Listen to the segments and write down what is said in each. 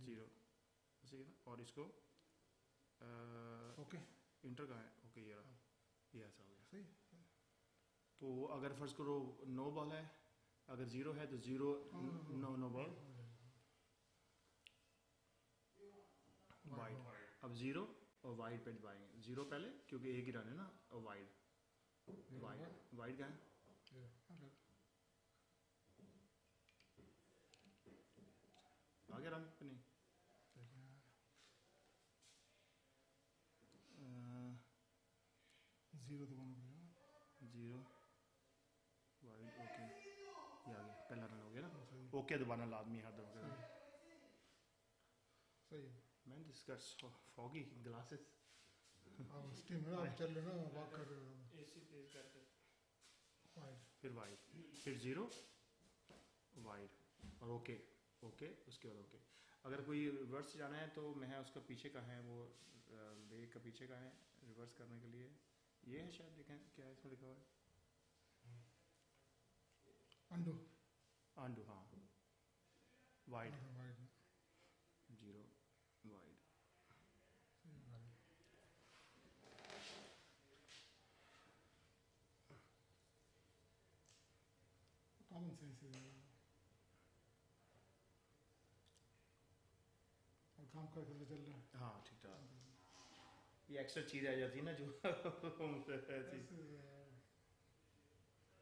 0 सही है ना। और इसको ओके इंटर कहाँ है, ओके ये रहा, ये ऐसा हो गया सही। तो अगर फर्ज करो नो बॉल है, अगर 0 है तो 0 नो बॉल वाइड। अब 0 और वाइड पे दबाएंगे, 0 पहले क्योंकि एक ही रन है ना, और वाइड वाइड कहाँ है, आगे रन पे नहीं, 0 दबाना पड़ेगा, 0 वाइड ओके, ये आ गया, पहला रन हो गया ना। ओके दोबारा लाजमी हर दफा सही है। Man this got foggy glasses. आप स्टीम है ना, आप चल रहे हो ना, वॉक कर रहे हो, एसी तेज करके वाइड फिर वाइड, फिर 0 वाइड और ओके ओके, उसके बाद ओके। अगर कोई रिवर्स जाना है तो मैं उसका पीछे का है, वो लेग का पीछे का है रिवर्स करने के लिए, ये है शायद, देखें क्या है इसमें लिखा हुआ है, अंडू आंडू, हाँ wide, wide 0 wide. Common sense है और काम करके तो चल रहा है। हाँ ठीक ठाक, ये एक्स्ट्रा चीज़ आ जाती है ना जो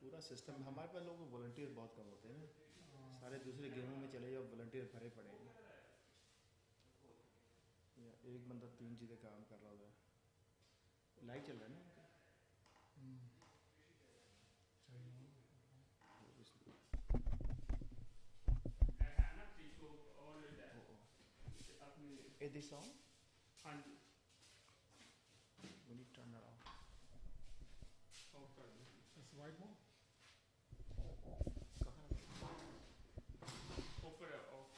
पूरा सिस्टम। हमारे पास लोगों को वॉलंटियर बहुत कम होते हैं ना, सारे दूसरे गेमों में चले जाओ वॉलंटियर भरे पड़े हैं, या एक बंदा 3 चीज़ें काम कर रहा होता है। लाइव चल रहा है ना Is this on? हाँ जी, We need to turn that off. Of कर दो। इट्स वाइड मोड कहाँ ऑफ है, ऑफ।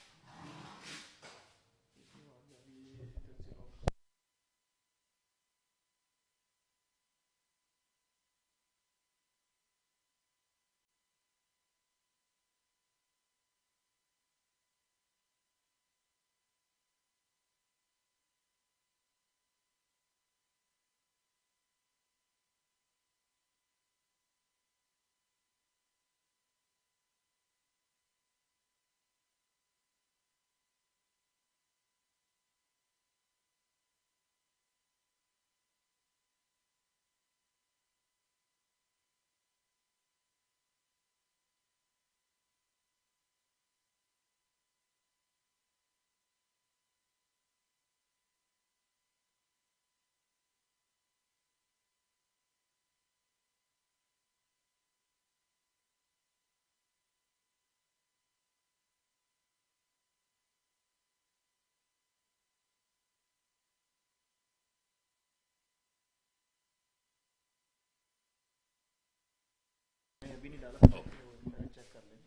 मैं अभी नहीं डाला, पहले चेक कर लें।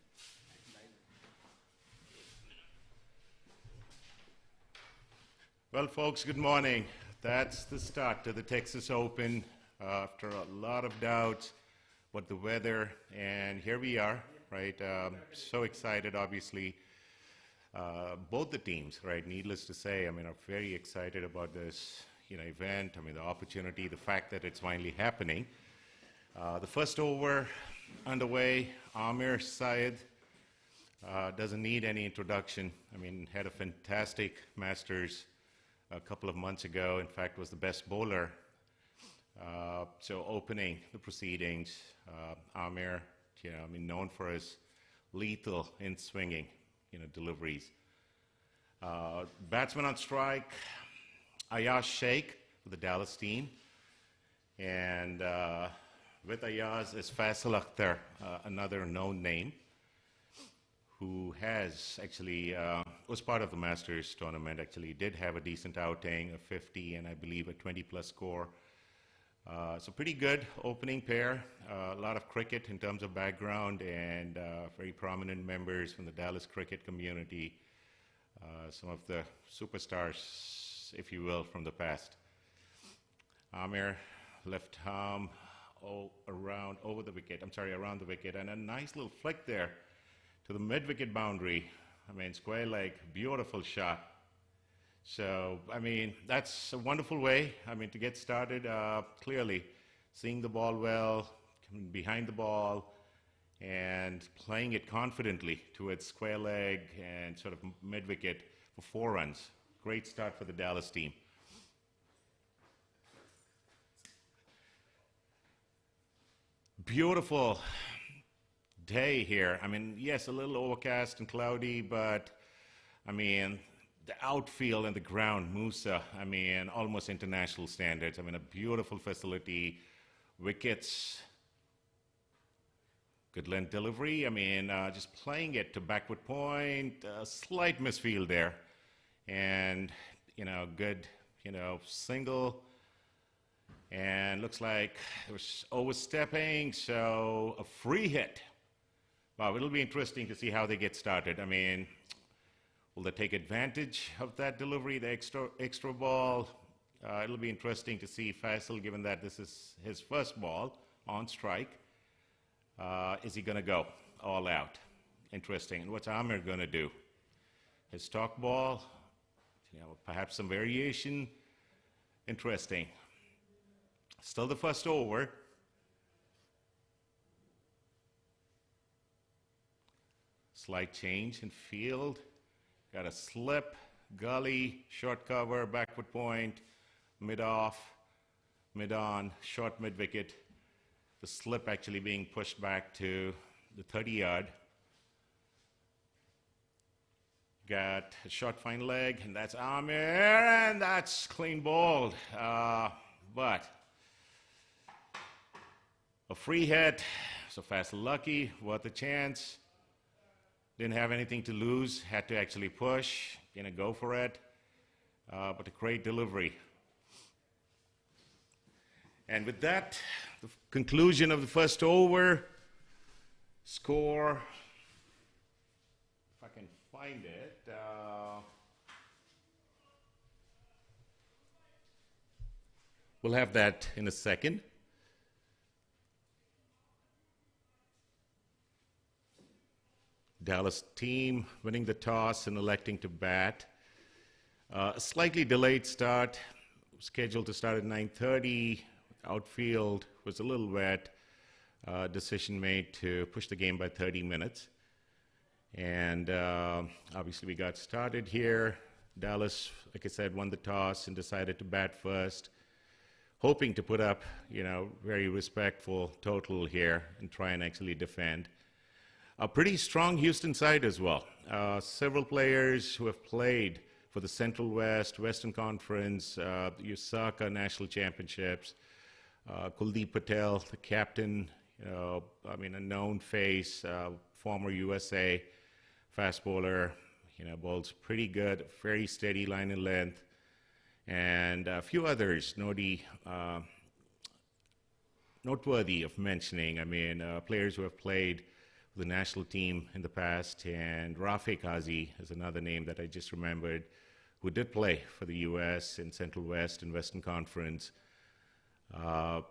Well, folks, good morning. That's the start to the Texas Open after a lot of doubts about the weather, and here we are, right? So excited, obviously. Both the teams, right? Needless to say, I mean, are very excited about this, event. I mean, the opportunity, the fact that it's finally happening. The first over underway. Amir Syed doesn't need any introduction. I mean, had a fantastic Masters a couple of months ago. In fact, was the best bowler. So opening the proceedings, Amir, known for his lethal in swinging, deliveries. Batsman on strike, Ayaz Sheikh for the Dallas team. And with Ayaz is Faisal Akhtar, another known name, who has actually, was part of the Masters tournament, actually did have a decent outing, a 50 and I believe a 20-plus score. So pretty good opening pair, a lot of cricket in terms of background and very prominent members from the Dallas cricket community, some of the superstars, if you will, from the past. Amir left arm around the wicket, and a nice little flick there to the mid-wicket boundary. I mean, square leg, beautiful shot. So, I mean, that's a wonderful way, I mean, to get started. Clearly, seeing the ball well, coming behind the ball, and playing it confidently towards square leg and sort of mid-wicket for 4 runs. Great start for the Dallas team. Beautiful day here. I mean, yes, a little overcast and cloudy, but I mean, the outfield and the ground, MUSA, I mean, almost international standards. I mean, a beautiful facility, wickets, good length delivery. I mean, just playing it to backward point, a slight misfield there. And, you know, good, you know, single. And looks like it was overstepping, so a free hit. Wow, it'll be interesting to see how they get started. I mean, will they take advantage of that delivery, the extra ball? It'll be interesting to see Faisal, given that this is his first ball on strike. Is he going to go all out? Interesting. And what's Amir going to do? His stock ball, you know, perhaps some variation. Interesting. Still the first over. Slight change in field. Got a slip, gully, short cover, backward point, mid-off, mid-on, short mid-wicket. The slip actually being pushed back to the 30-yard. Got a short fine leg, and that's Amir, and that's clean bowled. But a free hit, so Faisal lucky, worth a chance. Didn't have anything to lose, had to actually push, you know, go for it. But a great delivery. And with that, the conclusion of the first over, score, if I can find it, we'll have that in a second. Dallas team winning the toss and electing to bat. A slightly delayed start, scheduled to start at 9:30. Outfield was a little wet. Decision made to push the game by 30 minutes. And obviously we got started here. Dallas, like I said, won the toss and decided to bat first, hoping to put up, you know, very respectful total here and try and actually defend. A pretty strong Houston side as well. Several players who have played for the Central West, Western Conference, USACA National Championships. Kuldeep Patel, the captain, you know, I mean, a known face, former USA fast bowler, you know, bowls pretty good, very steady line and length. And a few others noteworthy of mentioning. I mean, players who have played the national team in the past, and Rafiq Hazi is another name that I just remembered, who did play for the U.S. in Central West and Western Conference.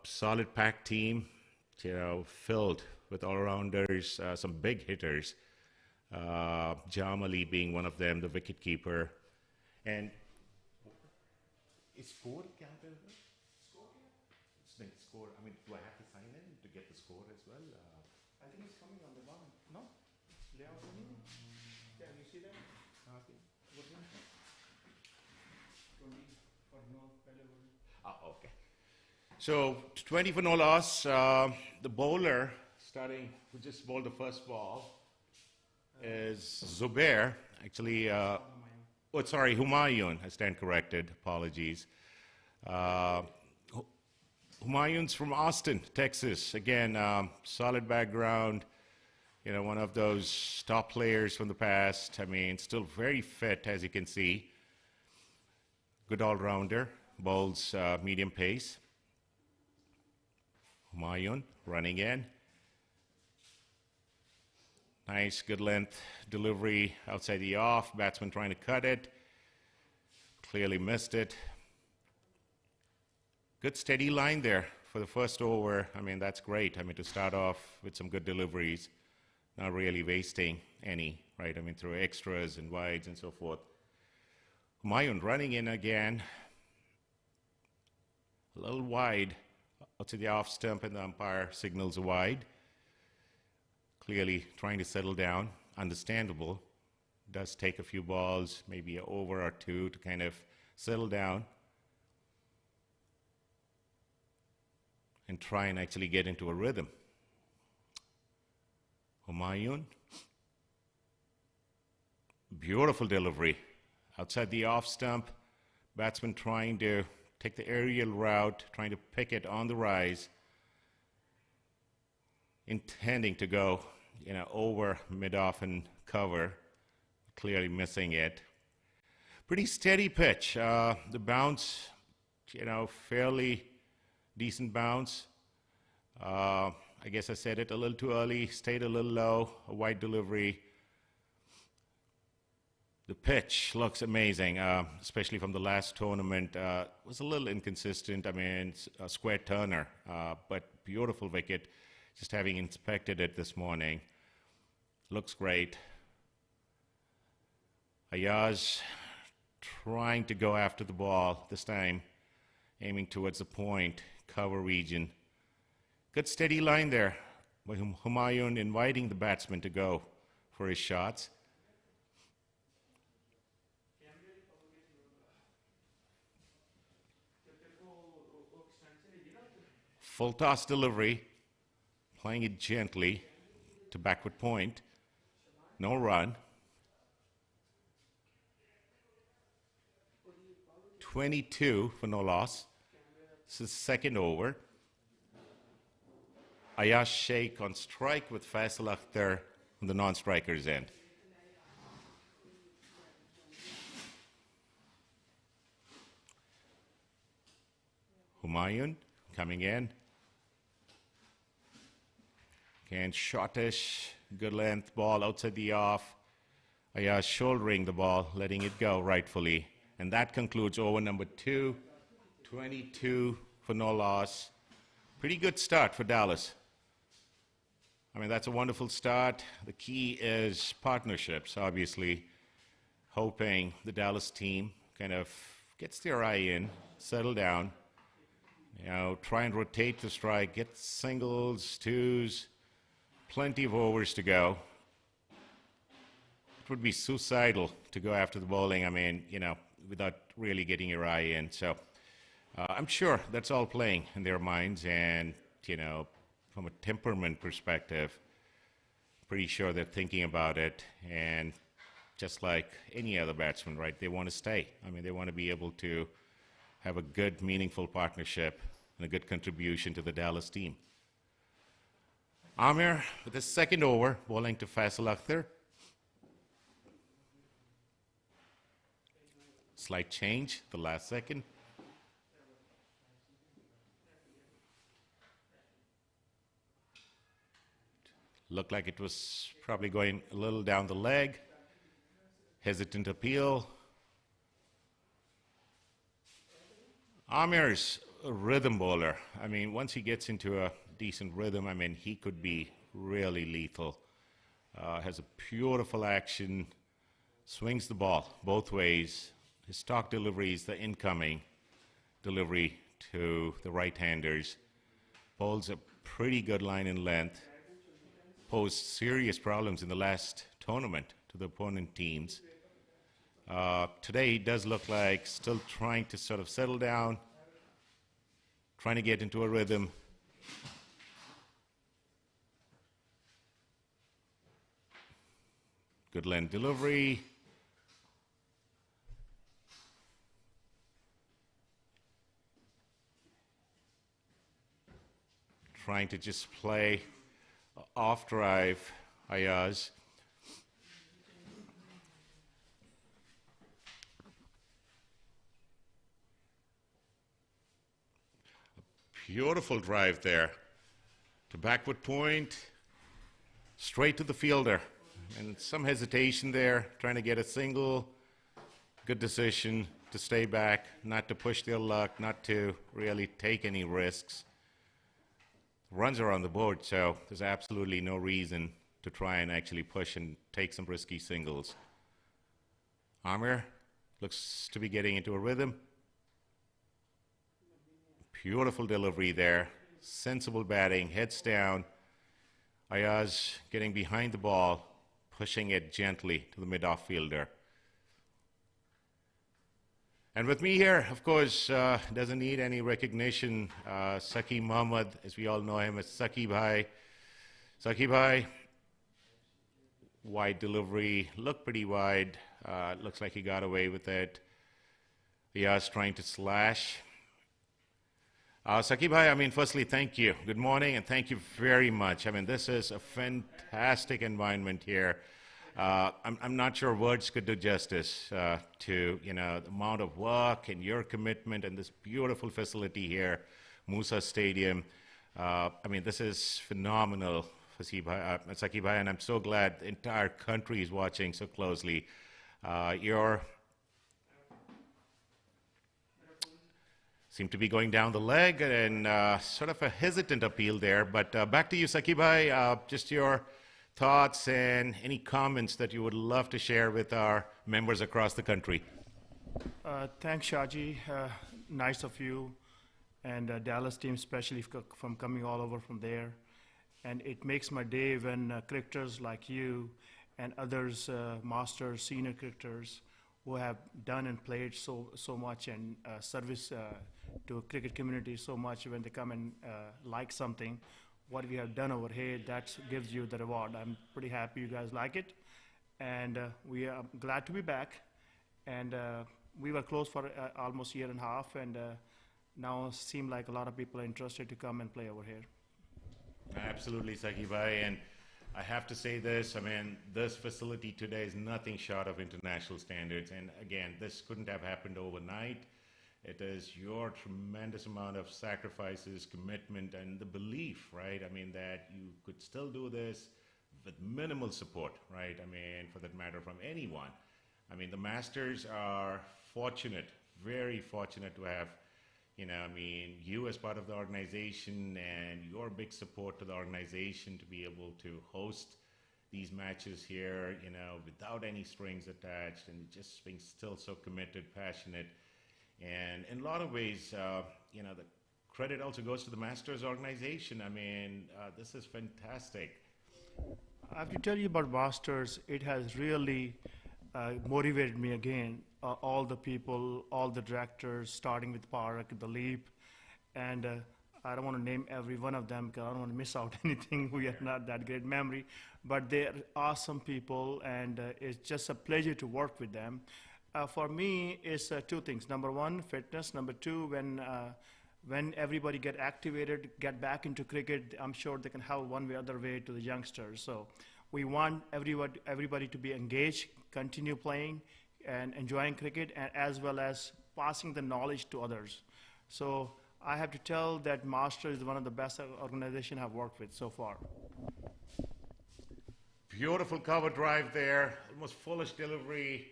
Solid packed team, you know, filled with all-rounders, some big hitters. Jamali being one of them, the wicket keeper. And is score counted? Score. I mean, do I have to sign in to get the score as well? I think it's coming on the bottom. No? Layout only? Yeah, you see that? Okay. What is it? 20 for no, okay. So 20 for no loss. The bowler starting, who just bowled the first ball, is Zubair. Actually, Humayun. I stand corrected. Apologies. Humayun's from Austin, Texas. Again, solid background. You know, one of those top players from the past. I mean, still very fit, as you can see. Good all-rounder. Bowls medium pace. Humayun running in. Nice, good length delivery outside the off. Batsman trying to cut it. Clearly missed it. Good steady line there for the first over. I mean, that's great. I mean, to start off with some good deliveries, not really wasting any, right? I mean, through extras and wides and so forth. Humayun running in again. A little wide out to the off stump, and the umpire signals a wide. Clearly trying to settle down. Understandable. Does take a few balls, maybe an over or two, to kind of settle down and try and actually get into a rhythm. Humayun. Beautiful delivery. Outside the off stump, batsman trying to take the aerial route, trying to pick it on the rise, intending to go, over mid-off and cover, clearly missing it. Pretty steady pitch. The bounce, fairly decent bounce. I guess I said it a little too early, stayed a little low, a wide delivery. The pitch looks amazing, especially from the last tournament. Was a little inconsistent. I mean, a square turner, but beautiful wicket. Just having inspected it this morning. Looks great. Ayaz trying to go after the ball this time, aiming towards the point, cover region. Good steady line there. Humayun inviting the batsman to go for his shots. Full toss delivery, playing it gently to backward point. No run. 22 for no loss. This is second over. Ayaz Sheikh on strike with Faisal Akhtar on the non-striker's end. Humayun coming in. Again, shortish, good length ball outside the off. Ayaz shouldering the ball, letting it go rightfully. And that concludes over number 2. 22 for no loss. Pretty good start for Dallas. I mean, that's a wonderful start. The key is partnerships, obviously. Hoping the Dallas team kind of gets their eye in, settle down, try and rotate the strike, get singles, twos, plenty of overs to go. It would be suicidal to go after the bowling, I mean, without really getting your eye in. So I'm sure that's all playing in their minds, and, from a temperament perspective, pretty sure they're thinking about it. And just like any other batsman, right, they want to stay. I mean, they want to be able to have a good, meaningful partnership and a good contribution to the Dallas team. Amir with his second over, bowling to Faisal Akhtar. Slight change, the last second. Looked like it was probably going a little down the leg. Hesitant appeal. Amir's a rhythm bowler. I mean, once he gets into a decent rhythm, I mean, he could be really lethal. Has a beautiful action, swings the ball both ways. His stock delivery is the incoming delivery to the right-handers. Bowls a pretty good line in length. Posed serious problems in the last tournament to the opponent teams. Today he does look like still trying to sort of settle down, trying to get into a rhythm. Good length delivery. Trying to just play off drive, Ayaz. Beautiful drive there to backward point, straight to the fielder. And some hesitation there, trying to get a single. Good decision to stay back, not to push their luck, not to really take any risks. Runs are on the board, so there's absolutely no reason to try and actually push and take some risky singles. Amir Looks to be getting into a rhythm. Beautiful delivery there. Sensible batting, heads down. Ayaz getting behind the ball, pushing it gently to the mid-off fielder. And with me here, of course, doesn't need any recognition, Saqib Mohammed, as we all know him as Saqib Bhai. Saqib Bhai, wide delivery, looked pretty wide. Looks like he got away with it. Ayaz trying to slash. Saqib Bhai, I mean, firstly, thank you. Good morning, and thank you very much. I mean, this is a fantastic environment here. I'm not sure words could do justice to, you know, the amount of work and your commitment and this beautiful facility here, MUSA Stadium. I mean, this is phenomenal, Saqib Bhai, and I'm so glad the entire country is watching so closely. You're seem to be going down the leg and sort of a hesitant appeal there. But back to you, Saqib Bhai, just your thoughts and any comments that you would love to share with our members across the country. Thanks, Shaji. Nice of you and Dallas team, especially from coming all over from there. And it makes my day when cricketers like you and others, masters, senior cricketers, who have done and played so much and service to a cricket community so much, when they come and like something, what we have done over here, that gives you the reward. I'm pretty happy you guys like it, and we are glad to be back. And we were closed for almost a year and a half, and now it seems like a lot of people are interested to come and play over here. Absolutely, Saqib Bhai, and I have to say this, I mean, this facility today is nothing short of international standards, and again, this couldn't have happened overnight. It is your tremendous amount of sacrifices, commitment, and the belief, right? I mean, that you could still do this with minimal support, right? I mean, for that matter, from anyone. I mean, the Masters are fortunate, very fortunate to have, you know, I mean, you as part of the organization and your big support to the organization to be able to host these matches here, you know, without any strings attached and just being still so committed, passionate. And in a lot of ways, you know, the credit also goes to the Masters organization. I mean, this is fantastic. I have to tell you about Masters. It has really motivated me again. All the people, all the directors, starting with Parak, the Leap, and I don't want to name every one of them because I don't want to miss out anything. We have not that great memory, but they're awesome people, and it's just a pleasure to work with them. For me, it's two things. Number one, fitness. Number two, when everybody get activated, get back into cricket, I'm sure they can help one way or other way to the youngsters. So we want everybody to be engaged, continue playing and enjoying cricket, and as well as passing the knowledge to others. So I have to tell that Master is one of the best organizations I've worked with so far. Beautiful cover drive there, almost foolish delivery.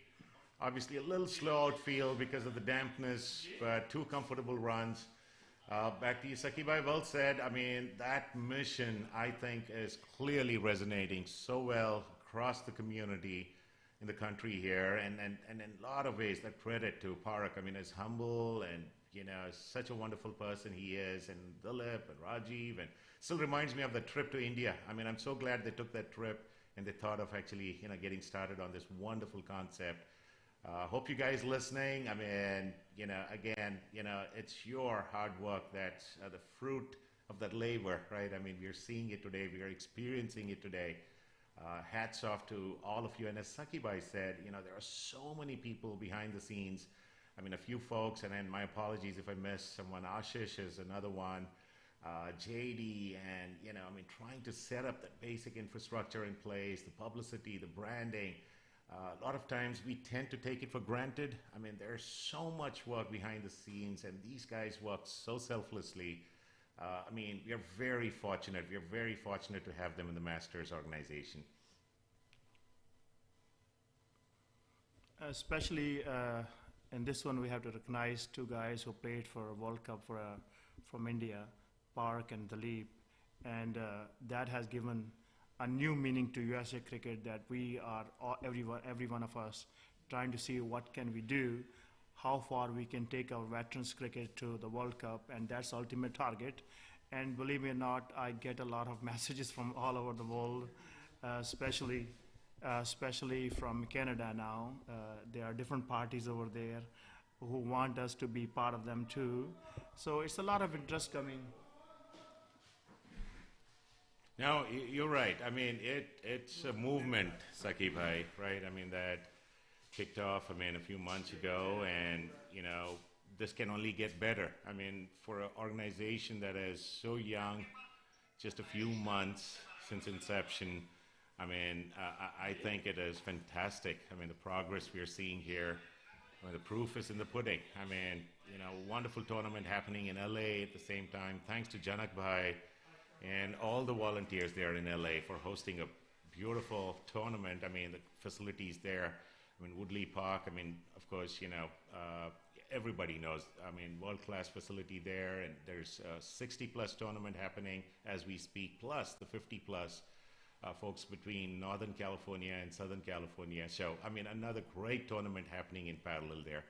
Obviously a little slow outfield because of the dampness, but two comfortable runs. Back to you, Saqib Bhai, well said. I mean, that mission, I think, is clearly resonating so well across the community in the country here, and in a lot of ways, that credit to Parak. I mean, as humble and, you know, such a wonderful person he is, and Dilip and Rajiv, and still reminds me of the trip to India. I mean, I'm so glad they took that trip and they thought of actually, you know, getting started on this wonderful concept. Hope you guys listening. I mean, you know, again, you know, it's your hard work that's the fruit of that labor, right? I mean, we're seeing it today. We are experiencing it today. Hats off to all of you. And as Saqib Bhai said, you know, there are so many people behind the scenes. I mean, a few folks, and then my apologies if I missed someone. Ashish is another one. JD, and, you know, I mean, trying to set up that basic infrastructure in place, the publicity, the branding. A lot of times we tend to take it for granted. I mean, there's so much work behind the scenes, and these guys work so selflessly. I mean, we are very fortunate. We are very fortunate to have them in the Masters organization. Especially in this one, we have to recognize two guys who played for a World Cup from India, Park and Dilip, and that has given a new meaning to USA cricket, that we are every one of us trying to see what can we do, how far we can take our veterans cricket to the World Cup, and that's ultimate target. And believe me or not, I get a lot of messages from all over the world, especially from Canada now. There are different parties over there who want us to be part of them too. So it's a lot of interest coming. No, you're right. I mean, it's a movement, Saqib bhai, right? I mean, that kicked off, a few months ago, and, this can only get better. I mean, for an organization that is so young, just a few months since inception, I think it is fantastic. The progress we are seeing here, the proof is in the pudding. Wonderful tournament happening in LA at the same time. Thanks to Janak bhai and all the volunteers there in LA for hosting a beautiful tournament. The facilities there, Woodley Park, of course, everybody knows, world-class facility there, and there's a 60-plus tournament happening as we speak, plus the 50-plus folks between Northern California and Southern California. So, another great tournament happening in parallel there.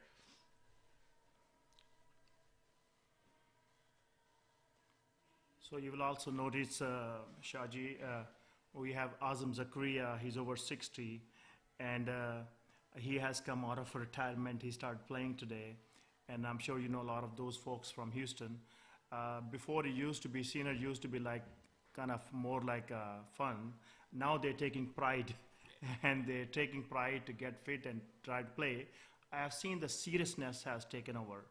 So you will also notice, Shaji, we have Azam Zakaria. He's over 60, and he has come out of retirement. He started playing today, and I'm sure you know a lot of those folks from Houston. Before it used to be, senior used to be like kind of more like fun. Now they're taking pride, and they're taking pride to get fit and try to play. I have seen the seriousness has taken over.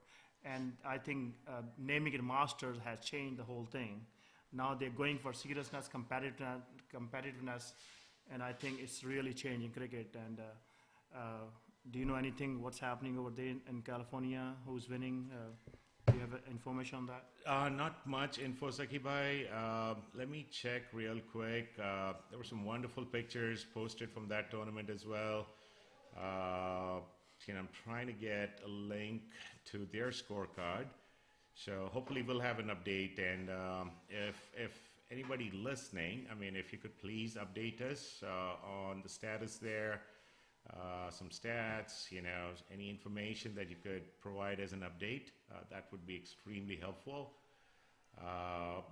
And I think naming it Masters has changed the whole thing. Now they're going for seriousness, competitiveness, and I think it's really changing cricket. And do you know anything what's happening over there in California? Who's winning? Do you have information on that? Not much info, Saqib bhai. Let me check real quick. There were some wonderful pictures posted from that tournament as well. I'm trying to get a link to their scorecard. So hopefully we'll have an update. And if anybody listening, if you could please update us on the status there, some stats, any information that you could provide as an update, that would be extremely helpful.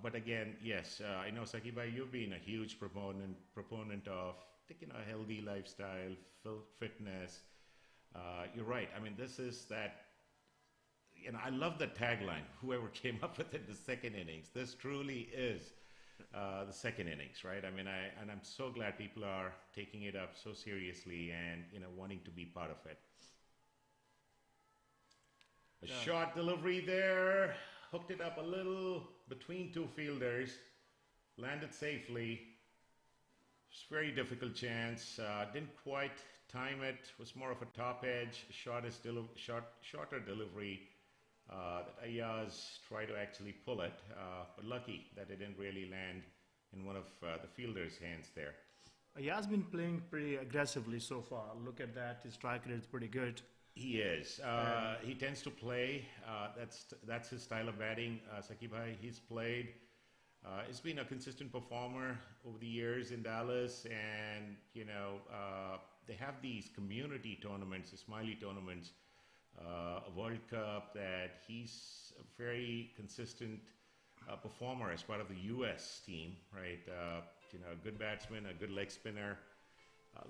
But again, yes, I know, Saqib bhai, you've been a huge proponent of taking a healthy lifestyle, fitness. You're right. This is that, I love the tagline, whoever came up with it, the second innings. This truly is the second innings, right? And I'm so glad people are taking it up so seriously and, wanting to be part of it. A short delivery there, hooked it up a little between two fielders, landed safely. It's a very difficult chance. Didn't quite time it. Was more of a top edge, shorter delivery that Ayaz tried to actually pull it, but lucky that it didn't really land in one of the fielder's hands there. Ayaz been playing pretty aggressively so far. Look at that. His strike rate is pretty good. He is. He tends to play. That's his style of batting. Saqib bhai, he's played. He's been a consistent performer over the years in Dallas, and they have these community tournaments, the Smiley tournaments, a World Cup, that he's a very consistent performer as part of the U.S. team, right? A good batsman, a good leg spinner,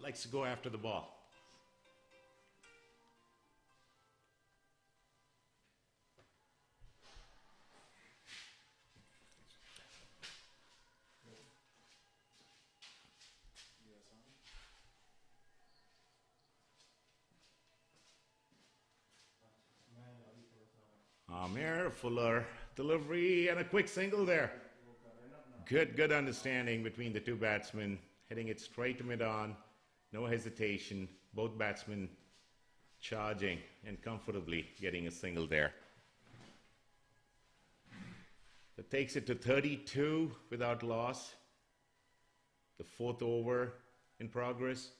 likes to go after the ball. Amir, fuller delivery, and a quick single there. Good understanding between the two batsmen, hitting it straight to mid-on, no hesitation, both batsmen charging and comfortably getting a single there. That takes it to 32 without loss. The fourth over in progress.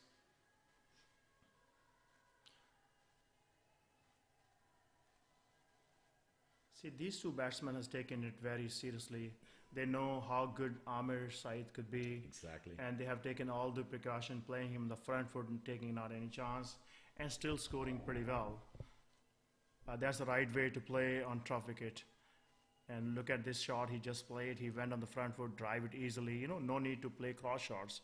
See, these two batsmen has taken it very seriously. They know how good Amir Saeed could be. Exactly. And they have taken all the precaution, playing him the front foot and taking not any chance. and still scoring pretty well. That's the right way to play on tough wicket. And look at this shot he just played. He went on the front foot, drive it easily. You know, no need to play cross shots.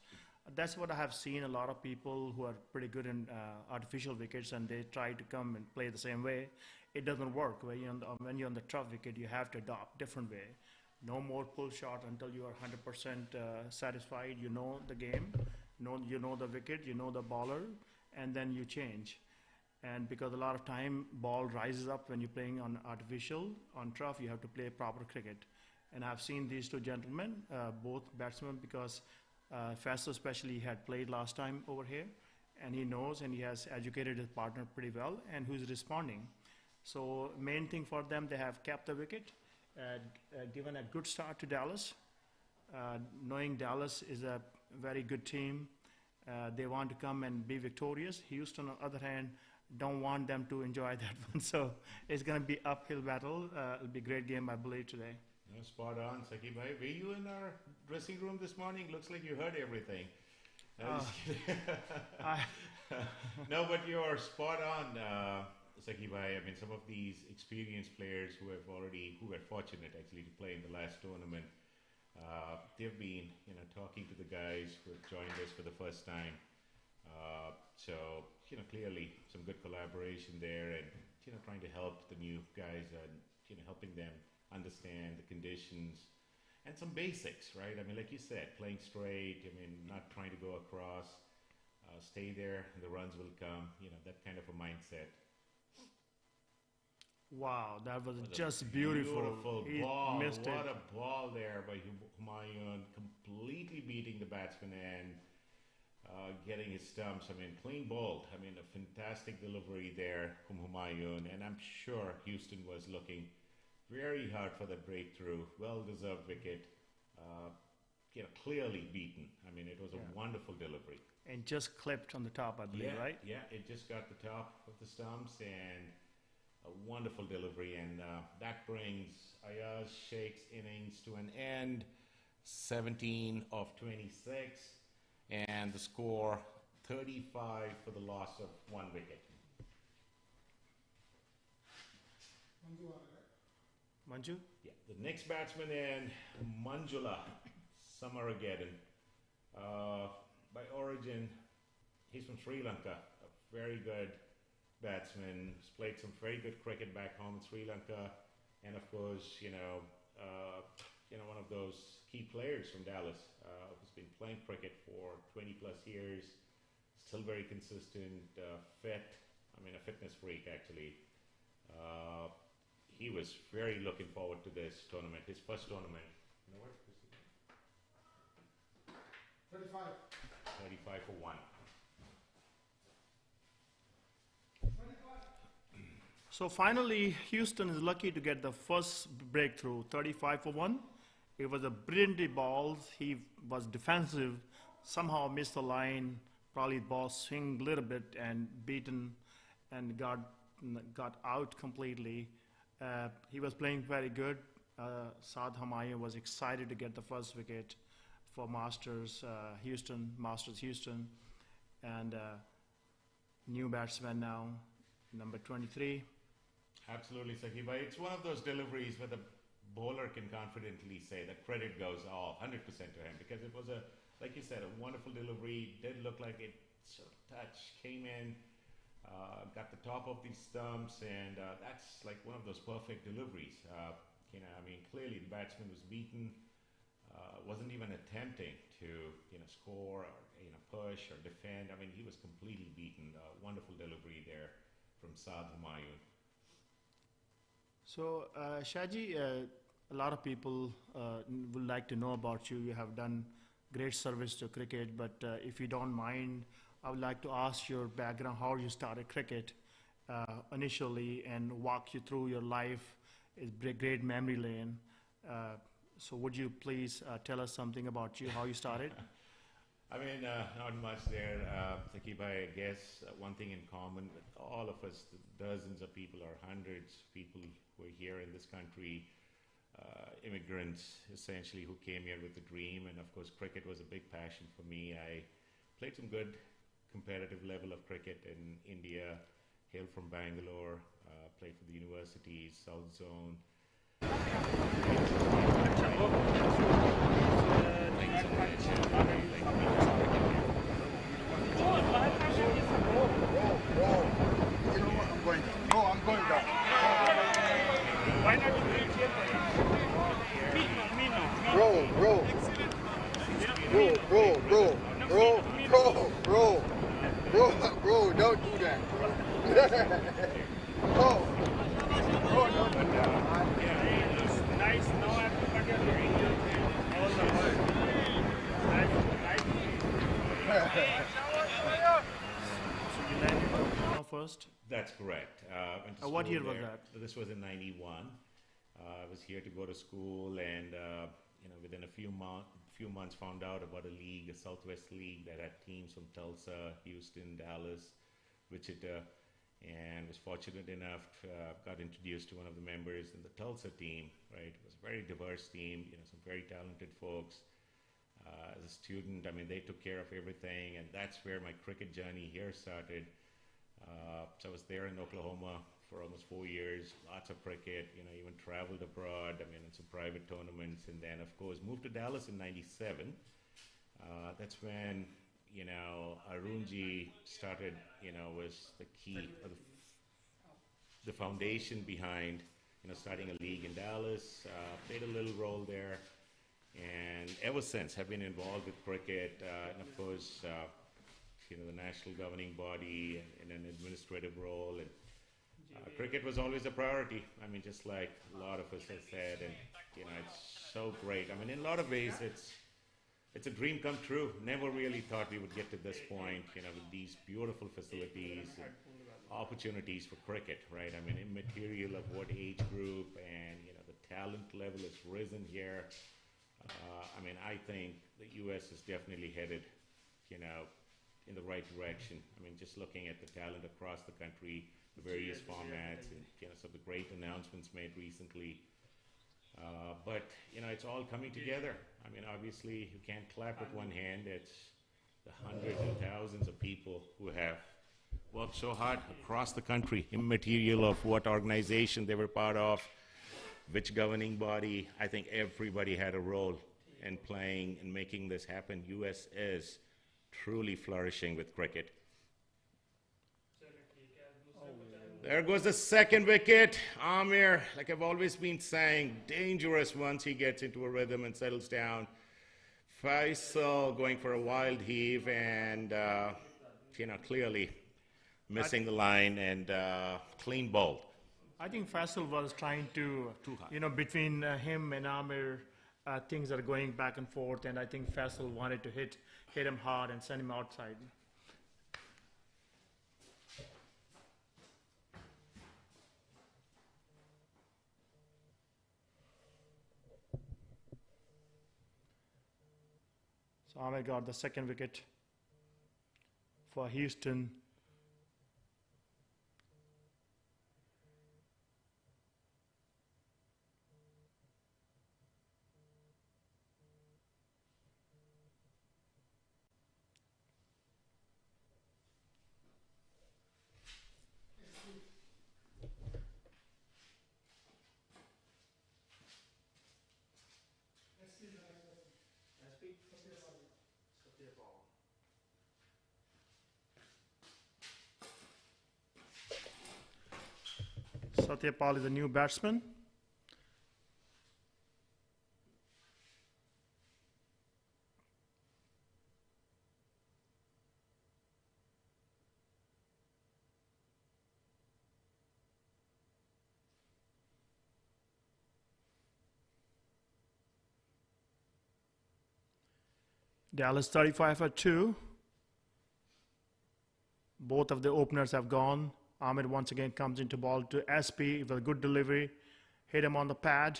That's what I have seen a lot of people who are pretty good in artificial wickets, and they try to come and play the same way. It doesn't work. When you're on the tough wicket, you have to adopt different way. No more pull shot until you are 100% satisfied. You know the game, you know the wicket, you know the bowler, and then you change. And because a lot of time ball rises up when you're playing on artificial, on tough, you have to play proper cricket. And I've seen these two gentlemen, both batsmen, because Faisal especially had played last time over here, and he knows and he has educated his partner pretty well, and who's responding. So main thing for them, they have kept the wicket, given a good start to Dallas, knowing Dallas is a very good team. They want to come and be victorious. Houston, on the other hand, don't want them to enjoy that one. So it's going to be uphill battle. It'll be a great game, I believe, today. No, spot on, Saqib bhai. Were you in our dressing room this morning? Looks like you heard everything. No, but you're spot on, Saqib bhai. I mean, some of these experienced players who were fortunate actually to play in the last tournament, they've been, talking to the guys who have joined us for the first time. So, clearly some good collaboration there, and, trying to help the new guys and, helping them understand the conditions and some basics, right? I mean, like you said, playing straight, not trying to go across, stay there, and the runs will come, that kind of a mindset. Wow, that was just beautiful. Beautiful He ball. missed What it. a ball there by Humayun, completely beating the batsman and getting his stumps. Clean bowled. A fantastic delivery there from Humayun, and I'm sure Houston was looking very hard for that breakthrough. Well-deserved wicket. Clearly beaten. It was a wonderful delivery. And just clipped on the top, I believe, right? Yeah, it just got the top of the stumps, and a wonderful delivery, and that brings Ayaz Sheikh's innings to an end. 17 of 26, and the score 35 for the loss of one wicket. Manju? Yeah, the next batsman in, Manjula Samarageddon. By origin, he's from Sri Lanka, a very good batsman, who's played some very good cricket back home in Sri Lanka, and of course, one of those key players from Dallas, who's been playing cricket for 20 plus years, still very consistent, fit, a fitness freak actually. He was very looking forward to this tournament, his first tournament. 35. 35 for 1. So finally, Houston is lucky to get the first breakthrough, 35 for 1. It was a brilliant ball. He was defensive, somehow missed the line, probably ball swing a little bit and beaten and got out completely. He was playing very good. Saad Humayun was excited to get the first wicket for Masters Houston, and new batsman now, number 23. Absolutely, Saqib bhai. It's one of those deliveries where the bowler can confidently say that credit goes all 100% to him, because it was like you said, a wonderful delivery. Did look like it sort of touched, came in, got the top of these stumps, and that's like one of those perfect deliveries. Clearly the batsman was beaten, wasn't even attempting to score or push or defend. He was completely beaten. Wonderful delivery there from Saad Humayun. So, Shaji, a lot of people would like to know about you. You have done great service to cricket, but if you don't mind, I would like to ask your background, how you started cricket initially, and walk you through your life. It's a great memory lane. So would you please tell us something about you, how you started? Not much there, Saqib bhai. I guess one thing in common with all of us, dozens of people or hundreds of people who are here in this country, immigrants essentially who came here with a dream, and of course cricket was a big passion for me. I played some good competitive level of cricket in India. Hail from Bangalore, played for the universities, South Zone. I'm going down. Why not do it here? Roll. Bro, don't do that. Bro, don't do that. Nice. Now I have to cut your all the work. So you landed now first. That's correct. Went to What school year was there. that? This was in '91. I was here to go to school, and within a few months, found out about a league, a Southwest League that had teams from Tulsa, Houston, Dallas, Wichita, and was fortunate enough got introduced to one of the members in the Tulsa team. Right, it was a very diverse team. Some very talented folks. As a student, they took care of everything, and that's where my cricket journey here started. So I was there in Oklahoma for almost 4 years, lots of cricket, even traveled abroad, in some private tournaments, and then, of course, moved to Dallas in '97. That's when, Arunji started, was the key, the foundation behind, starting a league in Dallas, played a little role there, and ever since have been involved with cricket, and of course, the national governing body in an administrative role, and cricket was always a priority. Just like a lot of us have said, and it's so great. In a lot of ways, it's a dream come true. Never really thought we would get to this point, with these beautiful facilities and opportunities for cricket, right? Immaterial of what age group, and the talent level has risen here. I think the U.S. is definitely headed, in the right direction. Just looking at the talent across the country, the various formats, and some of the great announcements made recently. But it's all coming together. Obviously, you can't clap with one hand. It's the hundreds and thousands of people who have worked so hard across the country, immaterial of what organization they were part of, which governing body. I think everybody had a role in playing and making this happen. U.S. is truly flourishing with cricket. There goes the second wicket. Amir, like I've always been saying, dangerous once he gets into a rhythm and settles down. Faisal going for a wild heave and, clearly missing the line and clean bowled. I think Faisal was trying to, between him and Amir, things are going back and forth, and I think Faisal wanted to hit him hard and send him outside. So Amir got the second wicket for Houston. Satyapal is a new batsman. Dallas 35 for 2. Both of the openers have gone. Ahmed once again comes into ball to SP with a good delivery. Hit him on the pad.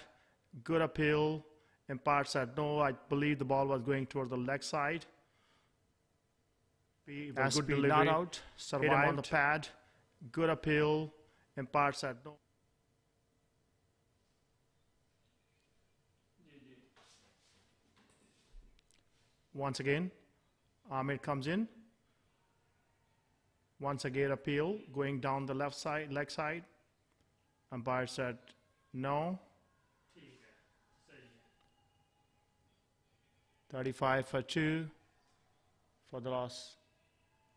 Good appeal. Umpire said no. I believe the ball was going towards the leg side. SP good not out. Survived. Hit him on the pad. Good appeal. Umpire said no. Once again, Ahmed comes in. Once again appeal, going down the left side, leg side. Umpire said no. 35 for 2 for the loss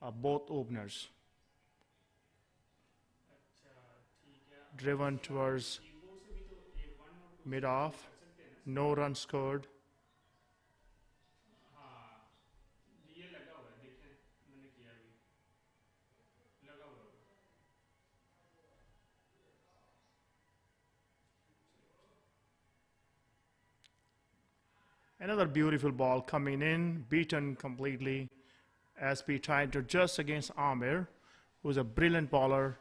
of both openers. Driven towards mid-off, no run scored. Another beautiful ball coming in, beaten completely. SP tried to adjust against Amir, who's a brilliant bowler.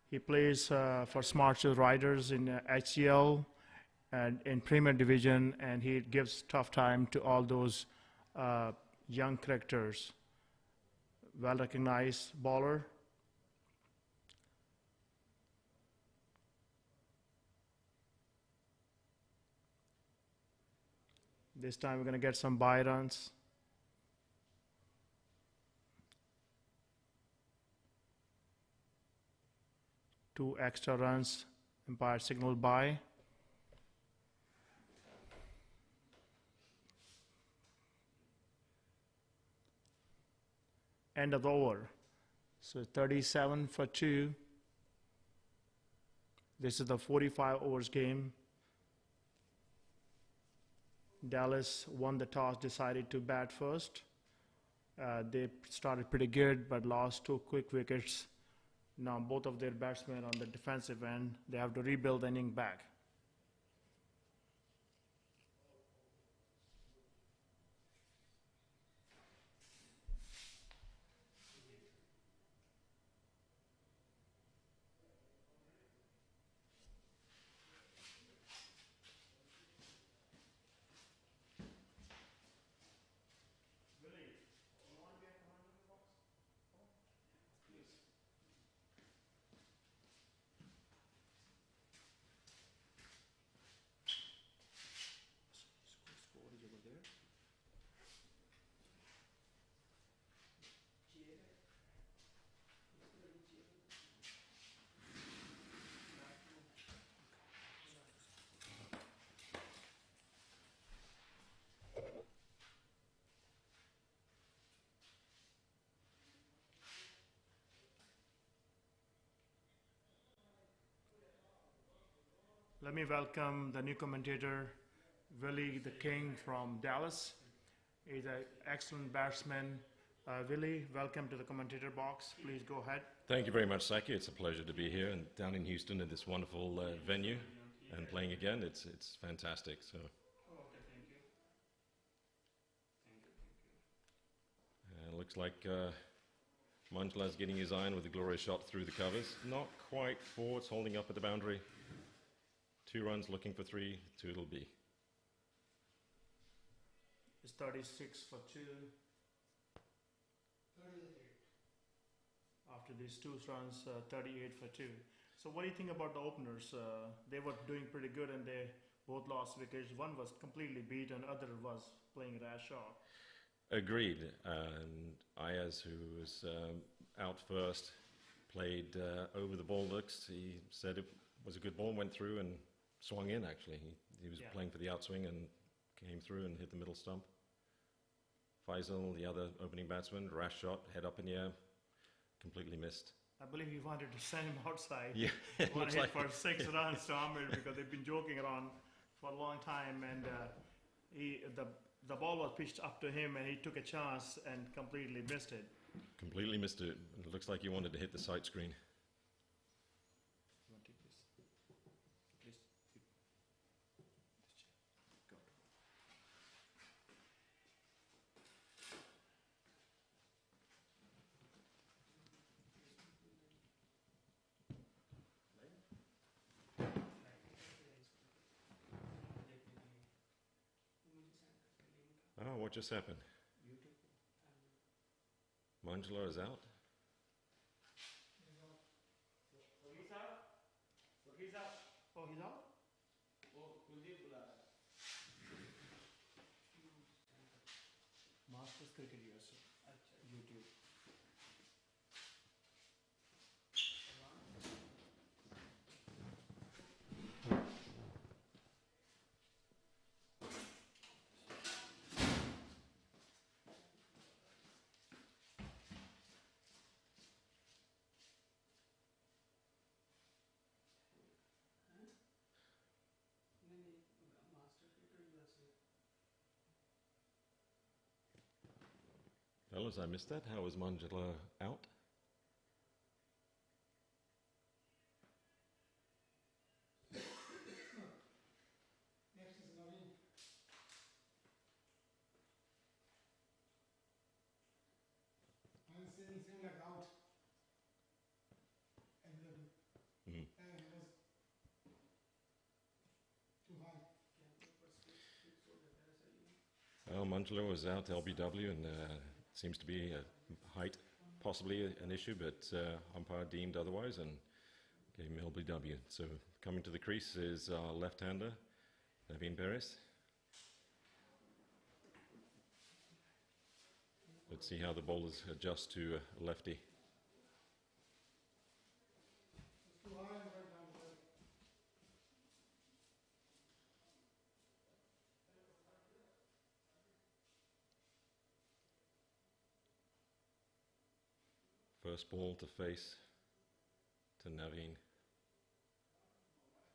He plays for Smartshell Riders in HCL and in Premier Division, and he gives tough time to all those young cricketers. Well-recognized bowler. This time we're going to get some bye runs. Two extra runs, umpire signal bye. End of the over. So 37 for 2. This is the 45 overs game. Dallas won the toss, decided to bat first. They started pretty good, but lost 2 quick wickets. Now both of their batsmen on the defensive end, they have to rebuild the inning back. Let me welcome the new commentator, Willie the King from Dallas. He's an excellent batsman. Willie, welcome to the commentator box. Please go ahead. Thank you very much, Saki. It's a pleasure to be here and down in Houston in this wonderful venue and playing again. It's fantastic. So. Okay, thank you. Looks like Manjula's getting his iron with a glorious shot through the covers. Not quite 4. It's holding up at the boundary. 2 runs, looking for 3. 2 it'll be. It's 36 for 2. 38. After these 2 runs, 38 for 2. So what do you think about the openers? They were doing pretty good and they both lost wickets. One was completely beat and other was playing rash shot. Agreed. And Ayaz, who was out first, played over the ball looks. He said it was a good ball, went through and swung in actually. He was playing for the outswing and came through and hit the middle stump. Faisal, the other opening batsman, rash shot, head up in the air, completely missed. I believe he wanted to send him outside. Yeah, it One looks hit like for 6 runs to Amir because they've been joking around for a long time, and the ball was pitched up to him and he took a chance and completely missed it. completely missed it. It looks like he wanted to hit the sight screen. You want to take this? Please. Go. Oh, what just happened? Manjula is out. He's out? He's out. Oh, he's out? Masters Cricket USA. YouTube. Fellas, I missed that. How was Manjula out? Next is Naveen. I'm seeing like out. And Mhm. it was too high. Well, Manjula was out LBW and seems to be height possibly an issue, but umpire deemed otherwise and gave him LBW. So coming to the crease is our left-hander, Naveen Beres. Let's see how the bowlers adjust to a lefty. It's too high and right down the leg. First ball to face to Naveen.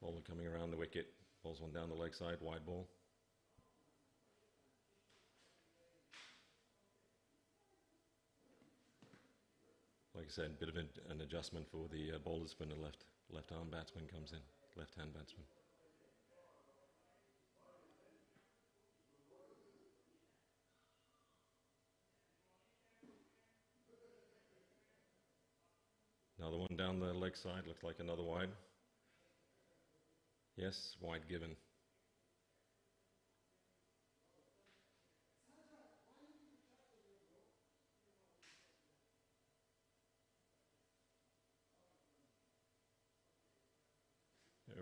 Bowler coming around the wicket. Bowls one down the leg side, wide ball. Like I said, bit of an adjustment for the bowlers when the left-arm batsman comes in, left-hand batsman. Another one down the leg side, looks like another wide. Yes, wide given.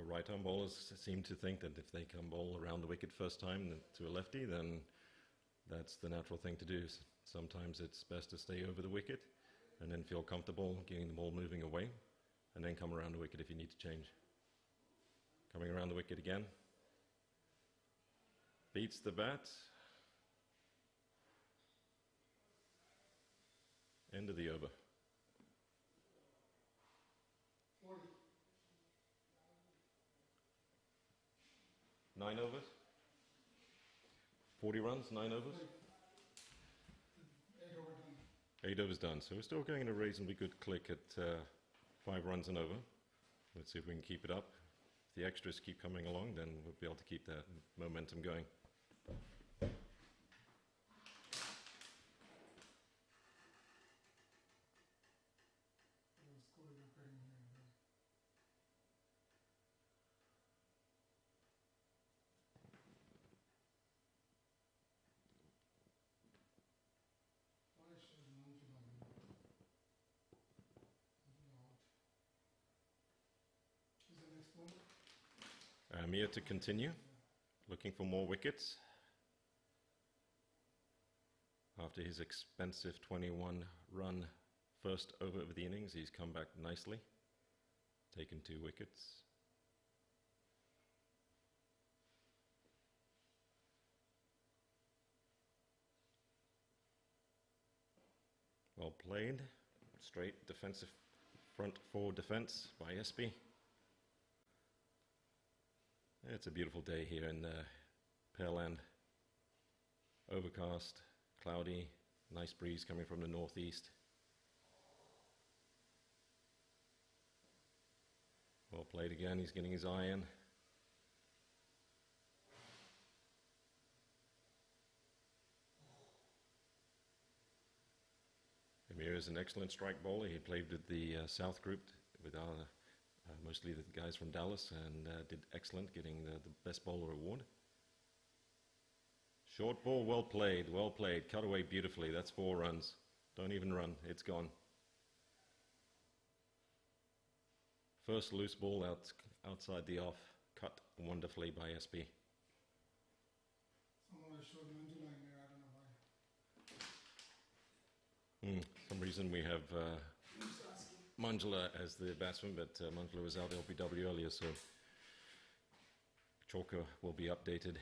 Right-arm bowlers seem to think that if they come bowl around the wicket first time to a lefty, then that's the natural thing to do. Sometimes it's best to stay over the wicket and then feel comfortable getting the ball moving away and then come around the wicket if you need to change. Coming around the wicket again. Beats the bat. End of the over. 40. 9 overs? 40 runs, 9 overs? 8 over done. 8 overs done. So we're still going at a reasonably good click at 5 runs and over. Let's see if we can keep it up. If the extras keep coming along, then we'll be able to keep that momentum going. Score is occurring here. Why should Manjula be out? Is the next one? Amir to continue, looking for more wickets. After his expensive 21-run first over of the innings, he's come back nicely, taken 2 wickets. Well played, straight defensive front forward defence by Espy. It's a beautiful day here in Pearland. Overcast, cloudy, nice breeze coming from the northeast. Well played again, he's getting his eye in. Amir is an excellent strike bowler. He played with the South group, with our mostly the guys from Dallas, and did excellent, getting the best bowler award. Short ball, well played, cut away beautifully. That's 4 runs. Don't even run, it's gone. First loose ball outside the off, cut wonderfully by SB. Someone showed Manjula in there, I don't know why. Some reason we have Manjula as the batsman, but Manjula was out LBW earlier, so Chalker will be updated.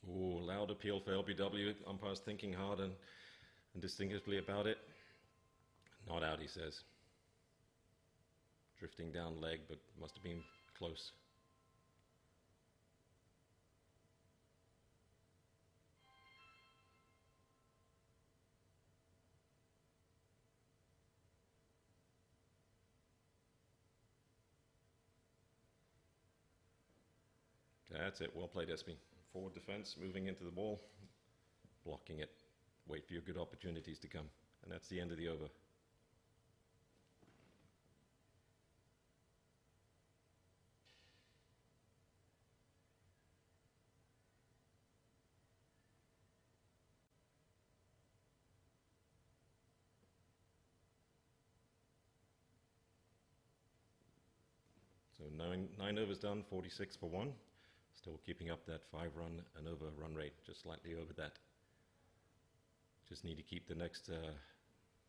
Ooh, loud appeal for LBW. Umpire's thinking hard and distinctively about it. Not out, he says. drifting down leg, but must have been close. That's it. Well played, Espy. Forward defense, moving into the ball, blocking it. Wait for your good opportunities to come. And that's the end of the over. So nine overs done, 46 for 1. Still keeping up that 5-run and over run rate, just slightly over that. Just need to keep the next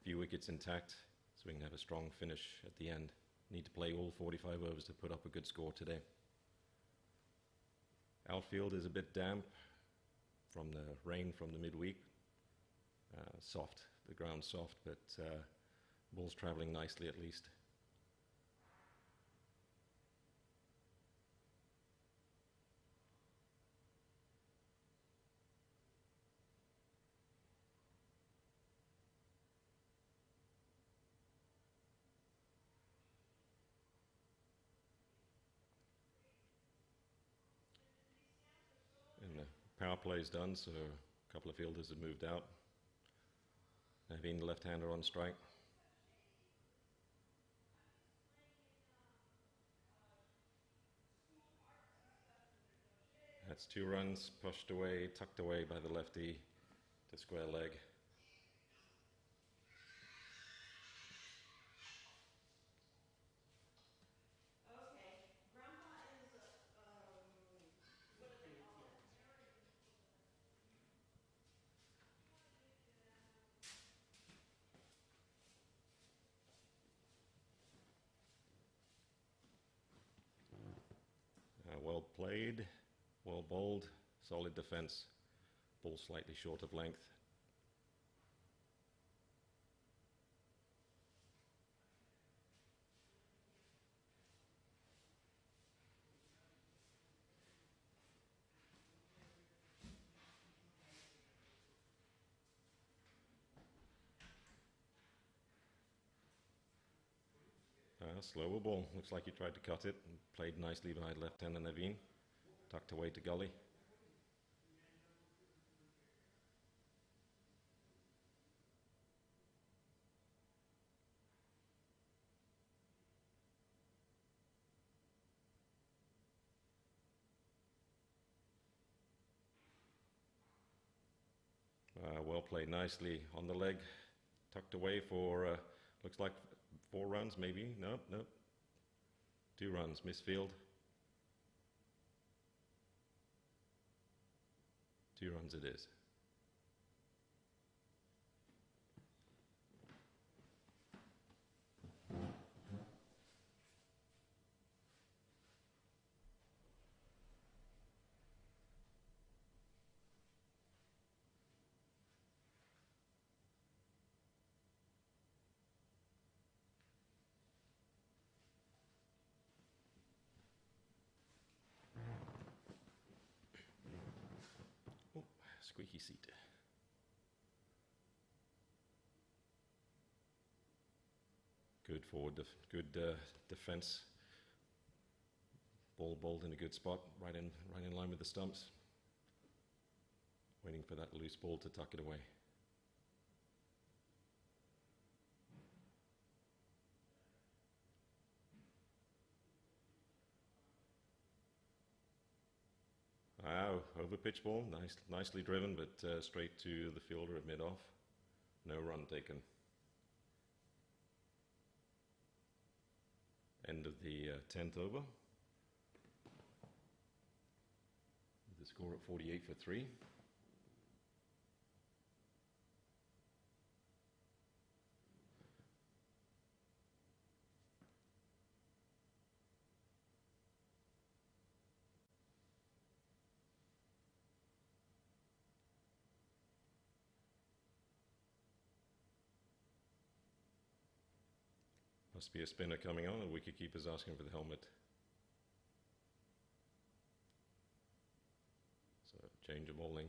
few wickets intact so we can have a strong finish at the end. Need to play all 45 overs to put up a good score today. Outfield is a bit damp from the rain from the midweek. Soft, the ground's soft, but ball's traveling nicely at least. And the power play is done, so a couple of fielders have moved out. Naveen, the left-hander, on strike. That's 2 runs, pushed away, tucked away by the lefty to square leg. Well played, well bowled, solid defense. Ball slightly short of length. Slower ball. Looks like he tried to cut it and played nicely behind left-hander Naveen. Tucked away to gully. Well played nicely on the leg. Tucked away for, looks like 4 runs maybe. Nope. 2 runs, misfield. 2 runs it is. Squeaky seat. Good forward, good defense. Ball bowled in a good spot, right in line with the stumps. Waiting for that loose ball to tuck it away. Wow, over pitch ball, nicely driven, but straight to the fielder at mid-off. No run taken. End of the 10th over. The score at 48 for 3. Must be a spinner coming on, and wicketkeeper's asking for the helmet. So change of bowling.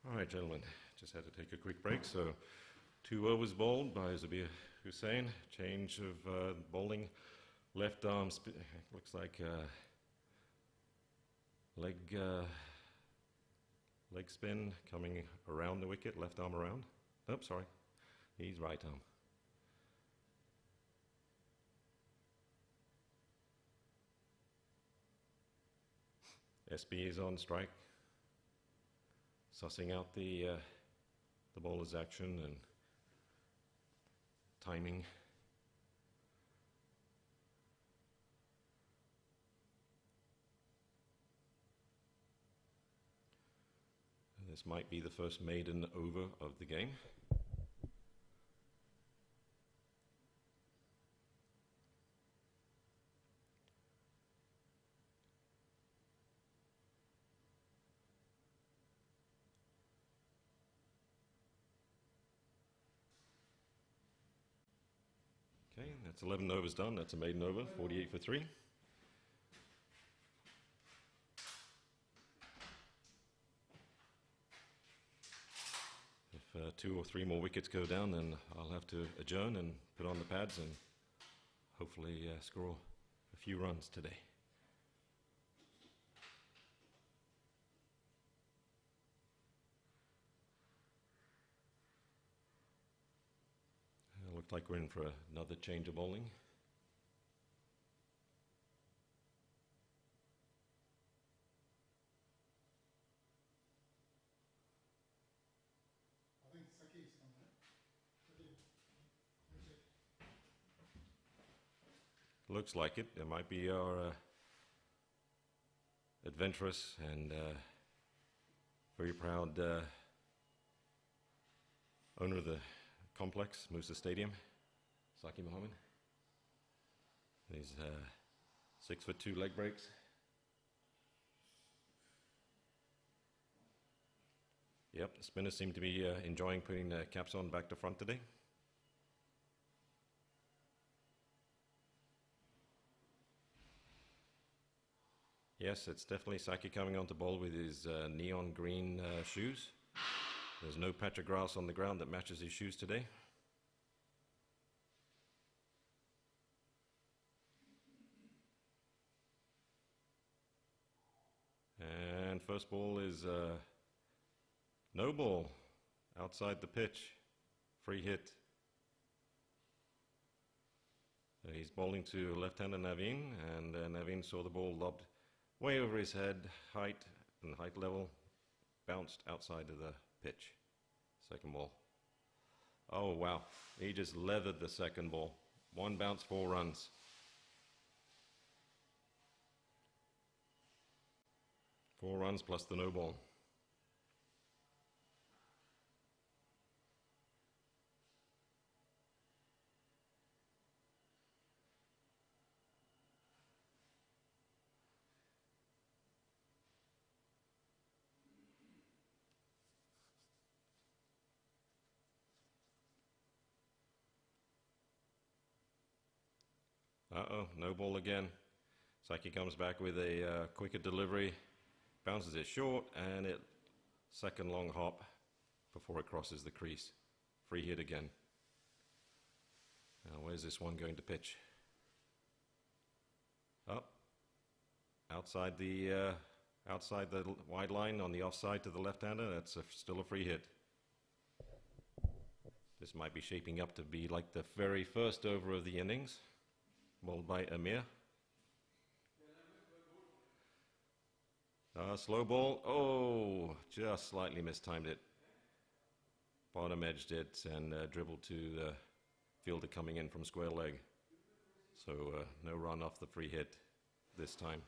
All right, gentlemen, just had to take a quick break. So 2 overs bowled by Zabir Hussain. Change of bowling. Left arm, looks like leg spin coming around the wicket, left arm around. Nope, sorry, he's right arm. SB is on strike, sussing out the bowler's action and timing. And this might be the first maiden over of the game. Okay, that's 11 overs done. That's a maiden over, 48 for 3. If 2 or 3 more wickets go down, then I'll have to adjourn and put on the pads and hopefully score a few runs today. Looked like we're in for another change of bowling. I think Saki's on there. Looks like it. It might be our adventurous and very proud owner of the complex, MUSA Stadium. Saki Mohammed. These 6'2" leg breaks. Yep, the spinners seem to be enjoying putting their caps on back to front today. Yes, it's definitely Saki coming onto bowl with his neon green shoes. There's no patch of grass on the ground that matches his shoes today. And first ball is no ball outside the pitch. Free hit. So he's bowling to left-hander Naveen, and Naveen saw the ball lobbed way over his head, height level, bounced outside of the pitch. Second ball. Oh wow, he just leathered the second ball. One bounce, 4 runs. Four runs plus the no ball. Uh-oh, no ball again. Saki comes back with a quicker delivery, bounces it short, and it second long hop before it crosses the crease. Free hit again. Now where's this one going to pitch? Up, outside the wide line on the offside to the left-hander. That's still a free hit. This might be shaping up to be like the very first over of the innings. Bowled by Amir. Slow ball. Oh, just slightly mistimed it. Bottom edged it and dribbled to the fielder coming in from square leg. So no run off the free hit this time.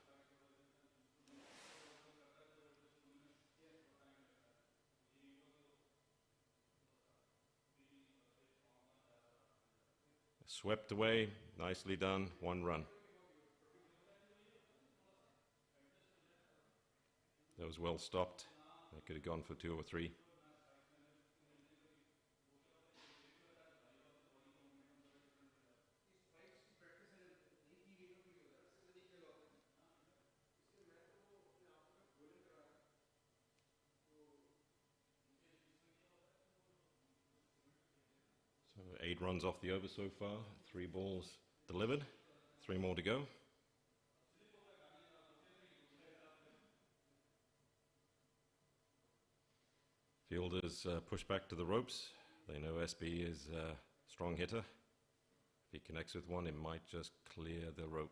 Swept away, nicely done, 1 run. That was well stopped. That could have gone for 2 or 3. So 8 runs off the over so far, 3 balls delivered, 3 more to go. Fielders push back to the ropes. They know SB is a strong hitter. If he connects with one, it might just clear the rope.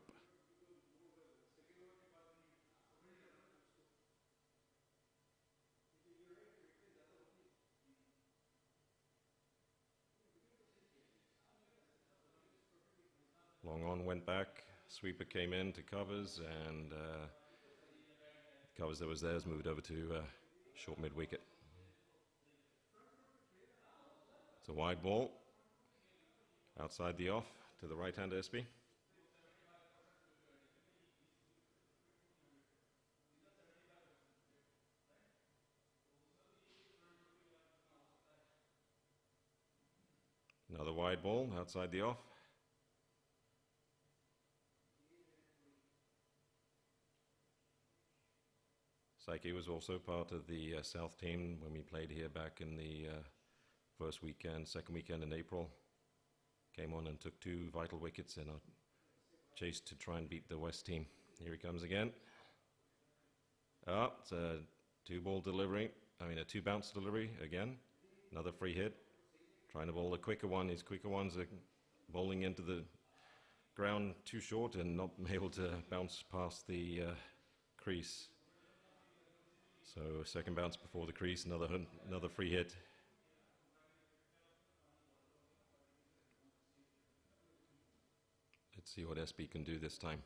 Long on went back, sweeper came in to covers, and covers that was theirs moved over to short mid-wicket. It's a wide ball, outside the off, to the right-hand SB. Another wide ball, outside the off. Saki was also part of the South team when we played here back in the second weekend in April. Came on and took 2 vital wickets in a chase to try and beat the West team. Here he comes again. It's a 2-ball delivery, a 2-bounce delivery again. Another free hit. Trying to bowl a quicker one. His quicker ones are bowling into the ground too short and not able to bounce past the crease. So second bounce before the crease, another free hit. Let's see what SB can do this time.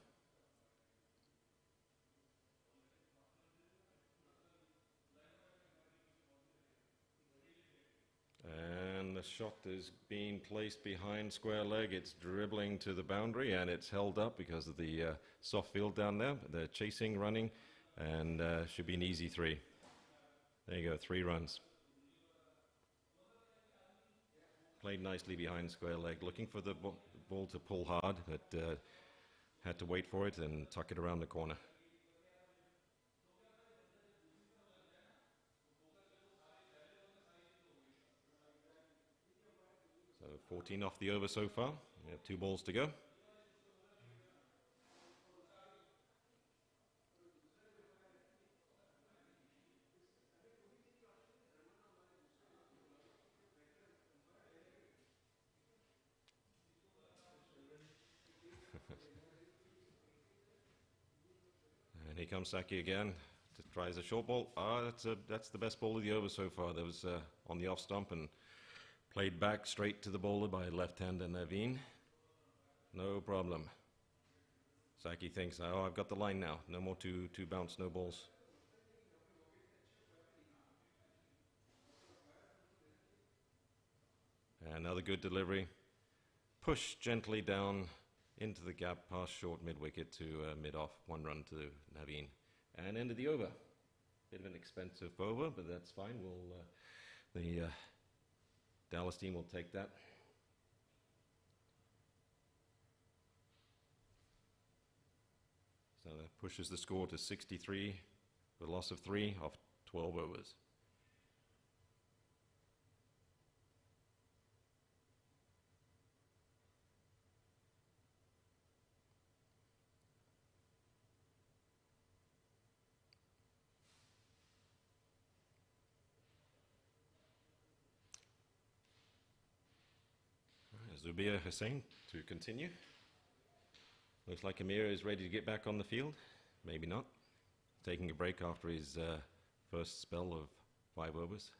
And a shot is being placed behind square leg. It's dribbling to the boundary, and it's held up because of the soft field down there. They're chasing, running, and should be an easy 3. There you go, 3 runs. Played nicely behind square leg, looking for the ball to pull hard, but had to wait for it and tuck it around the corner. So 14 off the over so far. We have 2 balls to go. And here comes Saki again. Tries a short ball. That's the best ball of the over so far. That was on the off stump and played back straight to the bowler by left-hander Naveen. No problem. Saki thinks, oh, I've got the line now. No more two bounce, no balls. Another good delivery. Push gently down into the gap past short mid-wicket to mid-off. 1 run to Naveen. And end of the over. Bit of an expensive over, but that's fine. The Dallas team will take that. So that pushes the score to 63 with a loss of 3 off 12 overs. Zubair Hussain to continue. Looks like Amir is ready to get back on the field. Maybe not. Taking a break after his first spell of 5 overs.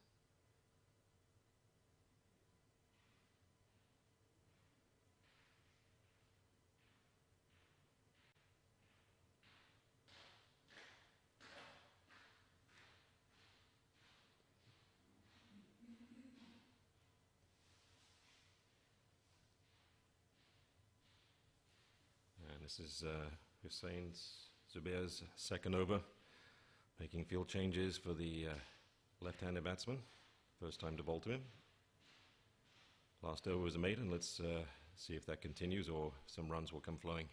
This is Zubair's second over, making field changes for the left-handed batsman. First time to bowl to him. Last over was a maiden. Let's see if that continues or some runs will come flowing.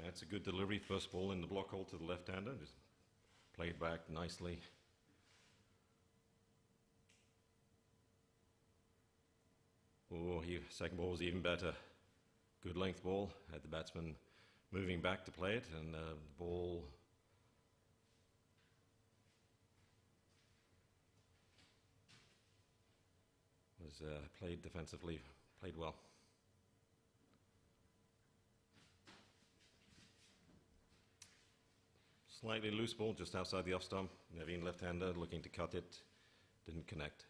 That's a good delivery. First ball in the block hole to the left-hander. Just played back nicely. Oh, second ball was even better. Good length ball. Had the batsman moving back to play it, and the ball was played defensively, played well. Slightly loose ball just outside the off stump. Naveen left-hander looking to cut it. Didn't connect.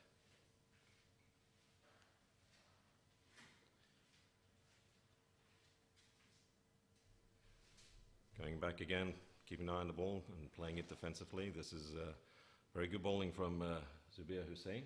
Going back again, keeping an eye on the ball and playing it defensively. This is very good bowling from Zubair Hussain.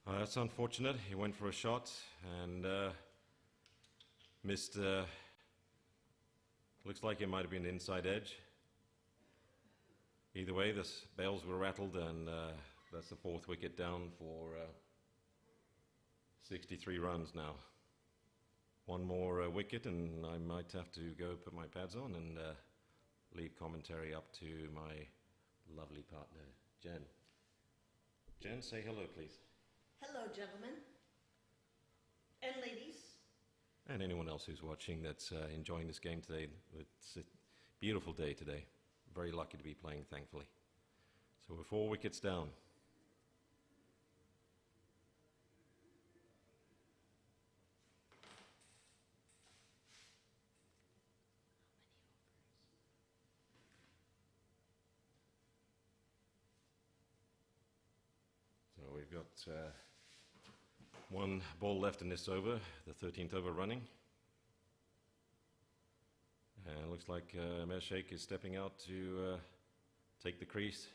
That's unfortunate. He went for a shot and missed. Looks like it might have been inside edge. Either way, the bails were rattled, and that's the 4th wicket down for 63 runs now. One more wicket, and I might have to go put my pads on and leave commentary up to my lovely partner, Jen. Jen, say hello, please. Hello, gentlemen and ladies. And anyone else who's watching that's enjoying this game today. It'd Beautiful day today. Very lucky to be playing, thankfully. So we're 4 wickets down. So we've got 1 ball left in this over, the 13th over running. And it looks like Sheikh is stepping out to take the crease.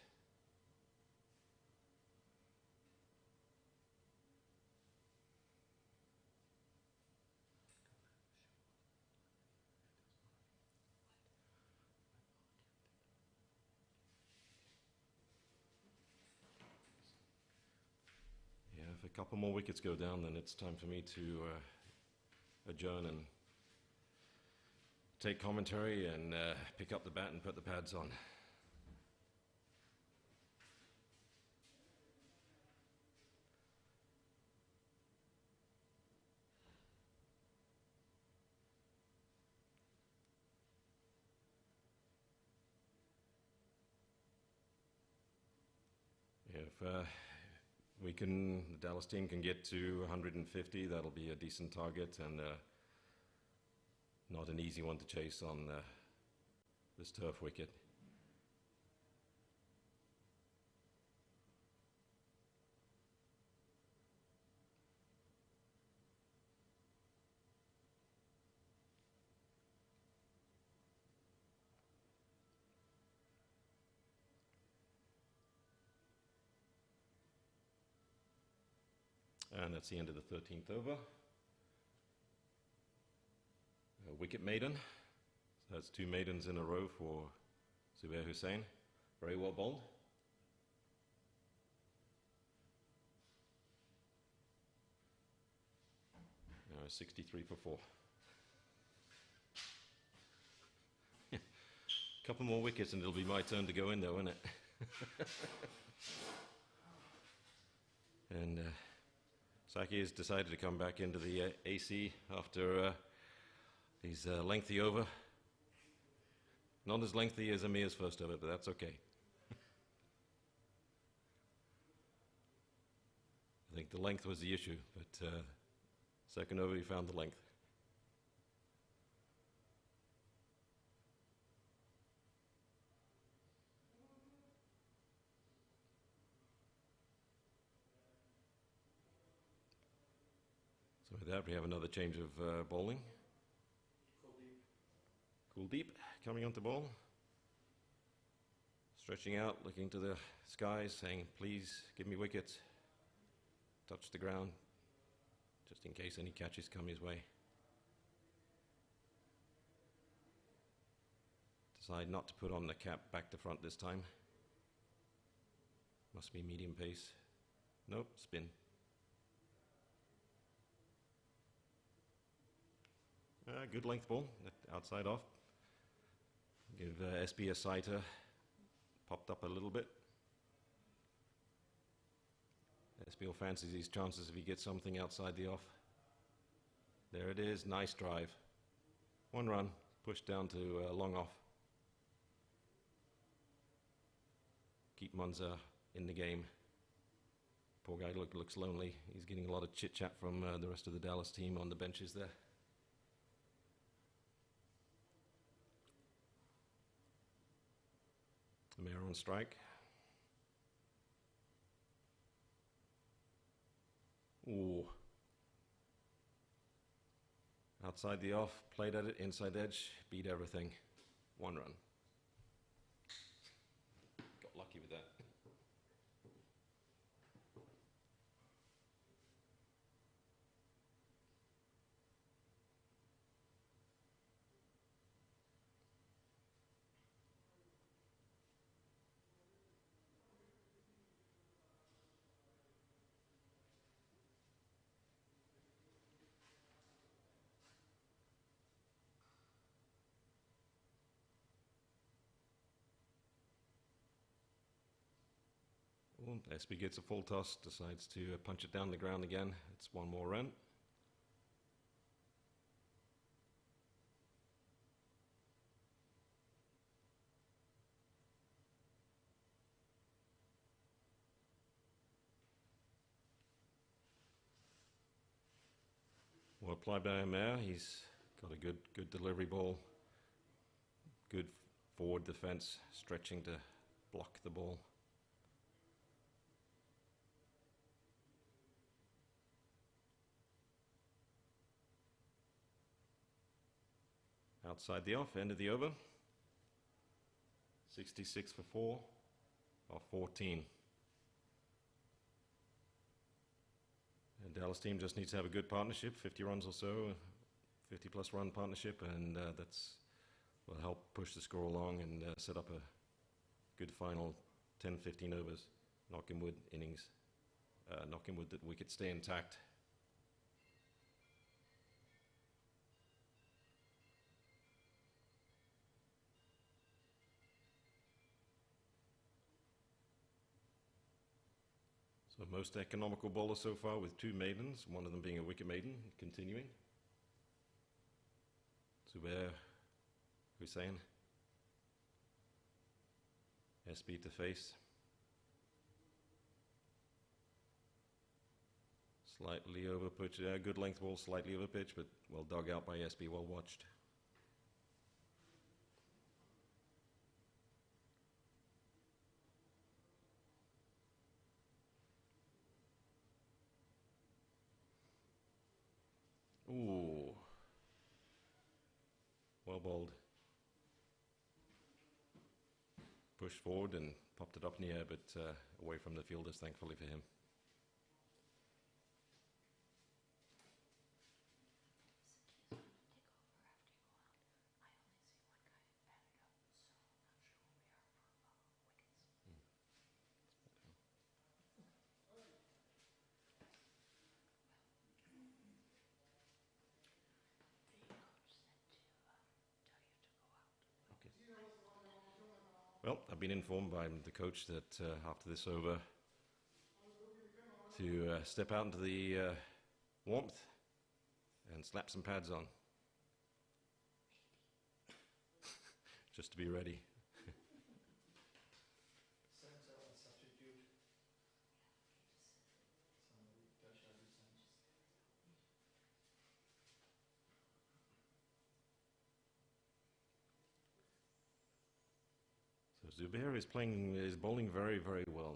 Yeah, if a couple more wickets go down, then it's time for me to adjourn and take commentary and pick up the bat and put the pads on. If the Dallas team can get to 150, that'll be a decent target and not an easy one to chase on this turf wicket. And that's the end of the 13th over. A wicket maiden. So that's 2 maidens in a row for Zubair Hussain. Very well bowled. Now 63 for 4. Couple more wickets and it'll be my turn to go in though, won't it? And Saki has decided to come back into the AC after his lengthy over. Not as lengthy as Amir's first over, but that's okay. I think the length was the issue, but second over he found the length. So with that, we have another change of bowling. Kuldeep coming onto ball. Stretching out, looking to the skies, saying, please give me wickets. Touch the ground, just in case any catches come his way. Decide not to put on the cap back to front this time. Must be medium pace. Nope, spin. Good length ball, outside off. Give SB a sighter, popped up a little bit. SB will fancy these chances if he gets something outside the off. There it is, nice drive. 1 run, pushed down to long off. Keep Munza in the game. Poor guy looks lonely. He's getting a lot of chit-chat from the rest of the Dallas team on the benches there. Amir on strike. Ooh. Outside the off, played at it, inside edge, beat everything. 1 run. Got lucky with that. SB gets a full toss, decides to punch it down the ground again. It's 1 more run. Well applied by Amer. He's got a good delivery ball. Good forward defence, stretching to block the ball. Outside the off, end of the over. 66 for 4, off 14. And Dallas team just needs to have a good partnership, 50 runs or so, 50 plus run partnership, and that's will help push the score along and set up a good final 10-15 overs. Knocking wood innings, knocking wood that Wicket stay intact. So most economical bowler so far with 2 maidens, one of them being a wicket maiden, continuing. Zubair Hussain. SB to face. Slightly over pitch, good length ball, slightly over pitch, but well dug out by SB, well watched. Ooh. Well bowled. Pushed forward and popped it up in the air, but away from the fielders, thankfully for him. Well, I've been informed by the coach that after this over, to step out into the warmth and slap some pads on. Just to be ready. So Zubair is bowling very, very well.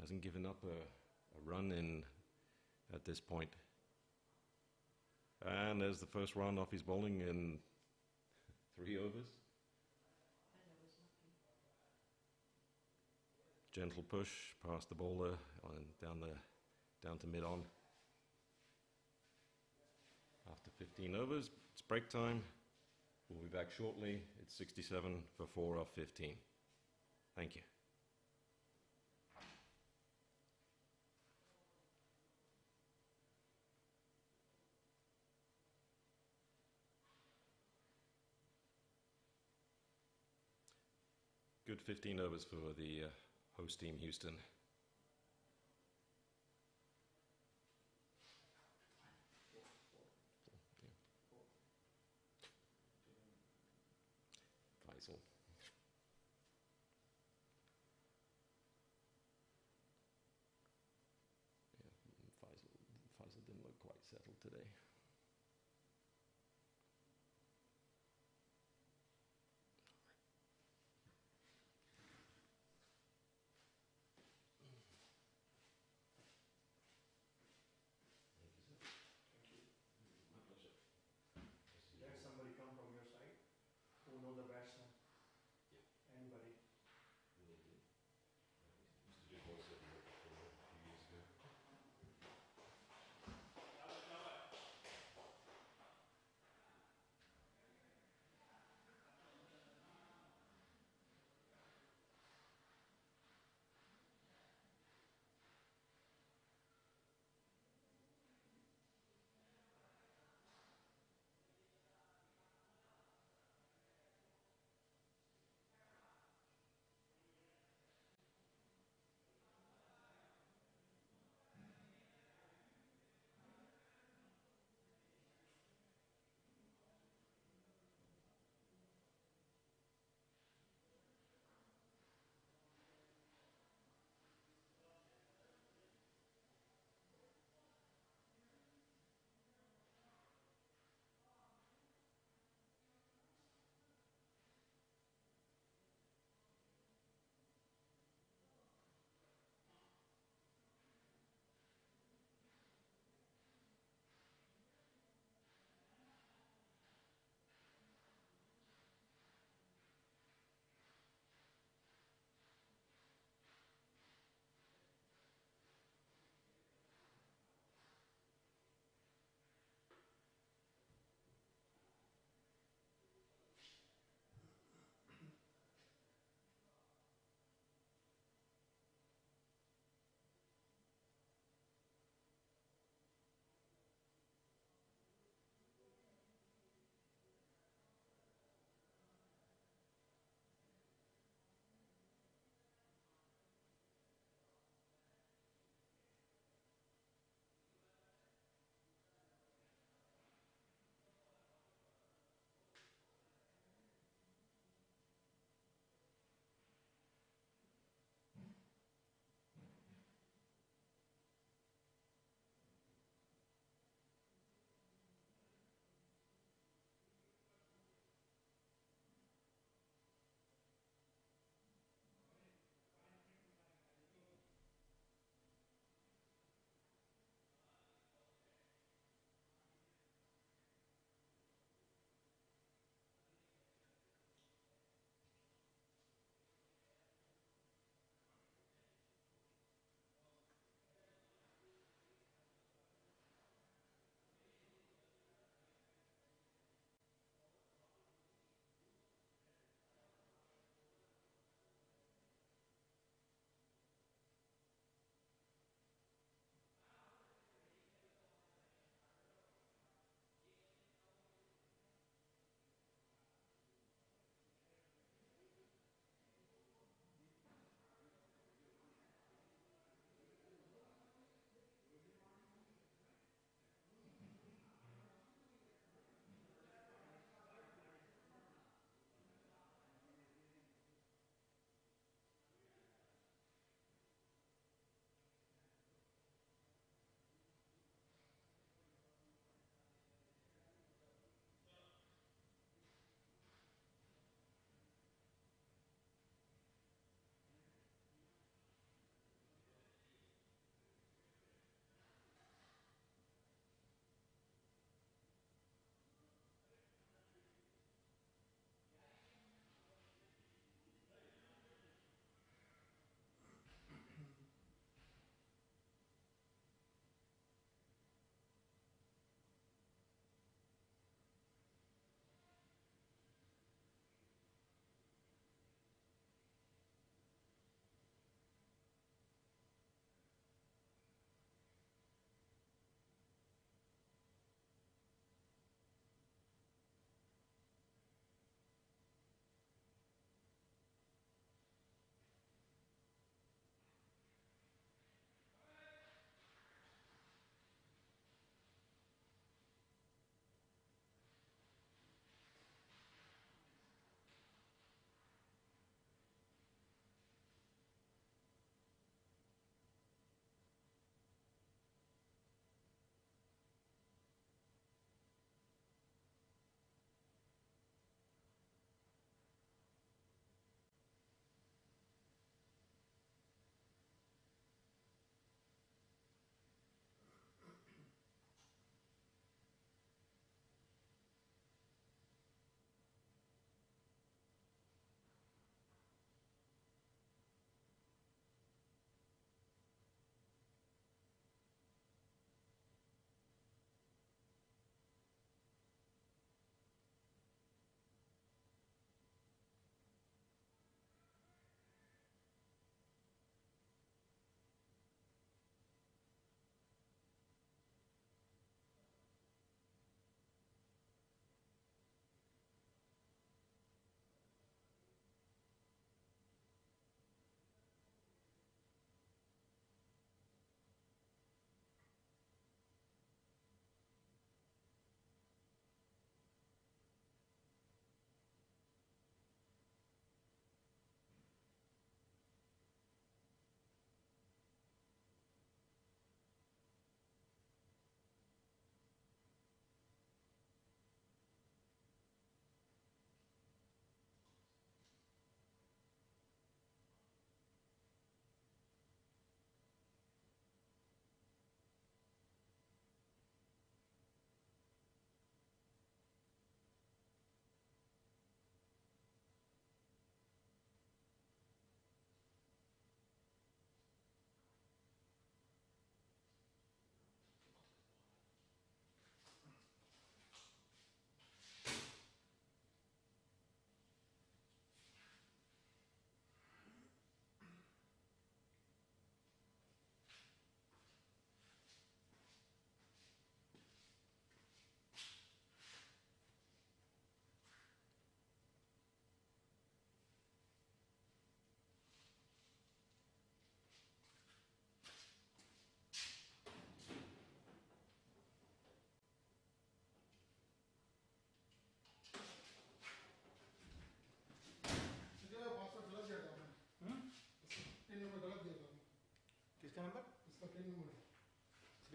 Hasn't given up a run in at this point. And there's the first run off his bowling in 3 overs. Gentle push past the bowler and down to mid-on. After 15 overs, it's break time. We'll be back shortly. It's 67 for 4 off 15. Thank you. Good 15 overs for the host team, Houston. Faisal. Yeah, Faisal didn't look quite settled today. Let somebody come from your side who know the batsman. Anybody.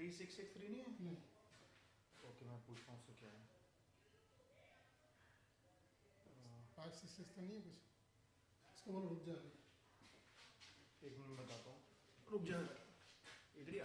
3663 नहीं है? नहीं okay मैं पूछता हूँ उसको क्या है. 566 तो नहीं है कुछ इसको बोलो रुक जाए एक मिनट बताता हूँ. रुक जा. इधर ही आ.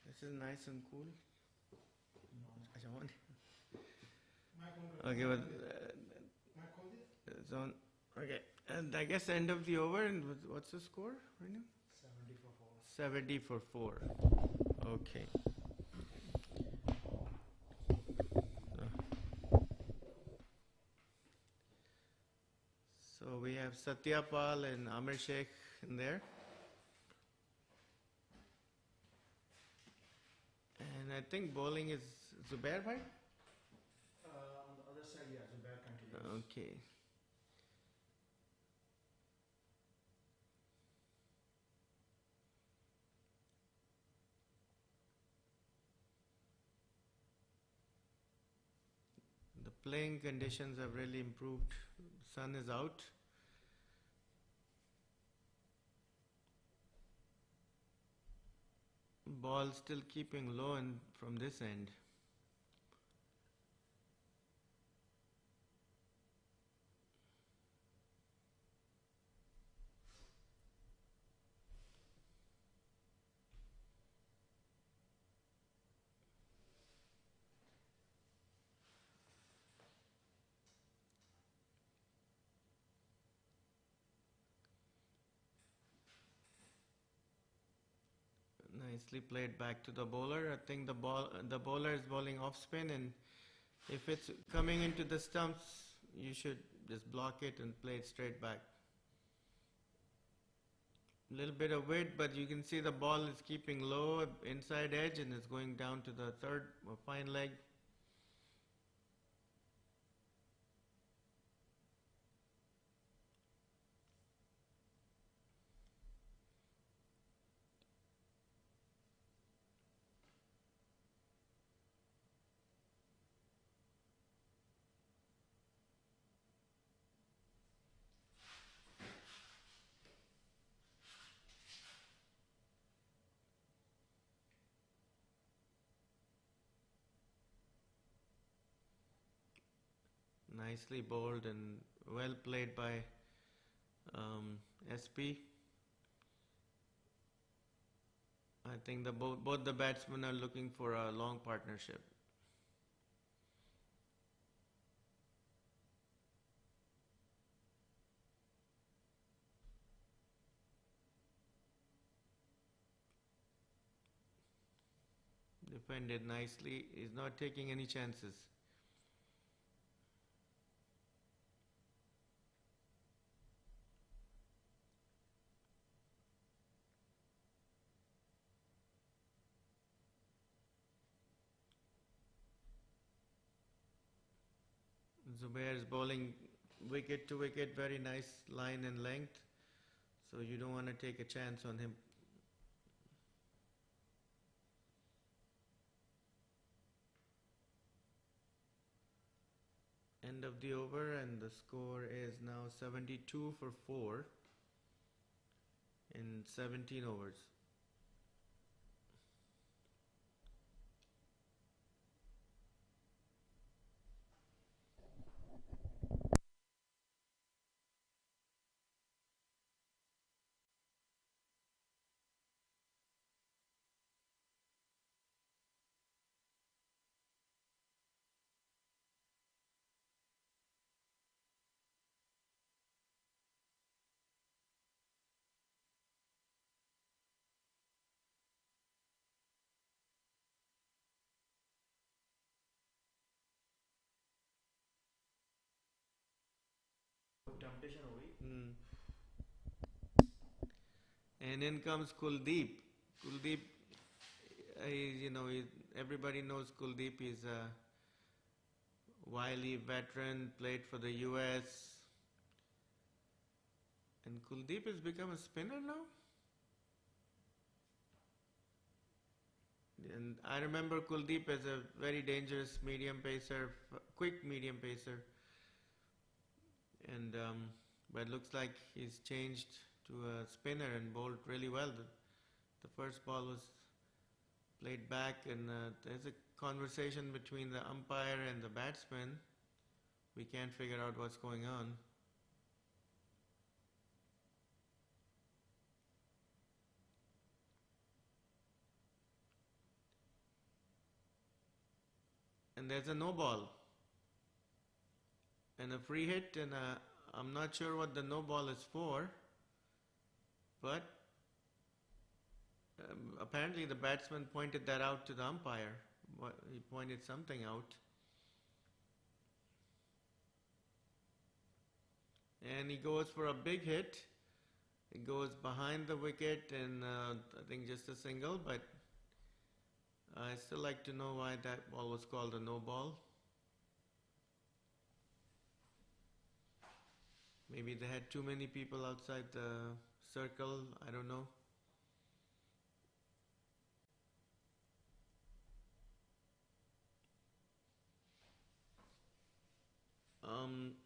This is nice and cool. अच्छा on. मैं कौन कर Okay, well, मैं खोल दिया it's on. Okay, and I guess end of the over. And what's the score right now? 70 for 4. 70 for 4. Okay. So we have Satyapal and Amir Sheikh in there. And I think bowling is Zubair, right? On the other side, yeah, Zubair continues. Okay. The playing conditions have really improved. Sun is out. Ball still keeping low and from this end. Nicely played back to the bowler. I think the bowler is bowling off spin, and if it's coming into the stumps, you should just block it and play it straight back. A little bit of weight, but you can see the ball is keeping low inside edge and is going down to the third or fine leg. Nicely bowled and well played by SP. I think both the batsmen are looking for a long partnership. defended nicely. He's not taking any chances. Zubair is bowling wicket to wicket, very nice line and length. So you don't want to take a chance on him. End of the over, and the score is now 72 for 4 in 17 overs. Temptation हो गई. And in comes Kuldeep. Kuldeep, everybody knows Kuldeep is a wily veteran, played for the US. And Kuldeep has become a spinner now? And I remember Kuldeep as a very dangerous medium pacer, quick medium pacer. And but it looks like he's changed to a spinner and bowled really well. The first ball was played back, and there's a conversation between the umpire and the batsman. We can't figure out what's going on. And there's a no ball and a free hit, and I'm not sure what the no ball is for, but apparently the batsman pointed that out to the umpire. He pointed something out. And he goes for a big hit. It goes behind the wicket, and I think just a single, but I still like to know why that ball was called a no ball. Maybe they had too many people outside the circle, I don't know.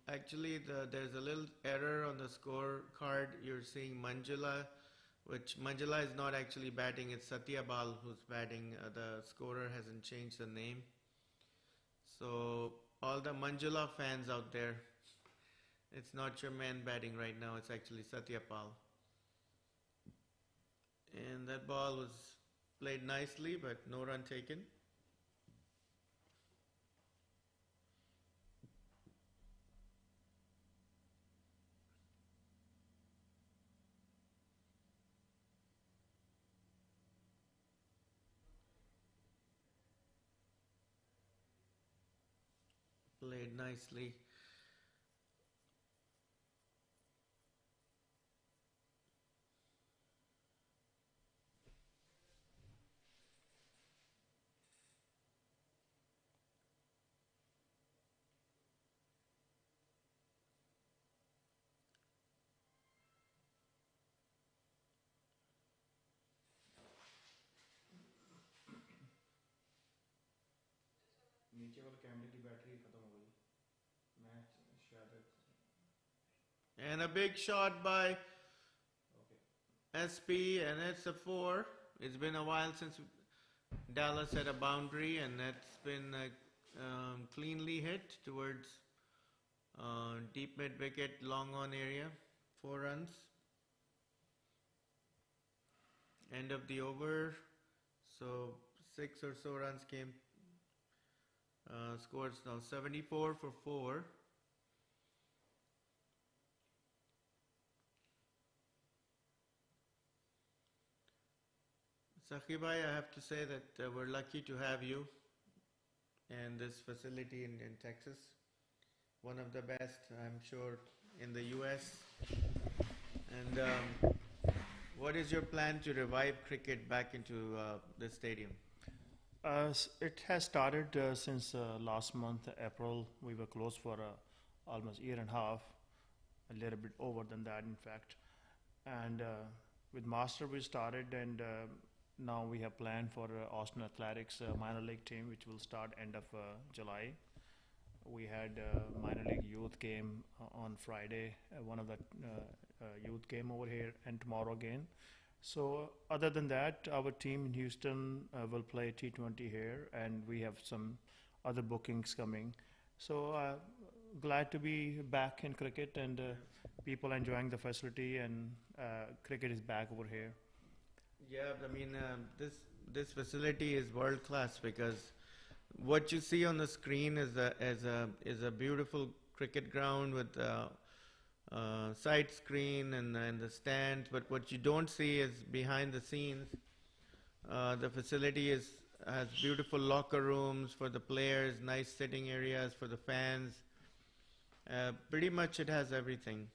Actually, there's a little error on the scorecard. You're seeing Manjula, which Manjula is not actually batting, it's Satyabal who's batting. The scorer hasn't changed the name. So all the Manjula fans out there, it's not your man batting right now, it's actually Satyapal. And that ball was played nicely, but no run taken. Played nicely. नीचे वाले कैमरे की battery खत्म हो गई. Match शायद. And a big shot by SP, and it's a 4. It's been a while since Dallas had a boundary, and that's been cleanly hit towards deep mid wicket, long on area. 4 runs. End of the over. So 6 or so runs came. Scores now 74 for 4. Sakibai, I have to say that we're lucky to have you and this facility in Texas. One of the best, I'm sure, in the US. And what is your plan to revive cricket back into the stadium? It has started since last month, April. We were closed for almost a year and a half, a little bit over than that, in fact. And with Master, we started, and now we have planned for Austin Athletics minor league team, which will start end of July. We had minor league youth game on Friday, one of the youth game over here, and tomorrow again. So other than that, our team in Houston will play T20 here, and we have some other bookings coming. So glad to be back in cricket, and people enjoying the facility, and cricket is back over here. Yeah, I mean, this facility is world class because what you see on the screen is a beautiful cricket ground with side screen and the stands. But what you don't see is behind the scenes. The facility has beautiful locker rooms for the players, nice sitting areas for the fans. Pretty much it has everything.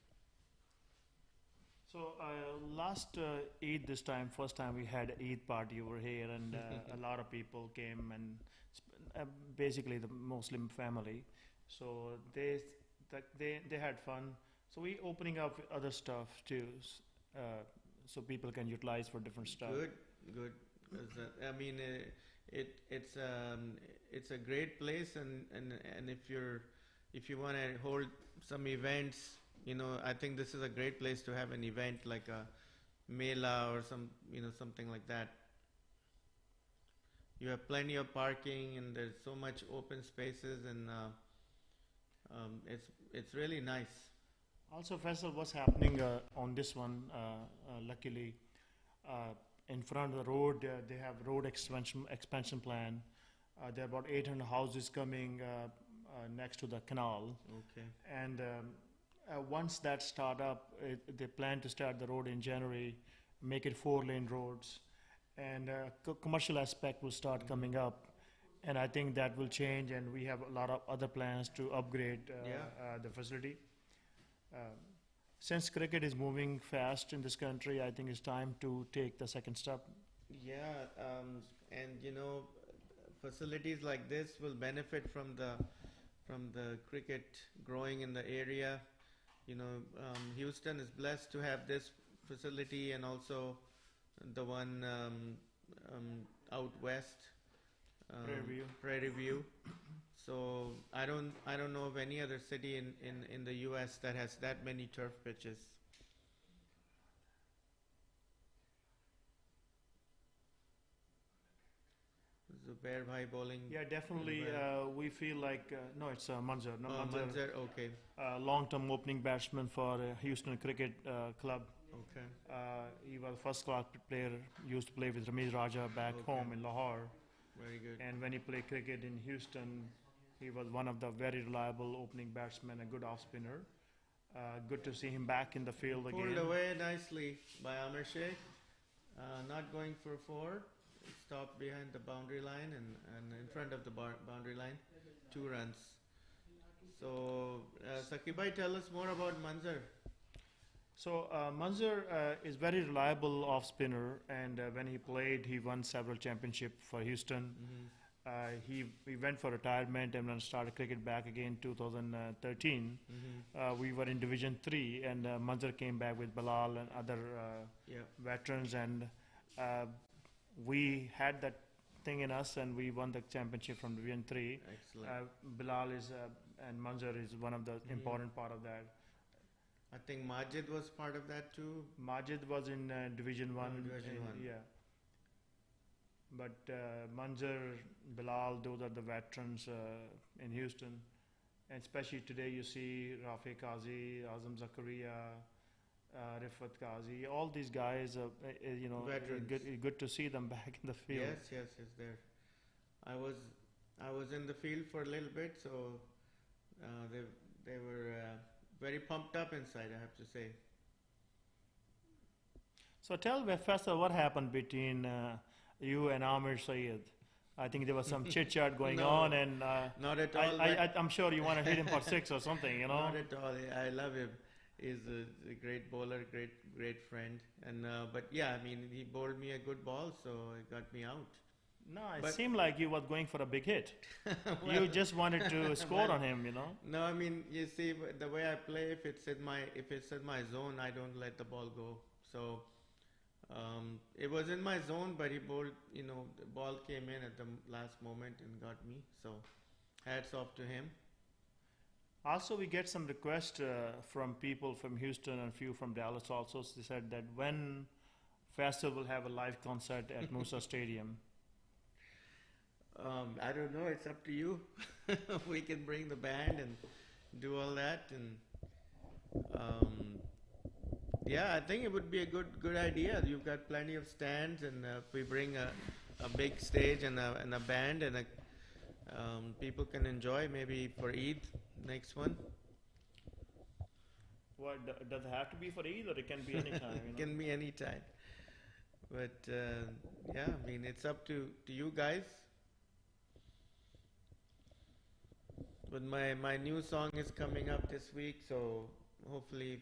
So last Eid this time, first time we had Eid party over here, and a lot of people came, and basically the Muslim family. So they had fun. So we opening up other stuff too, so people can utilize for different stuff. Good. I mean, it's a great place, and if you want to hold some events. I think this is a great place to have an event like a Mela or something like that. You have plenty of parking, and there's so much open spaces, and it's really nice. Also, Faisal, what's happening on this one? Luckily, in front of the road, they have road expansion plan. There are about 800 houses coming next to the canal. Okay. And once that start up, they plan to start the road in January, make it 4-lane roads, and commercial aspect will start coming up, and I think that will change, and we have a lot of other plans to upgrade the facility. Since cricket is moving fast in this country, I think it's time to take the second step. Yeah, and facilities like this will benefit from the cricket growing in the area. Houston is blessed to have this facility, and also the one out west, Prairie View. So I don't know of any other city in the U.S. that has that many turf pitches. Zubair Bhai bowling. Yeah, definitely. We feel like no, it's Manzar. No, Manzar, okay. Long-term opening batsman for Houston Cricket Club. Okay. He was first-class player. Used to play with Ramesh Raja back home in Lahore. Very good. And when he played cricket in Houston, he was one of the very reliable opening batsmen, a good off-spinner. Good to see him back in the field again. Pulled away nicely by Amir Sheikh. Not going for 4. Stopped behind the boundary line and in front of the boundary line. 2 runs. So, Sakibai, tell us more about Manzar. So, Manzar is very reliable off-spinner, and when he played, he won several championships for Houston. He went for retirement and then started cricket back again in 2013. We were in Division 3, and Manzar came back with Bilal and other veterans, and we had that thing in us, and we won the championship from Division 3. Excellent. Bilal is and Manzar is one of the important part of that. I think Majid was part of that too. Majid was in Division 1. Division 1. Yeah. But Manzar, Bilal, those are the veterans in Houston. And especially today you see Rafi Qazi, Azam Zakaria, Rifat Qazi, all these guys, good to see them back in the field. Yes, there. I was in the field for a little bit, so they were very pumped up inside, I have to say. So tell me, Faisal, what happened between you and Amir Sayed. I think there was some chit chat going No, on, and not at all. but I'm sure you want to hit him for six or something, you know. Not at all. I love him. He's a great bowler, great friend. And but yeah, I mean, he bowled me a good ball, so it got me out. No, it But- seemed like you was going for a big hit. Well, You just wanted to score well, on him, you know. No, I mean, you see, the way I play, if it's in my zone, I don't let the ball go. So it was in my zone, but he bowled. You know, the ball came in at the last moment and got me. So hats off to him. Also, we get some requests from people from Houston and a few from Dallas also. They said that when Faisal will have a live concert at MUSA Stadium. I don't know. It's up to you. We can bring the band and do all that, and yeah, I think it would be a good idea. You've got plenty of stands, and if we bring a big stage and a band, and people can enjoy maybe for Eid next one. What does it have to be for Eid, or it can be any time? You It know? can be any time. But yeah, I mean, it's up to you guys. But my new song is coming up this week, so hopefully,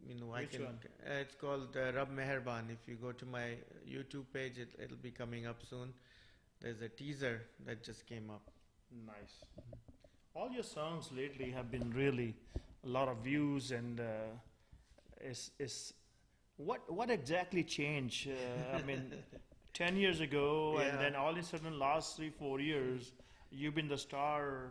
you know, I Which can. one? It's called Rab Meherban. If you go to my YouTube page, it'll be coming up soon. There's a teaser that just came up. Nice. All your songs lately have been really a lot of views, and is what exactly changed? I mean, 10 years ago, Yeah. and then all of a sudden, last 3-4 years, you've been the star.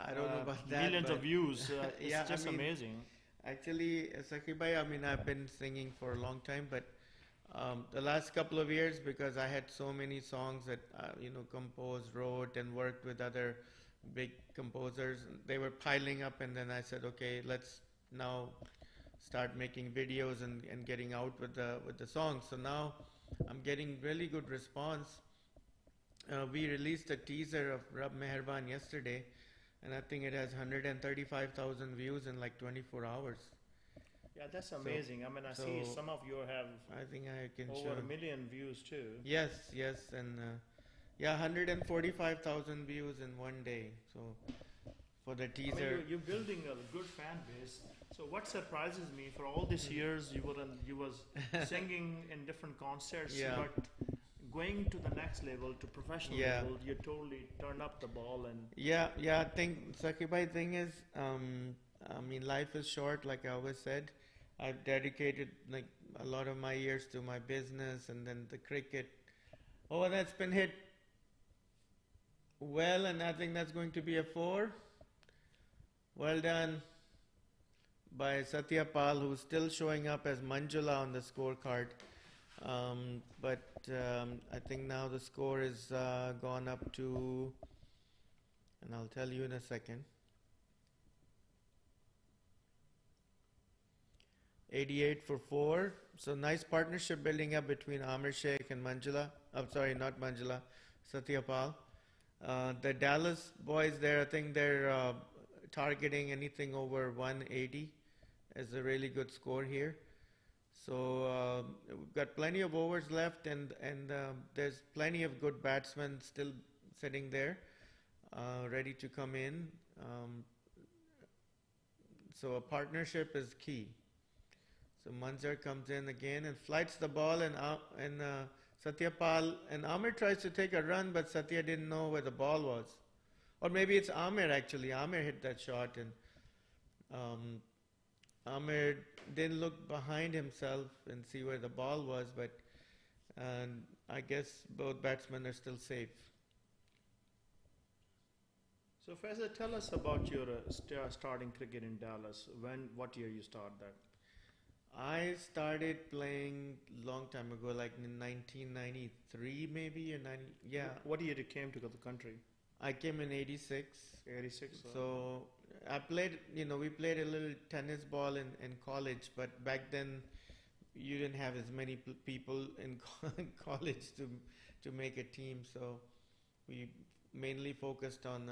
I don't know about that. Millions but of views. It's Yeah, I just mean, amazing. Actually, Sakhibai, I mean, I've been singing for a long time, but the last couple of years, because I had so many songs that you know, composed, wrote, and worked with other big composers, they were piling up, and then I said, okay, let's now start making videos and getting out with the songs. So now I'm getting really good response. We released a teaser of Rab Meherban yesterday, and I think it has 135,000 views in like 24 hours. Yeah, that's amazing. I mean, I see so some of you have I think I can over show. 1 million views too. Yes, and yeah, 145,000 views in one day. So for the I mean, teaser, you're building a good fan base. So what surprises me, for all these years, you was singing in different concerts, Yeah. but going to the next level, to professional Yeah. level, you totally turned up the ball. And yeah, I think Sakhibai thing is, I mean, life is short, like I always said. I've dedicated like a lot of my years to my business, and then the cricket. Oh, that's been hit well, and I think that's going to be a 4. Well done by Satya Pal, who's still showing up as Manjula on the scorecard. But I think now the score is gone up to, and I'll tell you in a second, 88 for 4. So nice partnership building up between Amir Sheikh and Manjula. I'm sorry, not Manjula, Satya Pal. The Dallas boys there, I think they're targeting anything over 180 as a really good score here. So we've got plenty of overs left, and there's plenty of good batsmen still sitting there, ready to come in. So a partnership is key. So Manzar comes in again and flights the ball, and Satya Pal and Amir tries to take a run, but Satya didn't know where the ball was, or maybe it's Amir actually. Amir hit that shot, and Amir didn't look behind himself and see where the ball was, but I guess both batsmen are still safe. so, Faisal, tell us about your starting cricket in Dallas. What year you started that? I started playing long time ago, like in 1993 maybe, or 90, yeah. What year you came to the country? I came in 86. 86. So I played, we played a little tennis ball in college, but back then you didn't have as many people in college to make a team. So we mainly focused on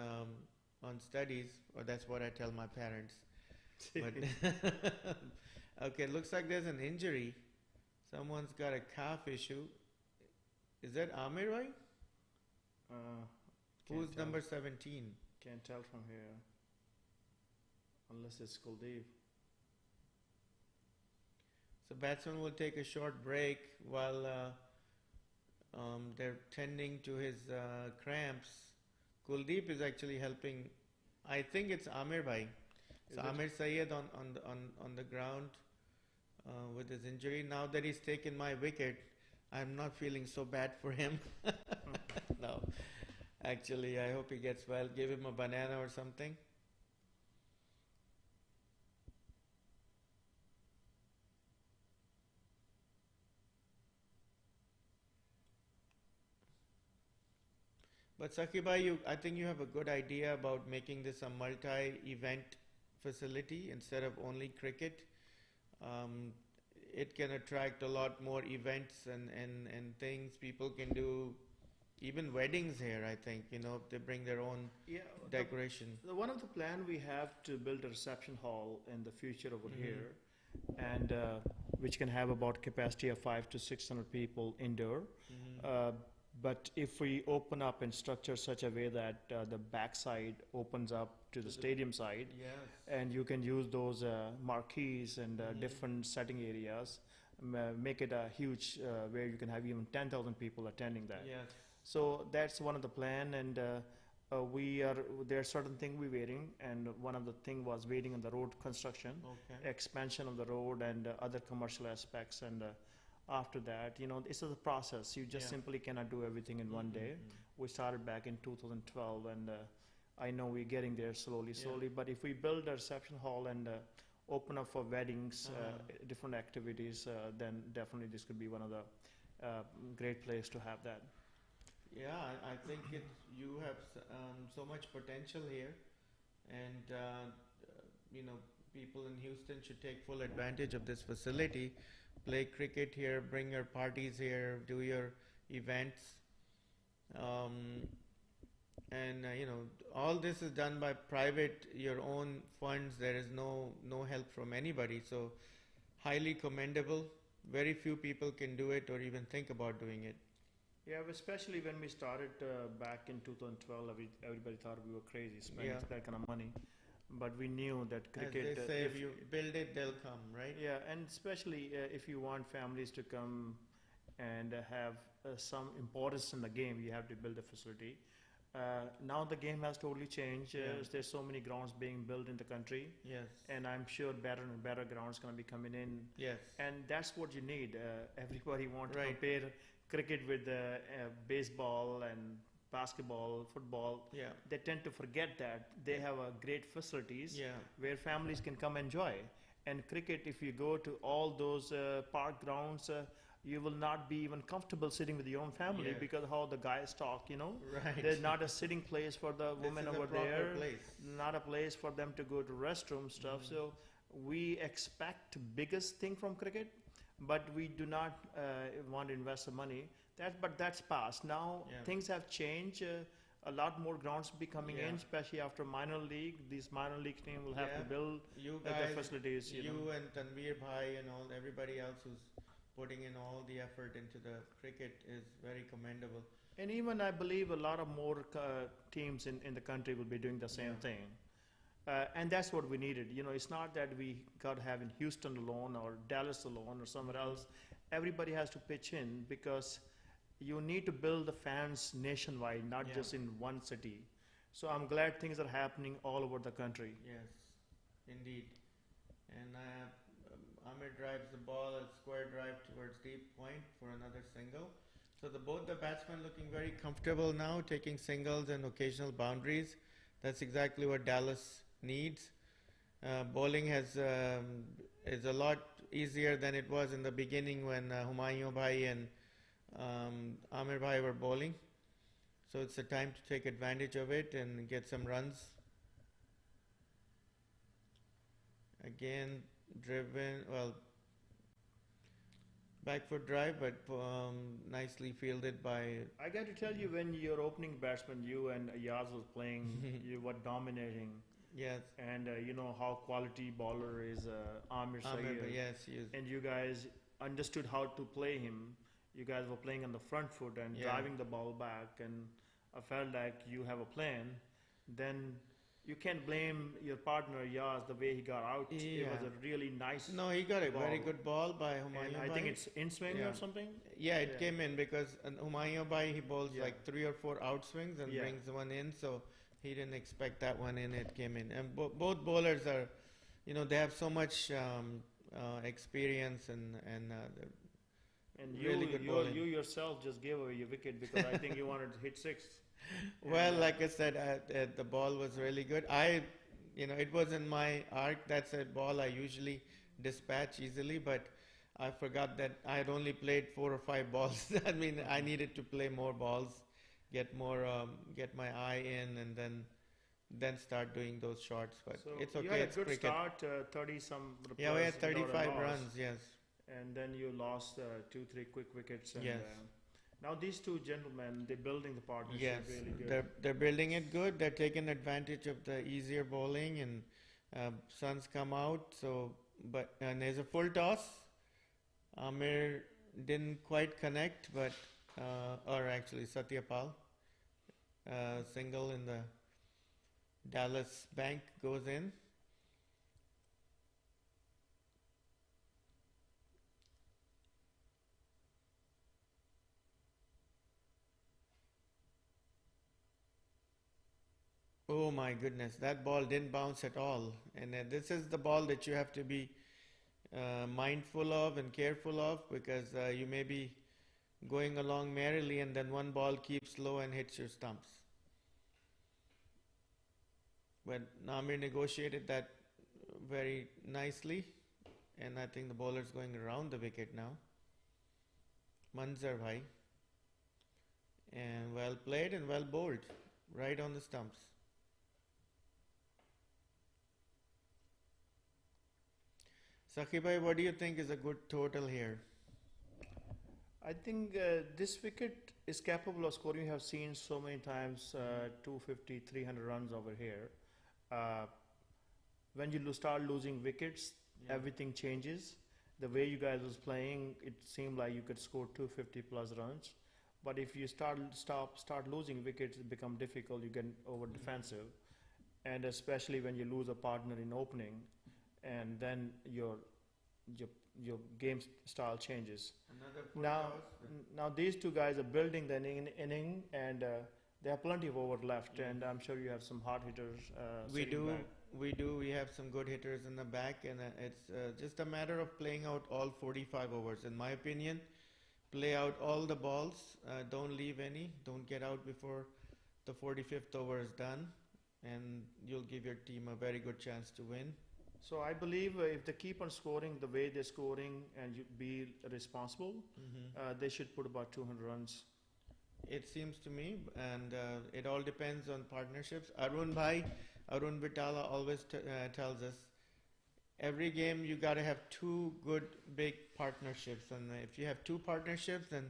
studies, or that's what I tell my parents. But okay, looks like there's an injury. Someone's got a calf issue. Is that Amir bhai? Can't Who's tell. number 17? Can't tell from here. Unless it's Kuldeep. So batsman will take a short break while they're tending to his cramps. Kuldeep is actually helping. I think it's Amir bhai. So Is it? Amir Sayed on the ground with his injury. Now that he's taken my wicket, I'm not feeling so bad for him. No, actually, I hope he gets well. Give him a banana or something. But Sakib, I think you have a good idea about making this a multi-event facility instead of only cricket. It can attract a lot more events and things. People can do even weddings here, I think, if they bring their own Yeah. decoration. One of the plan we have to build a reception hall in the future over Mhm. here, and which can have about capacity of 500 to 600 people indoor. But if we open up and structure such a way that the backside opens up to the stadium side, Yes. and you can use those marquees and Mhm. different setting areas, make it a huge where you can have even 10,000 people attending that. Yes. So that's one of the plan, and there are certain things we're waiting, and one of the thing was waiting on the road construction, Okay. expansion of the road, and other commercial aspects, and after that, this is a process. You just Yeah. simply cannot do everything in one day. We started back in 2012, and I know we're getting there slowly, Yeah. but if we build a reception hall and open up for weddings, different activities, then definitely this could be one of the great place to have that. Yeah, I think you have so much potential here, and people in Houston should take full advantage of this facility. Play cricket here, bring your parties here, do your events, and all this is done by your own funds. There is no help from anybody, so highly commendable. Very few people can do it or even think about doing it. Yeah, especially when we started back in 2012, everybody thought we were crazy spending Yeah. that kind of money, but we knew that cricket. As they say, if you build it, they'll come, right? Yeah, and especially if you want families to come and have some importance in the game, you have to build a facility. Now the game has totally changed. Yeah. There's so many grounds being built in the country, Yes. and I'm sure better and better grounds going to be coming in. Yes. And that's what you need. Everybody wants to Right. compare cricket with baseball and basketball, football. Yeah. They tend to forget that they have great facilities Yeah. where families can come enjoy. And cricket, if you go to all those park grounds, you will not be even comfortable sitting with your own family Yeah. because how the guys talk, Right. There's not a sitting place for the This women is a over proper there. place. Not a place for them to go to restroom stuff. Mhm. So we expect biggest thing from cricket, but we do not want to invest the money. But that's past. Now Yeah. things have changed. A lot more grounds will be coming in, Yeah. especially after minor league. These minor league team will have to Yeah. build You the guys, facilities. you and Tanveer Bhai and everybody else who's putting in all the effort into the cricket is very commendable. And even I believe a lot of more teams in the country will be doing the same Yeah. thing. And that's what we needed. It's not that we got to have in Houston alone or Dallas alone or somewhere else. Everybody has to pitch in because you need to build the fans nationwide, not Yeah. just in one city. So I'm glad things are happening all over the country. Yes, indeed. And Amir drives the ball, a square drive towards deep point for another single. So both the batsmen looking very comfortable now, taking singles and occasional boundaries. That's exactly what Dallas needs. Bowling is a lot easier than it was in the beginning when Humayun Bhai and Amir Bhai were bowling. So it's a time to take advantage of it and get some runs. Again, back foot drive, but nicely fielded by. I got to tell you, when your opening batsman, you and Ayaz was playing, you were dominating. Yes. And you know how quality bowler is Amir Amir, Sayed. yes, he is. And you guys understood how to play him. you guys were playing on the front foot and Yeah. driving the ball back, and I felt like you have a plan. Then you can't blame your partner Yaz the way he got out. It was Yeah. a really nice. No, he got a very ball. good ball by And Humayun I think Bhai. it's in swing Yeah. or something. Yeah, it Yeah. came in because Humayun Bhai, he bowls Yeah. like 3 or 4 outswings and Yeah. brings one in, so he didn't expect that one in. It came in, and both bowlers are, they have so much experience and And really good you bowling. you yourself just gave away your wicket because I think you wanted to hit 6. Well, And, like I said, the ball was really good. It was in my arc. That's a ball I usually dispatch easily, but I forgot that I had only played 4 or 5 balls. I mean, I needed to play more balls, get my eye in, and then start doing those shots. But so it's you okay. had a It's good cricket. start, 30 some. Yeah, we had plus without a 35 loss. runs. Yes. And then you lost 2-3 quick wickets. And, Yes. now these two gentlemen, they're building the partnership Yes, really good. they're building it good. They're taking advantage of the easier bowling, and Suns come out. And there's a full toss. Amir didn't quite connect, or actually Satyapal, single in the Dallas bank goes in. Oh my goodness, that ball didn't bounce at all. And this is the ball that you have to be mindful of and careful of, because you may be going along merrily and then one ball keeps low and hits your stumps. But Namir negotiated that very nicely, and I think the bowler's going around the wicket now. Manzar Bhai. And well played and well bowled, right on the stumps. Sakhi bhai, what do you think is a good total here? I think this wicket is capable of scoring. You have seen so many times 250, 300 runs over here. When you start losing wickets, everything changes. The way you guys was playing, it seemed like you could score 250 plus runs. But if you start losing wickets, it become difficult. You get over defensive, and especially when you lose a partner in opening, and then your game style changes. Now these two guys are building the inning, and they have plenty of over left, and I'm sure you have some hard hitters. We do. We have some good hitters in the back, and it's just a matter of playing out all 45 overs. In my opinion, play out all the balls. Don't leave any. Don't get out before the 45th over is done, and you'll give your team a very good chance to win. So I believe if they keep on scoring the way they're scoring and you be responsible, they should put about 200 runs. It seems to me, and it all depends on partnerships. Arun Vitala always tells us, every game you got to have 2 good big partnerships, and if you have 2 partnerships, then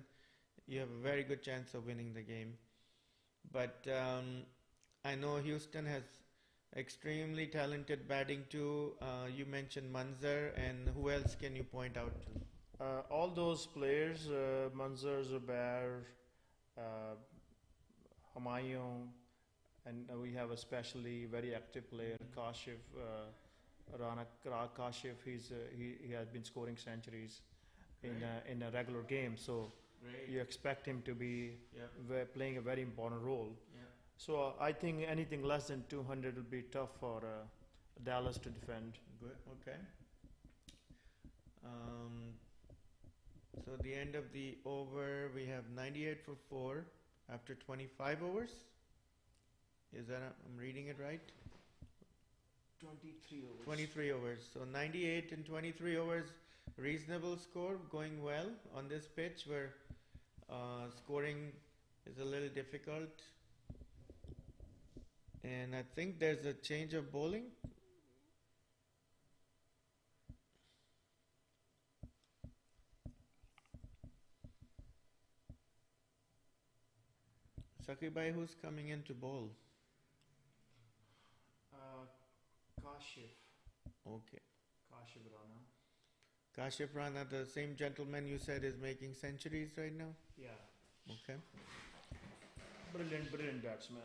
you have a very good chance of winning the game. But I know Houston has extremely talented batting too. You mentioned Manzar, and who else can you point out to? All those players, Manzar, Zubair, Humayun, and we have especially very active player Kashif, Rana Kashif. He has been scoring centuries in a regular game, so you expect him to be playing a very important role. So I think anything less than 200 will be tough for Dallas to defend. Good. Okay. So the end of the over, we have 98 for 4 after 25 overs. Is that I'm reading it right? 23 overs. 23 overs. So 98 in 23 overs, reasonable score, going well on this pitch where scoring is a little difficult. And I think there's a change of bowling. Sakhi bhai, who's coming in to bowl? Kashif. Okay. Kashif Rana. Kashif Rana, the same gentleman you said is making centuries right now? Yeah. Okay. Brilliant batsman.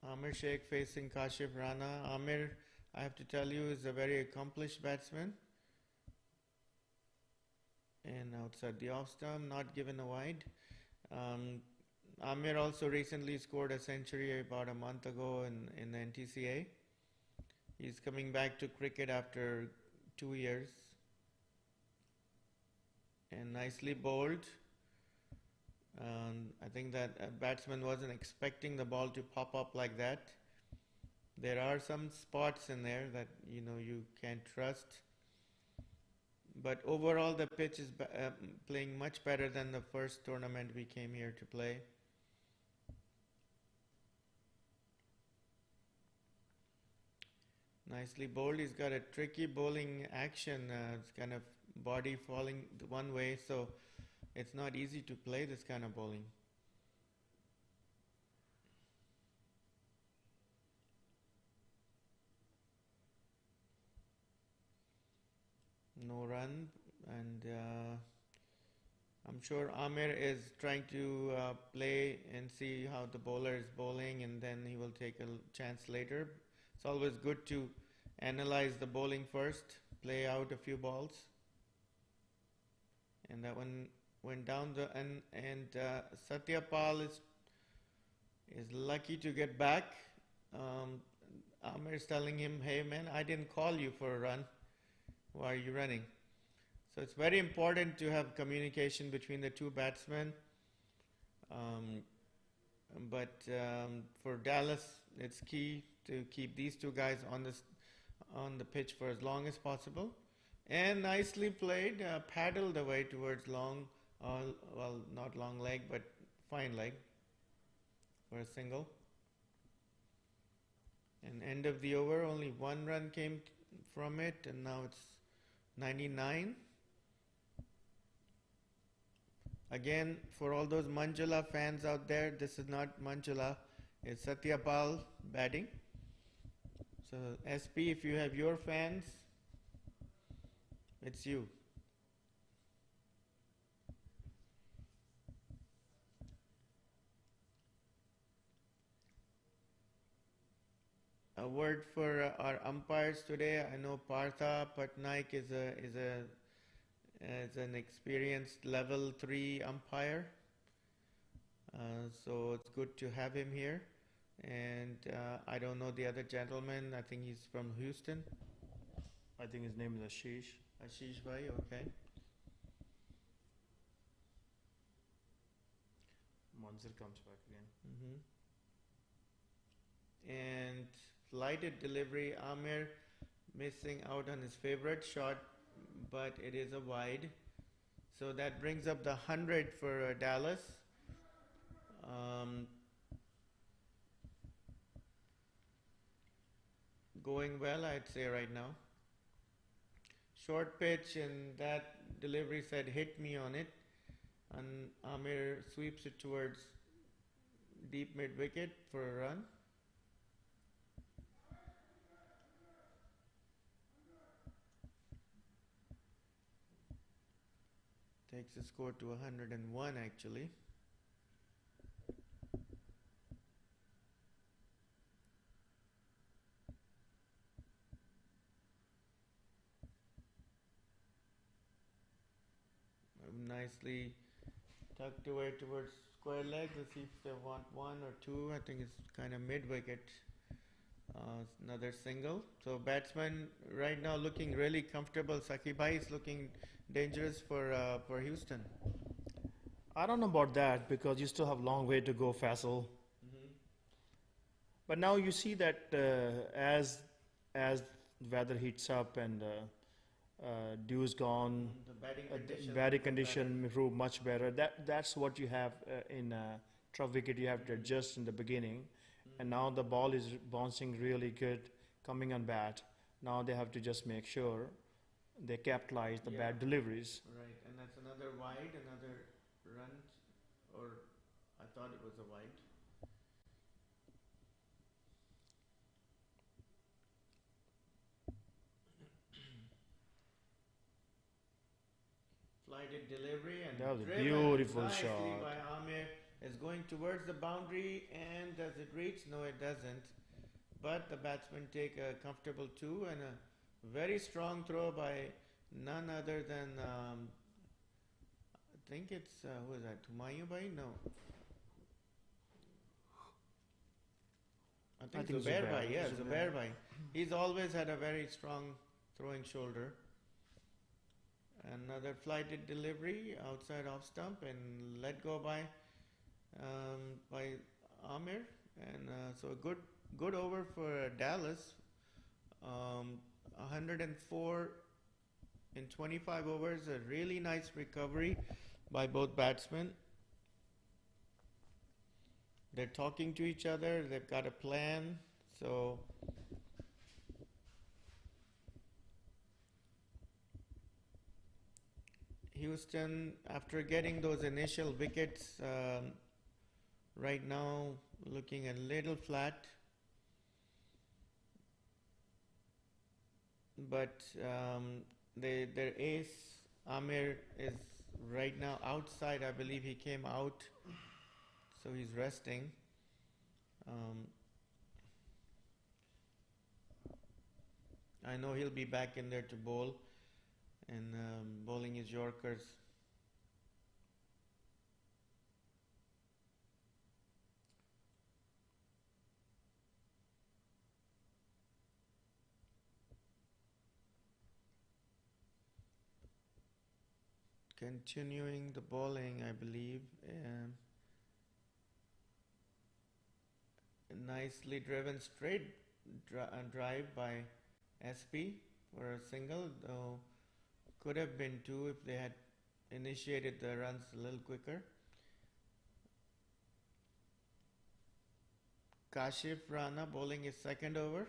Amir Sheikh facing Kashif Rana. Amir, I have to tell you, is a very accomplished batsman. And outside the off stump, not given a wide. Amir also recently scored a century about a month ago in the NTCA. He's coming back to cricket after 2 years. And nicely bowled. I think that a batsman wasn't expecting the ball to pop up like that. There are some spots in there that you can't trust. But overall, the pitch is playing much better than the first tournament we came here to play. Nicely bowled. He's got a tricky bowling action. It's kind of body falling one way, so it's not easy to play this kind of bowling. No run, and I'm sure Amir is trying to play and see how the bowler is bowling, and then he will take a chance later. It's always good to analyze the bowling first, play out a few balls. And that one went down and Satyapal is lucky to get back. Amir is telling him, "Hey man, I didn't call you for a run. Why are you running?" So it's very important to have communication between the two batsmen. But for Dallas, it's key to keep these two guys on the pitch for as long as possible. And nicely played, paddled away towards long, well, not long leg, but fine leg for a single. And end of the over, only one run came from it, and now it's 99. Again, for all those Manjula fans out there, this is not Manjula, it's Satyapal batting. So SP, if you have your fans, it's you. A word for our umpires today. I know Partha Patnaik is an experienced level 3 umpire. So it's good to have him here. And I don't know the other gentleman. I think he's from Houston. I think his name is Ashish. Ashish bhai, okay. Manzir comes back again. And flighted delivery, Amir missing out on his favorite shot, but it is a wide. So that brings up the 100 for Dallas. Going well, I'd say right now. Short pitch, and that delivery said hit me on it, and Amir sweeps it towards deep mid wicket for a run. Takes the score to 101 actually. Nicely tucked away towards square leg. Let's see if they want one or two. I think it's kind of mid wicket. Another single. So batsman right now looking really comfortable. Sakibai is looking dangerous for Houston. I don't know about that because you still have a long way to go, Faisal. But now you see that as weather heats up and dew is gone, The batting condition improve much better. That's what you have in tough wicket. You have to adjust in the beginning, and now the ball is bouncing really good, coming on bat. Now they have to just make sure they capitalize the Yeah. bad deliveries. Right, and that's another wide, another run, or I thought it was a wide. Flighted delivery and That was a driven beautiful nicely shot. by Amir. Is going towards the boundary, and does it reach? No, it doesn't. But the batsmen take a comfortable two, and a very strong throw by none other than I think it's who is that? Humayun Bhai? No. I think think Zubair Zubair. Bhai. Yeah, Zubair. Zubair Bhai. He's always had a very strong throwing shoulder. Another flighted delivery outside off stump and let go by Amir, and so a good over for Dallas. 104 in 25 overs, a really nice recovery by both batsmen. They're talking to each other, they've got a plan, so Houston, after getting those initial wickets, right now looking a little flat, but their ace Amir is right now outside. I believe he came out, so he's resting. I know he'll be back in there to bowl, and bowling his Yorkers. Continuing the bowling, I believe. A nicely driven straight drive by SP for a single, though could have been two if they had initiated the runs a little quicker. Kashif Rana bowling his second over.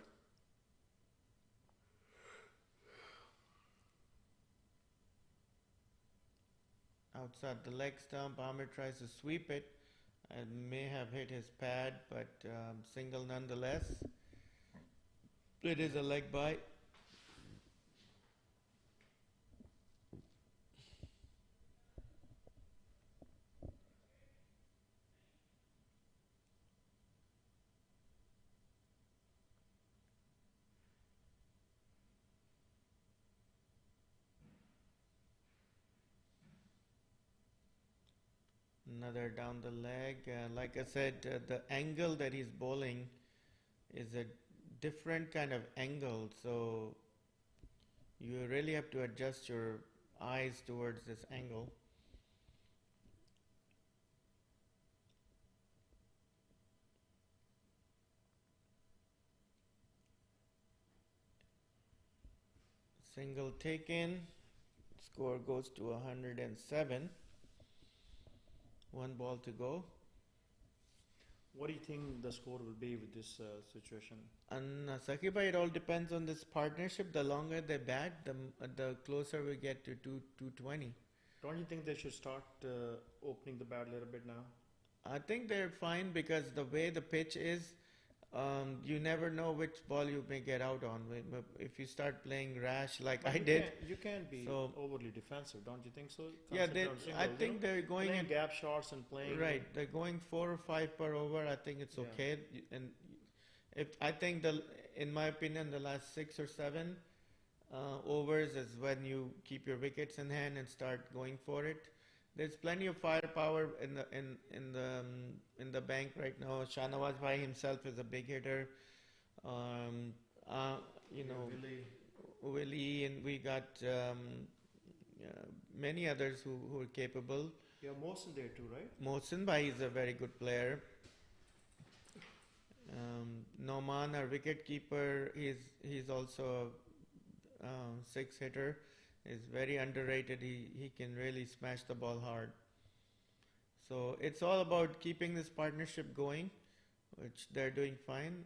Outside the leg stump, Amir tries to sweep it and may have hit his pad, but single nonetheless. It is a leg bye. Another down the leg. Like I said, the angle that he's bowling is a different kind of angle, so you really have to adjust your eyes towards this angle. Single taken. Score goes to 107. One ball to go. What do you think the score will be with this situation? And Sakiba, it all depends on this partnership. The longer they bat, the closer we get to 220. Don't you think they should start opening the bat a little bit now? I think they're fine because the way the pitch is, you never know which ball you may get out on. If you start playing rash like But I did, you can't be So- overly defensive, don't you think so? yeah, Concentrate on singles, I you think know? they're going playing in gap shots and playing right. They're going 4 or 5 per over. I think it's Yeah. okay. And if I think in my opinion, the last 6 or 7 overs is when you keep your wickets in hand and start going for it. There's plenty of firepower in the bank right now. Shahnawaz Bhai himself is a big hitter. You know, Willie, and we got many others who are capable. You have Mohsin there too, right? Mohsin Bhai is a very good player. Noman, our wicket keeper, he's also a 6 hitter. Is very underrated. He can really smash the ball hard. So it's all about keeping this partnership going, which they're doing fine.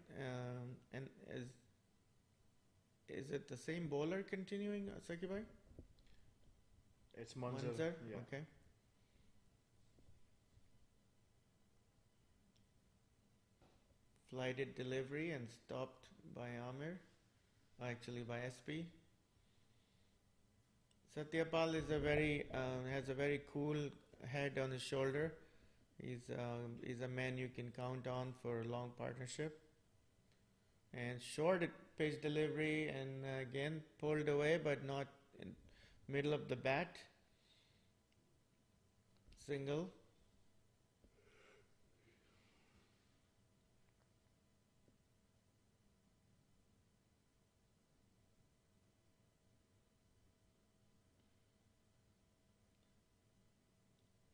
And as Is it the same bowler continuing, Sakibhai? It's Munzer. Munzer? Yeah. Okay. Flighted delivery and stopped by Amir, actually by SP. Satyapal is has a very cool head on his shoulder. He's a man you can count on for a long partnership. And short pitch delivery, and again pulled away, but not in middle of the bat. Single.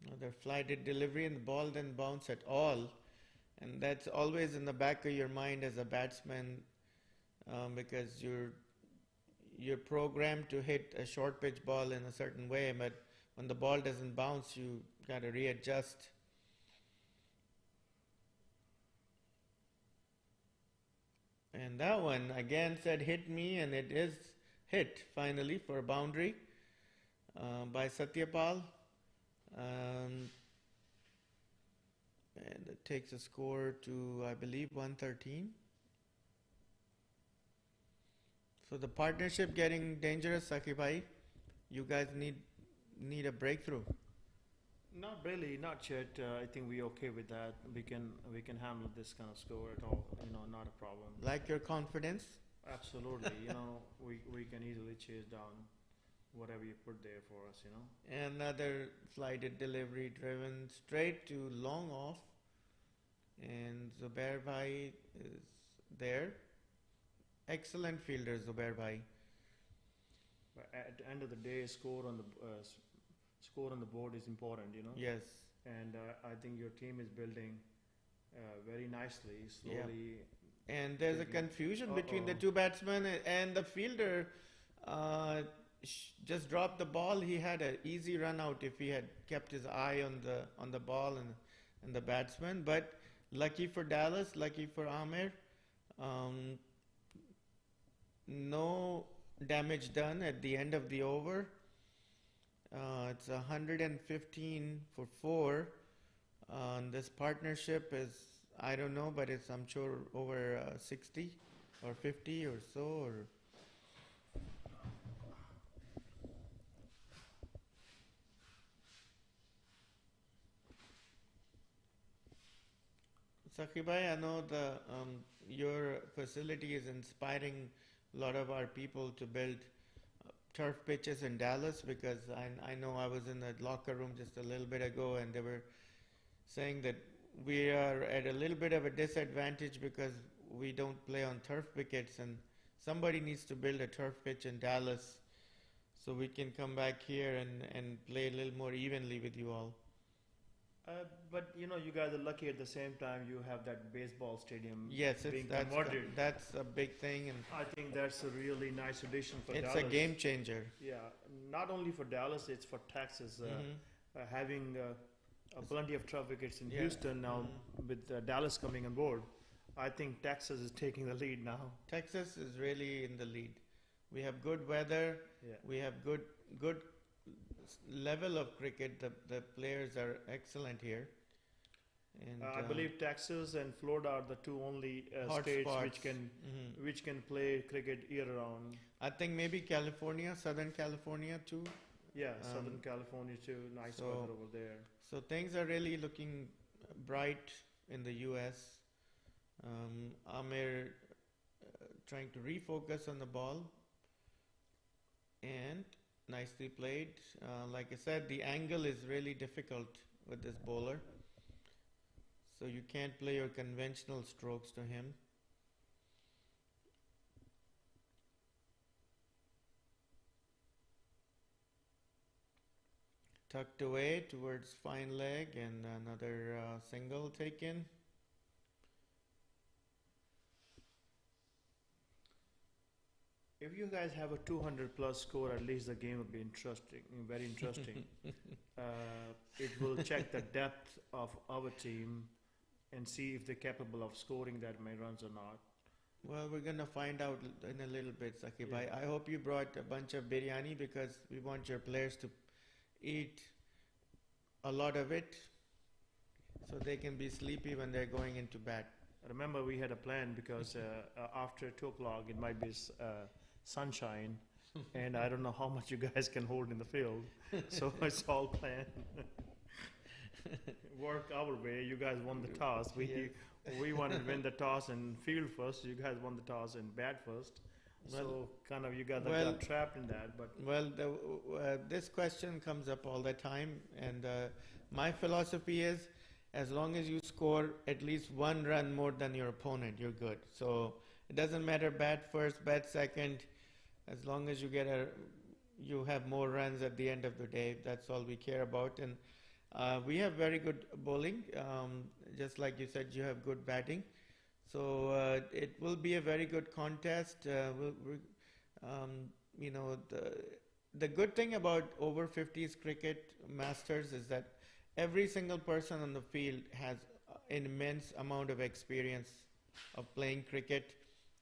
Another flighted delivery, and the ball didn't bounce at all. And that's always in the back of your mind as a batsman, because you're programmed to hit a short pitch ball in a certain way, but when the ball doesn't bounce, you got to readjust. And that one again said hit me, and it is hit finally for a boundary by Satyapal. And it takes a score to, I believe, 113. So the partnership getting dangerous, Sakibhai. You guys need a breakthrough. Not really, not yet. I think we're okay with that. We can handle this kind of score at all. Not a problem. Like your confidence? Absolutely. We can easily chase down whatever you put there for us. Another flighted delivery driven straight to long off, and Zubair Bhai is there. Excellent fielder, Zubair Bhai. But at the end of the day, score on the board is important. Yes. And I think your team is building very nicely, slowly. Yeah. And there's a confusion between the two batsmen, and the fielder just dropped the ball. He had an easy run out if he had kept his eye on the ball and the batsman. But lucky for Dallas, lucky for Amir, no damage done at the end of the over. It's 115 for 4. This partnership is, I don't know, but it's, I'm sure, over 60 or 50 or so. Or Sakibhai, I know your facility is inspiring a lot of our people to build turf pitches in Dallas, because I know I was in the locker room just a little bit ago, and they were saying that we are at a little bit of a disadvantage because we don't play on turf wickets, and somebody needs to build a turf pitch in Dallas so we can come back here and play a little more evenly with you all. But you guys are lucky at the same time you have that baseball stadium Yes, being converted. that's a big thing, and I think that's a really nice addition for it's Dallas. a game changer. Yeah, not only for Dallas, it's for Texas. Having plenty of turf wickets in Houston now, with Dallas coming on board, I think Texas is taking the lead now. Texas is really in the lead. We have good weather. Yeah. We have good level of cricket. The players are excellent here. And I believe Texas and Florida are the two only hot states spots. which can play cricket year round. I think maybe California, Southern California too. Yeah, Southern California too. Nice weather over there. So things are really looking bright in the U.S. Amir trying to refocus on the ball, and nicely played. Like I said, the angle is really difficult with this bowler, so you can't play your conventional strokes to him. Tucked away towards fine leg, and another single taken. If you guys have a 200 plus score, at least the game will be interesting, very interesting. It will check the depth of our team and see if they're capable of scoring that many runs or not. Well, we're gonna find out in a little bit, Saqib. I hope you brought a bunch of biryani because we want your players to eat a lot of it so they can be sleepy when they're going into bed. Remember, we had a plan because after 2 o'clock it might be sunshine, and I don't know how much you guys can hold in the field. So it's all planned. Work our way. You guys won the toss. We wanted to win the toss and field first. You guys won the toss and bat first. So kind of you guys got trapped in that. But well, this question comes up all the time, and my philosophy is, as long as you score at least 1 run more than your opponent, you're good. So it doesn't matter bat first, bat second, as long as you have more runs at the end of the day. That's all we care about. And we have very good bowling. Just like you said, you have good batting. So it will be a very good contest. You know, the good thing about over 50s cricket masters is that every single person on the field has an immense amount of experience of playing cricket.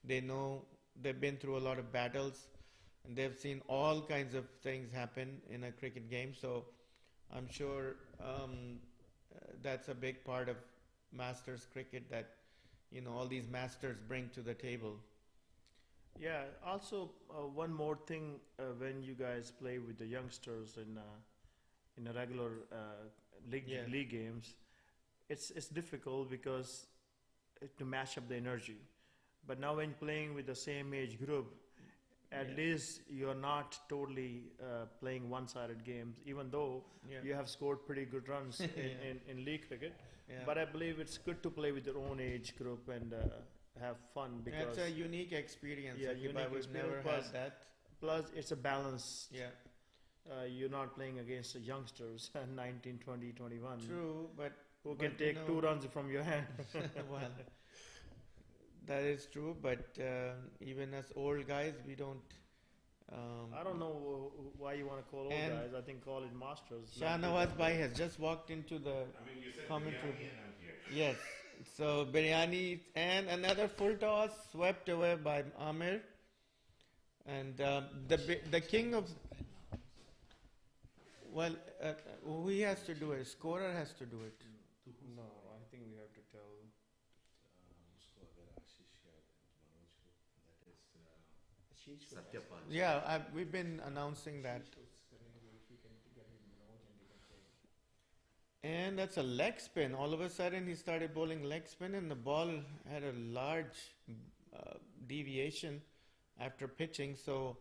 They know, they've been through a lot of battles, and they've seen all kinds of things happen in a cricket game. So I'm sure that's a big part of masters cricket that, you know, all these masters bring to the table. yeah, also one more thing, when you guys play with the youngsters in a regular league games, it's difficult because to match up the energy. But now when playing with the same age group, at least you're not totally playing one-sided games, even though you have scored pretty good runs in league cricket. Yeah. But I believe it's good to play with your own age group and have fun because That's a unique experience. Yeah, Saqib. unique I would experience, never plus- had that. plus it's a balance. Yeah, You're not playing against the youngsters 19, 20, 21 true, but who can but, take you 2 know, runs from your hand. well, that is true, but even as old guys, we don't. I don't know why you want to call old And guys. I think call it masters. Shahnawaz Bhai has just walked into the commentary. Yes, so biryani and another full toss swept away by Amir, and the king of. Well, who he has to do it? Scorer has to do it. No, I think we have to tell. Yeah, we've been announcing that. And that's a leg spin. All of a sudden, he started bowling leg spin, and the ball had a large deviation after pitching. So,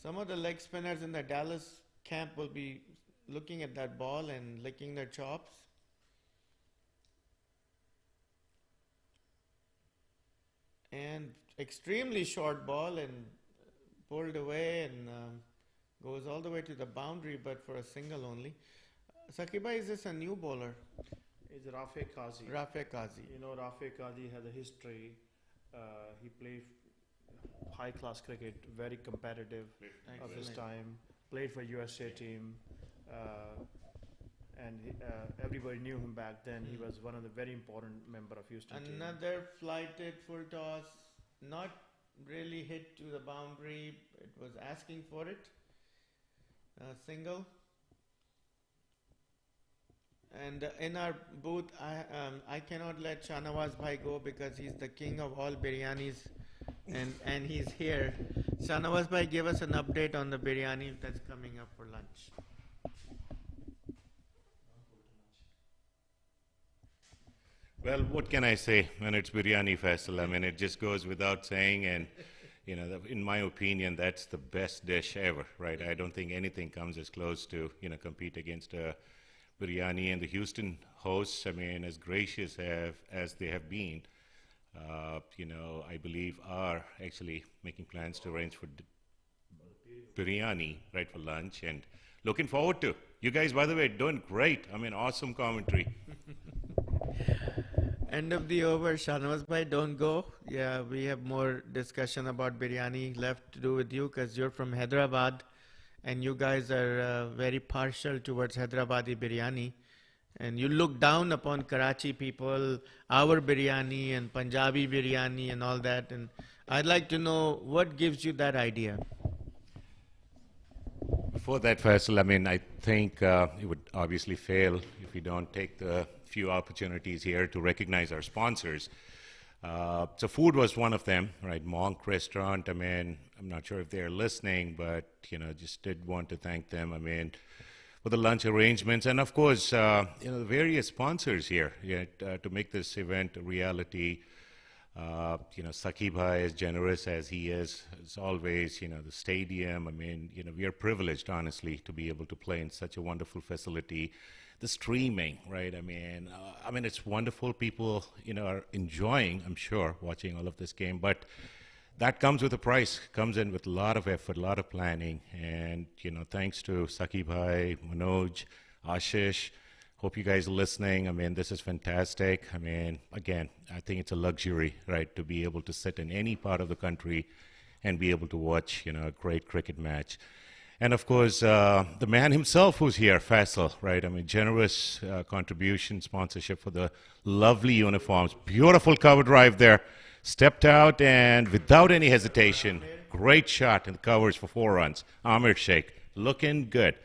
some of the leg spinners in the Dallas camp will be looking at that ball and licking their chops. And extremely short ball, and pulled away and goes all the way to the boundary, but for a single only. Saqiba, is this a new bowler? Is Rafe Kazi. Rafe Kazi. You know, Rafe Kazi has a history. He played high-class cricket, very competitive of his Excellent. time. Played for USA team, and everybody knew him back then. He was one of the very important member of Houston team. Another flighted full toss, not really hit to the boundary. It was asking for it. Single. And in our booth, I cannot let Shahnawaz Bhai go because he's the king of all biryanis, and he's here. Shahnawaz Bhai, give us an update on the biryani that's coming up for lunch. Well, what can I say when it's biryani festival? I mean, it just goes without saying, and you know, in my opinion, that's the best dish ever, right? I don't think anything comes as close to, you know, compete against biryani. And the Houston hosts, I mean, as gracious as they have been, you know, I believe are actually making plans to arrange for biryani, right, for lunch, and looking forward to. You guys, by the way, doing great. I mean, awesome commentary. End of the over, Shahnawaz Bhai, don't go. Yeah, we have more discussion about biryani left to do with you because you're from Hyderabad and you guys are very partial towards Hyderabadi biryani. And you look down upon Karachi people, our biryani and Punjabi biryani and all that. And I'd like to know what gives you that idea. Before that, Faisal, I mean, I think it would obviously fail if we don't take the few opportunities here to recognize our sponsors. So food was one of them, right? Monk Restaurant, I mean, I'm not sure if they're listening, but, you know, just did want to thank them, I mean, for the lunch arrangements. And of course, you know, the various sponsors here to make this event a reality. You know, Saqib Bhai, as generous as he is, as always, you know, the stadium, I mean, you know, we are privileged, honestly, to be able to play in such a wonderful facility. The streaming, right? I mean, it's wonderful. People, you know, are enjoying, I'm sure, watching all of this game, but that comes with a price, comes in with a lot of effort, a lot of planning, and, you know, thanks to Saqib Bhai, Manoj, Ashish, hope you guys are listening. I mean, this is fantastic. I mean, again, I think it's a luxury, right, to be able to sit in any part of the country and be able to watch, you know, a great cricket match. And of course, the man himself who's here, Faisal, right? I mean, generous contribution, sponsorship for the lovely uniforms. Beautiful cover drive there. Stepped out and without any hesitation, great shot in the covers for 4 runs. Amir Sheikh, looking good.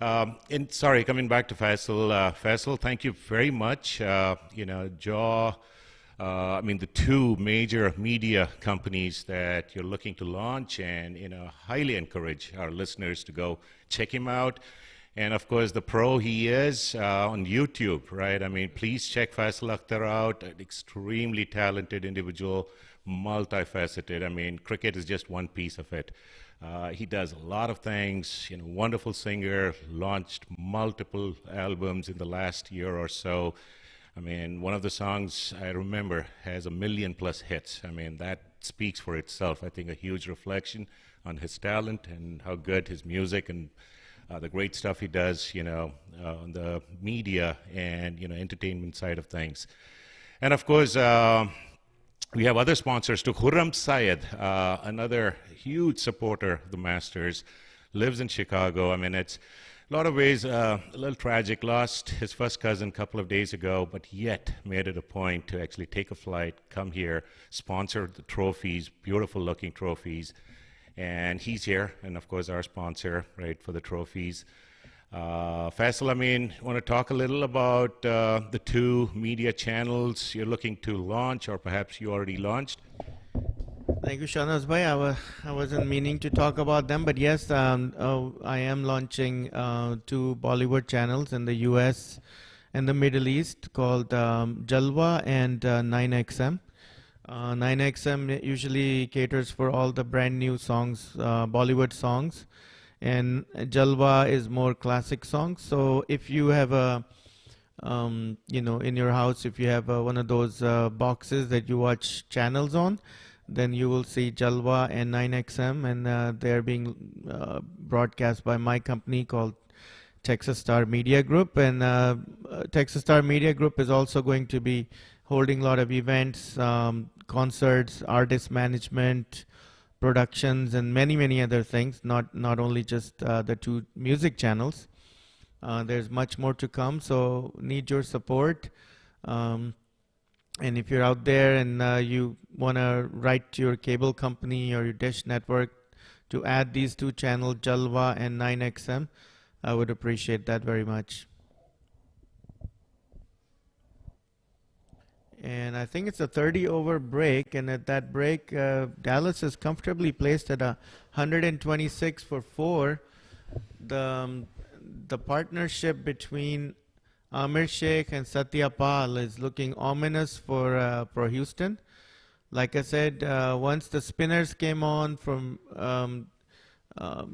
And sorry, coming back to Faisal. Faisal, thank you very much. You know, I mean, the 2 major media companies that you're looking to launch, and, you know, highly encourage our listeners to go check him out. And of course, the pro he is on YouTube, right? I mean, please check Faisal Akhtar out, an extremely talented individual, multifaceted. I mean, cricket is just one piece of it. He does a lot of things, you know, wonderful singer, launched multiple albums in the last year or so. I mean, one of the songs I remember has 1 million+ hits. I mean, that speaks for itself. I think a huge reflection on his talent and how good his music and the great stuff he does, you know, on the media and, you know, entertainment side of things. And of course, we have other sponsors too. Khurram Syed, another huge supporter of the Masters, lives in Chicago. I mean, it's a lot of ways a little tragic. Lost his first cousin a couple of days ago, but yet made it a point to actually take a flight, come here, sponsor the trophies, beautiful looking trophies. And he's here, and of course our sponsor, right, for the trophies. Faisal, I mean, want to talk a little about the 2 media channels you're looking to launch, or perhaps you already launched? Thank you, Shahnaz Bhai. I wasn't meaning to talk about them, but yes, I am launching 2 Bollywood channels in the US and the Middle East called Jalwa and 9XM. 9XM usually caters for all the brand new songs, Bollywood songs, and Jalwa is more classic songs. So if you have a, you know, in your house, if you have one of those boxes that you watch channels on, then you will see Jalwa and 9XM, and they're being broadcast by my company called Texas Star Media Group. And Texas Star Media Group is also going to be holding a lot of events, concerts, artist management, productions, and many other things, not only just the 2 music channels. There's much more to come, so need your support. And if you're out there and you want to write to your cable company or your dish network to add these 2 channels, Jalwa and 9XM, I would appreciate that very much. And I think it's a 30-over break, and at that break, Dallas is comfortably placed at 126 for 4. The partnership between Amir Sheikh and Satya Pal is looking ominous for Houston. Like I said, once the spinners came on from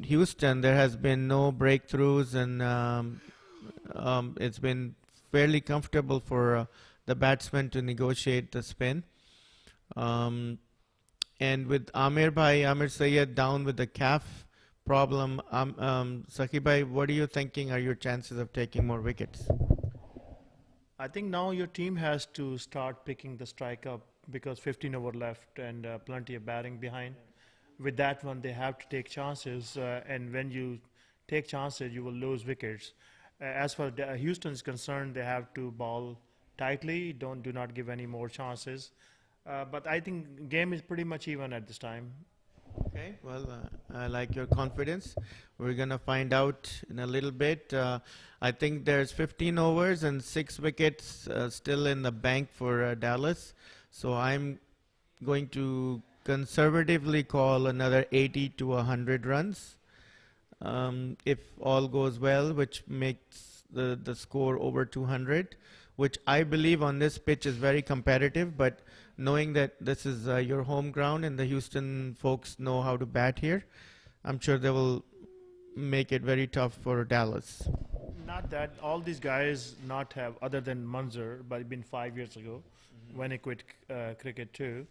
Houston, there has been no breakthroughs, and it's been fairly comfortable for the batsman to negotiate the spin. And with Amir Sayed down with the calf problem, Saqib Bhai, what are you thinking are your chances of taking more wickets? I think now your team has to start picking the strike up, because 15 over left and plenty of batting behind. With that one, they have to take chances, and when you take chances, you will lose wickets. As far as Houston is concerned, they have to ball tightly. Do not give any more chances. But I think game is pretty much even at this time. Okay, well, I like your confidence. We're going to find out in a little bit. I think there's 15 overs and 6 wickets still in the bank for Dallas. So I'm going to conservatively call another 80 to 100 runs. If all goes well, which makes the score over 200, which I believe on this pitch is very competitive, but knowing that this is your home ground and the Houston folks know how to bat here, I'm sure they will make it very tough for Dallas. Not that all these guys not have, other than Munzer, but it's been 5 years ago when he quit cricket too.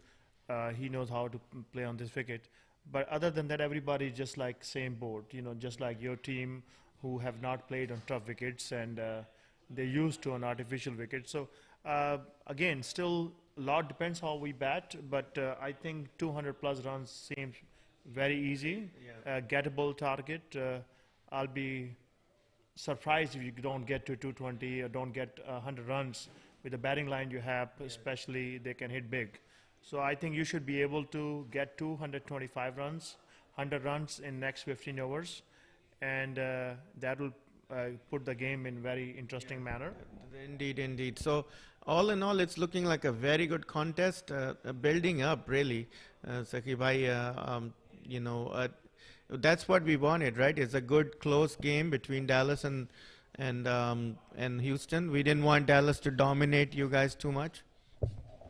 He knows how to play on this wicket. But other than that, everybody is just like same boat, just like your team who have not played on tough wickets and they're used to an artificial wicket. So again, still a lot depends how we bat, but I think 200 plus runs seems very easy, gettable target. I'll be surprised if you don't get to 220 or don't get 100 runs with the batting line you have, especially they can hit big. So I think you should be able to get 225 runs, 100 runs in next 15 overs, and that will put the game in very interesting manner. Indeed, indeed. So all in all, it's looking like a very good contest, building up really. Saqib bhai, that's what we wanted, right? It's a good close game between Dallas and Houston. We didn't want Dallas to dominate you guys too much.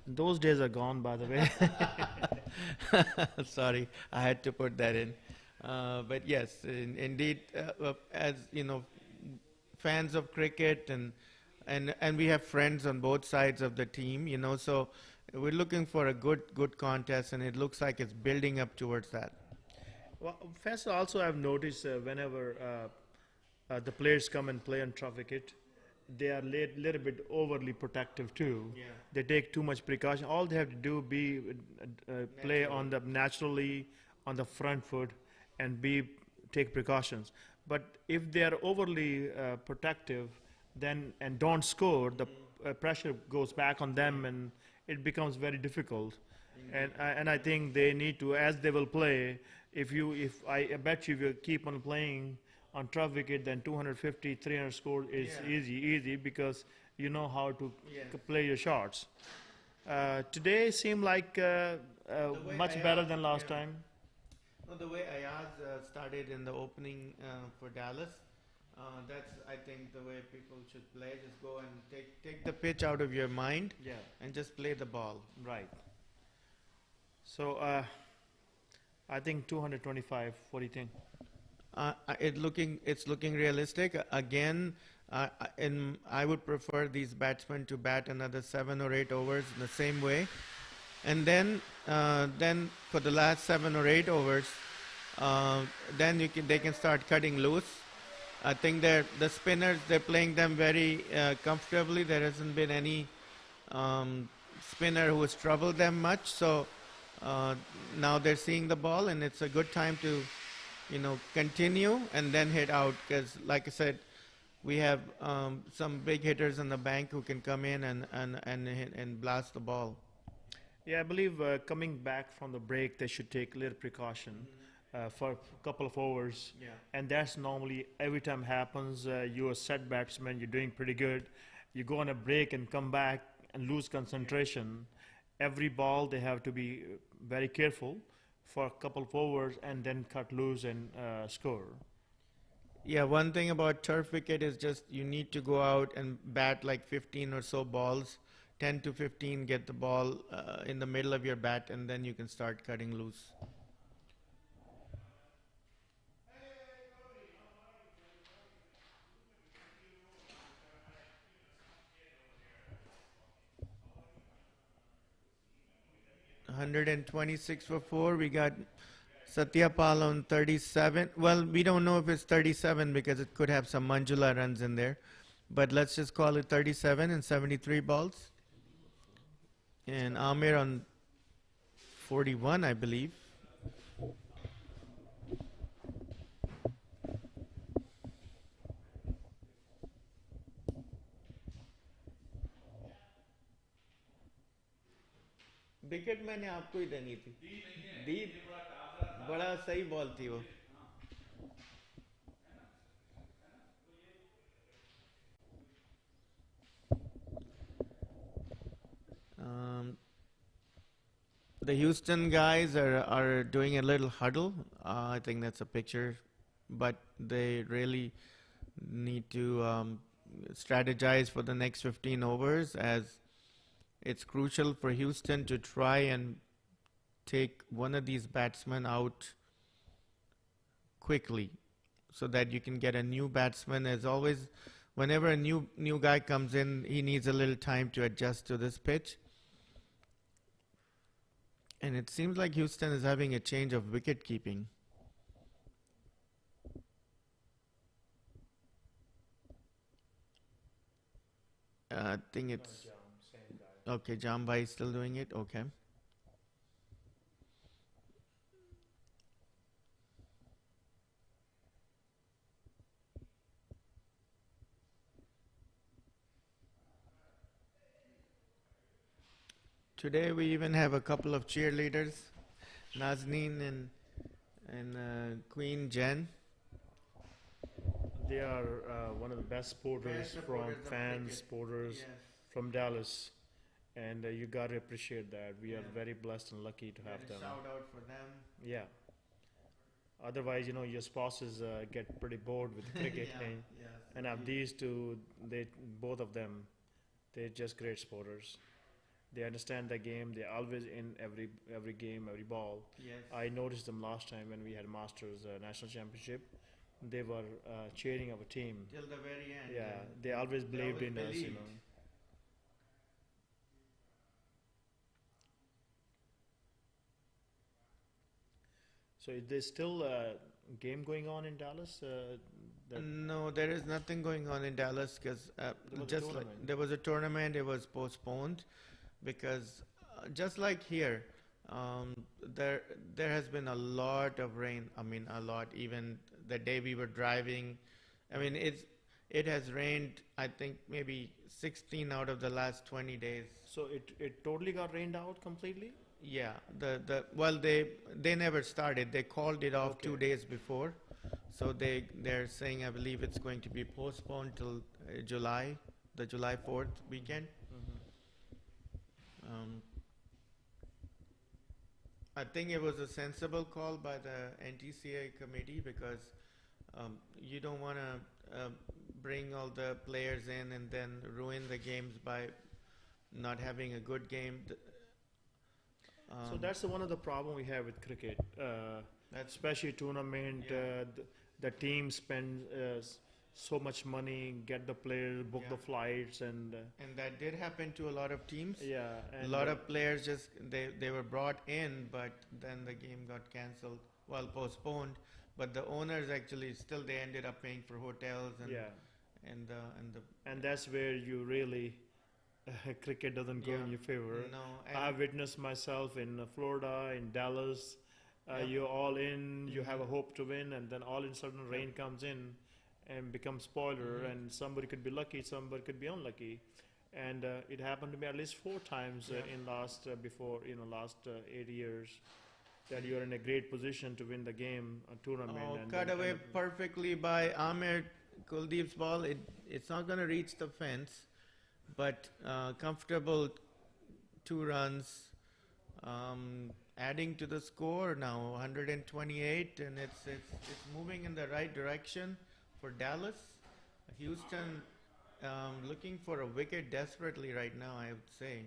Those days are gone, by the way. Sorry, I had to put that in. But yes, indeed, as you know, fans of cricket and we have friends on both sides of the team, so we're looking for a good contest, and it looks like it's building up towards that. Well, Faisal, also I've noticed whenever the players come and play on tough wicket, they are a little bit overly protective too. Yeah. They take too much precaution. All they have to do be play on the naturally on the front foot and take precautions. But if they are overly protective, then and don't score, the pressure goes back on them, and it becomes very difficult. And I think they need to, as they will play. If I bet you will keep on playing on tough wicket, then 250, 300 score is easy because you know how to play your shots. Today seemed like much better than last time. No, the way Ayaz started in the opening for Dallas, that's I think the way people should play. Just go and take the pitch out of your mind and just play the ball. Right. So I think 225. What do you think? It's looking realistic. Again, I would prefer these batsmen to bat another 7 or 8 overs in the same way, and then for the last 7 or 8 overs, then they can start cutting loose. I think the spinners, they're playing them very comfortably. There hasn't been any spinner who has troubled them much. So now they're seeing the ball, and it's a good time to continue and then hit out, because like I said, we have some big hitters in the bank who can come in and blast the ball. Yeah, I believe coming back from the break, they should take a little precaution for a couple of overs. Yeah. And that's normally every time happens. You're a set batsman, you're doing pretty good. You go on a break and come back and lose concentration. Every ball, they have to be very careful for a couple of overs and then cut loose and score. Yeah, one thing about turf wicket is just you need to go out and bat like 15 or so balls, 10 to 15, get the ball in the middle of your bat, and then you can start cutting loose. $126 for 4. We got Satyapal on 37. Well, we don't know if it's 37 because it could have some Manjula runs in there. But let's just call it 37 and 73 balls. And Amir on 41, I believe. Wicket मैंने आपको ही देनी थी दी बड़ा सही ball थी वो the Houston guys are doing a little huddle. I think that's a picture, but they really need to strategize for the next 15 overs as it's crucial for Houston to try and take one of these batsmen out quickly so that you can get a new batsman. As always, whenever a new guy comes in, he needs a little time to adjust to this pitch. And it seems like Houston is having a change of wicket keeping. I think it's okay. Jambai is still doing it. Okay. Today we even have a couple of cheerleaders, Nazneen and Queen Jen. They are one of the best supporters from fans, supporters from Dallas, and you got to appreciate that. We are very blessed and lucky to have them. Shout out for them. Yeah. Otherwise, your spouses get pretty bored with cricket, and of these two, both of them, they're just great supporters. They understand the game. They're always in every game, every ball. Yes. I noticed them last time when we had Masters National Championship. They were cheering our team. Till the very end. Yeah, they always believed in us, So is there still a game going on in Dallas? No, there is nothing going on in Dallas because just like there was a tournament, it was postponed because just like here, there has been a lot of rain. I mean, a lot. Even the day we were driving, I mean, it has rained. I think maybe 16 out of the last 20 days. So it totally got rained out completely? Yeah. Well, they never started. They called it off 2 days before. So they're saying, I believe it's going to be postponed till July, the July 4th weekend. I think it was a sensible call by the NTCA committee because you don't want to bring all the players in and then ruin the games by not having a good game. So that's one of the problem we have with cricket. Especially tournament, the team spend so much money, get the players, book the flights, and that did happen to a lot of teams. Yeah, and a lot of players just they were brought in, but then the game got cancelled, well postponed. But the owners actually still they ended up paying for hotels and that's where you really cricket doesn't go in your favor. No, I've witnessed myself in Florida, in Dallas. You're all in, you have a hope to win, and then all of a sudden rain comes in and becomes spoiler, and somebody could be lucky, somebody could be unlucky. And it happened to me at least 4 times in last 8 years that you're in a great position to win the game, a tournament. And cut away perfectly by Amir Kuldeep's ball. It's not going to reach the fence, but comfortable 2 runs. Adding to the score now, 128, and it's moving in the right direction for Dallas. Houston looking for a wicket desperately right now, I would say.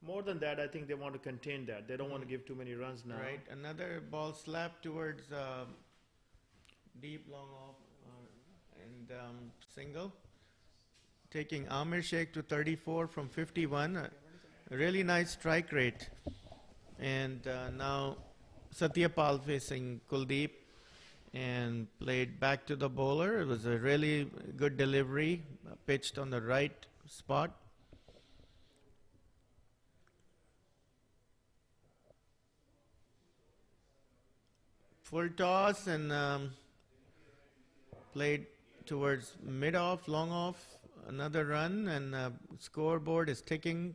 More than that, I think they want to contain that. They don't want to give too many runs now. Right, another ball slapped towards deep long off and single. Taking Amir Sheikh to 34 from 51. A really nice strike rate. And now Satyapal facing Kuldeep and played back to the bowler. It was a really good delivery, pitched on the right spot. Full toss and played towards mid-off, long off, another run, and scoreboard is ticking.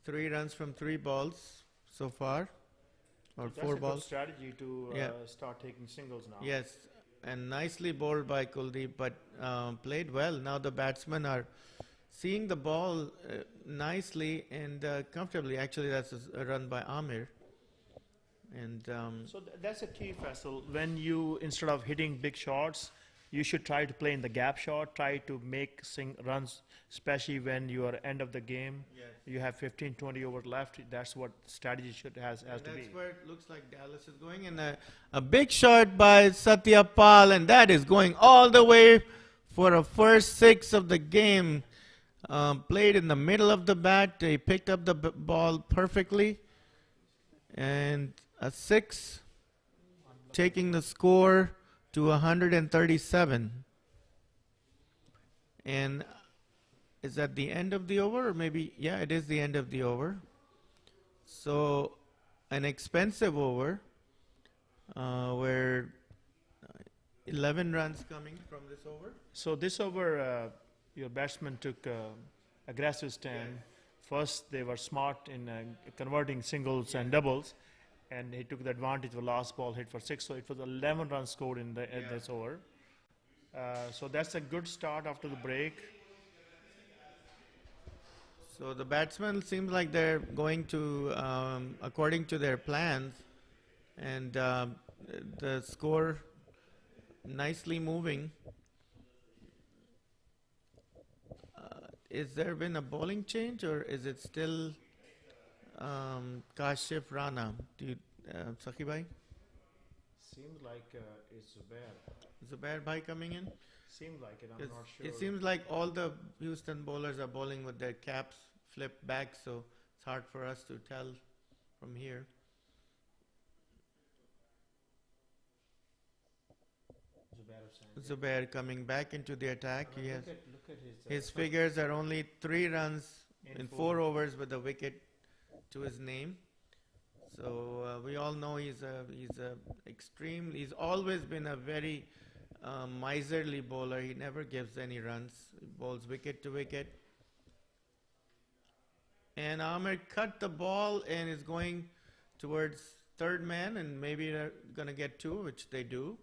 3 runs from 3 balls so far, or That's 4 a good balls. strategy to Yeah. start taking singles now. Yes, and nicely bowled by Kuldeep, but played well. Now the batsmen are seeing the ball nicely and comfortably. Actually, that's a run by Amir. And So that's a key, Faisal. When you, instead of hitting big shots, you should try to play in the gap shot, try to make runs, especially when you are end of the game. Yes. You have 15, 20 over left. That's what strategy has and to be. that's where it looks like Dallas is going. And a big shot by Satya Pal, and that is going all the way for a first 6 of the game. Played in the middle of the bat. He picked up the ball perfectly. And a 6, taking the score to 137. And is that the end of the over? Or maybe, yeah, it is the end of the over. So, an expensive over where 11 runs coming from this over. So this over, your batsman took aggressive stand. First, they were smart in converting singles and doubles, and he took the advantage of the last ball hit for 6. So it was 11 runs scored in this over. So that's a good start after the break. So the batsmen seems like they're going to, according to their plans, and the score nicely moving. Is there been a bowling change, or is it still Kashif Rana? Do you, Sakhi bhai? Seems like it's Zubair. Zubair bhai coming in? Seems like it. I'm not sure. It seems like all the Houston bowlers are bowling with their caps flipped back, so it's hard for us to tell from here. Zubair coming back into the attack. Yes. Look at His figures are only 3 runs in 4 overs with a wicket to his name. So we all know he's always been a very miserly bowler. He never gives any runs. He bowls wicket to wicket. And Amir cut the ball and is going towards third man, and maybe they're going to get 2, which they do.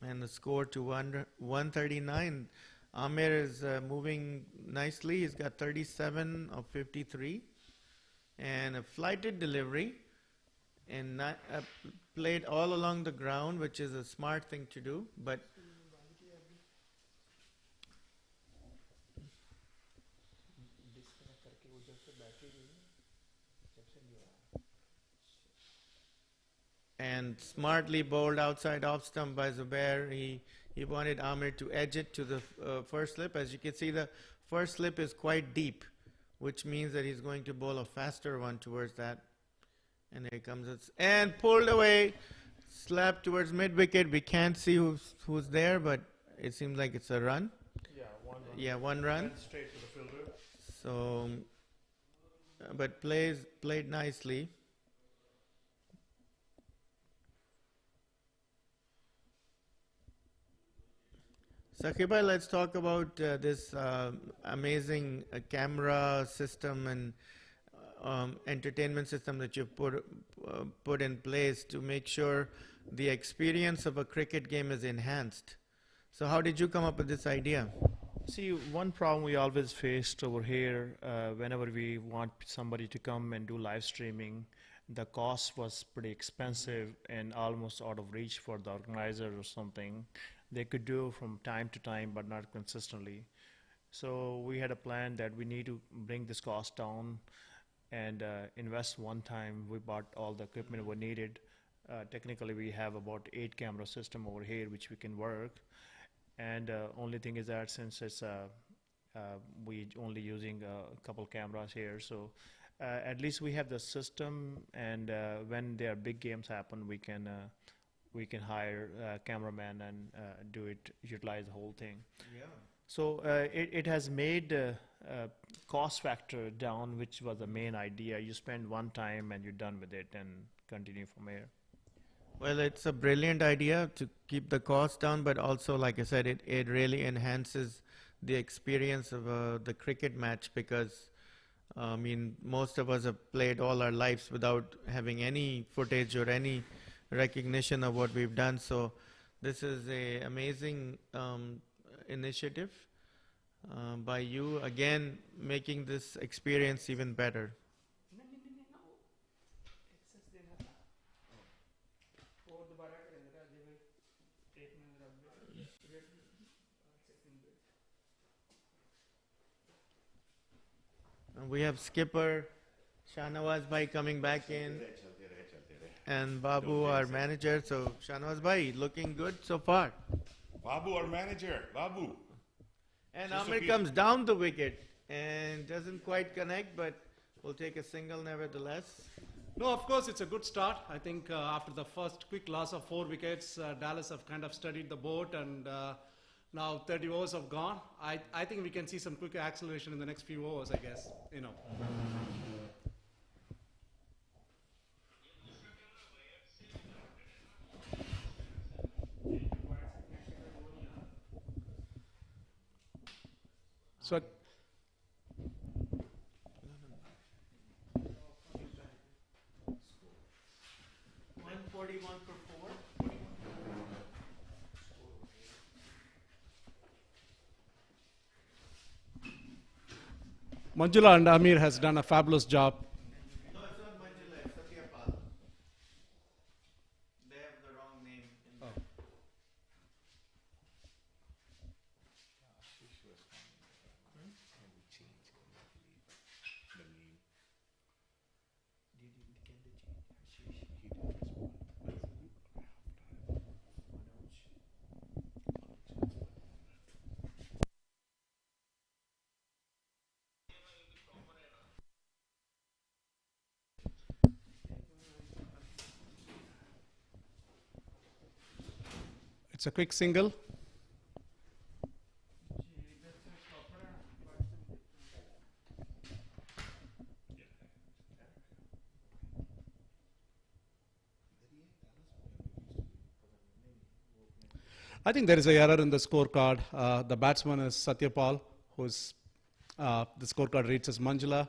And the score to 139. Amir is moving nicely. He's got 37 of 53. And a flighted delivery. And played all along the ground, which is a smart thing to do. But and smartly bowled outside off stump by Zubair. He wanted Amir to edge it to the first slip. As you can see, the first slip is quite deep, which means that he's going to bowl a faster one towards that. And here comes it, and pulled away, slapped towards mid wicket. We can't see who's there, but it seems like it's a run. Yeah, 1 run. Yeah, 1 run. Went straight to the fielder. So, but played nicely. Sakibai, let's talk about this amazing camera system and entertainment system that you've put in place to make sure the experience of a cricket game is enhanced. So how did you come up with this idea? See, one problem we always faced over here, whenever we want somebody to come and do live streaming, the cost was pretty expensive and almost out of reach for the organizer or something. They could do from time to time, but not consistently. So we had a plan that we need to bring this cost down and invest one time. We bought all the equipment we needed. Technically, we have about 8 camera system over here, which we can work. And only thing is that since it's we only using a couple cameras here, so at least we have the system. And when there are big games happen, we can hire a cameraman and utilize the whole thing. Yeah. So it has made cost factor down, which was the main idea. You spend one time and you're done with it and continue from here. Well, it's a brilliant idea to keep the cost down, but also, like I said, it really enhances the experience of the cricket match, because I mean, most of us have played all our lives without having any footage or any recognition of what we've done. So this is a amazing initiative by you, again making this experience even better. And we have skipper Shahnawaz Bhai coming back in, and Babu, our manager. So Shahnawaz Bhai, looking good so far. Babu, our manager. Babu. And Amir comes down the wicket and doesn't quite connect, but will take a single nevertheless. No, of course, it's a good start. I think after the first quick loss of 4 wickets, Dallas have kind of studied the boat, and now 30 overs have gone. I think we can see some quick acceleration in the next few overs, I guess. You know. So 141 for 4. Manjula and Amir has done a fabulous job. No, it's not Manjula, it's Satyapal. They have the wrong name in there. It's a quick single. I think there is an error in the scorecard. The batsman is Satyapal, who's the scorecard reads as Manjula.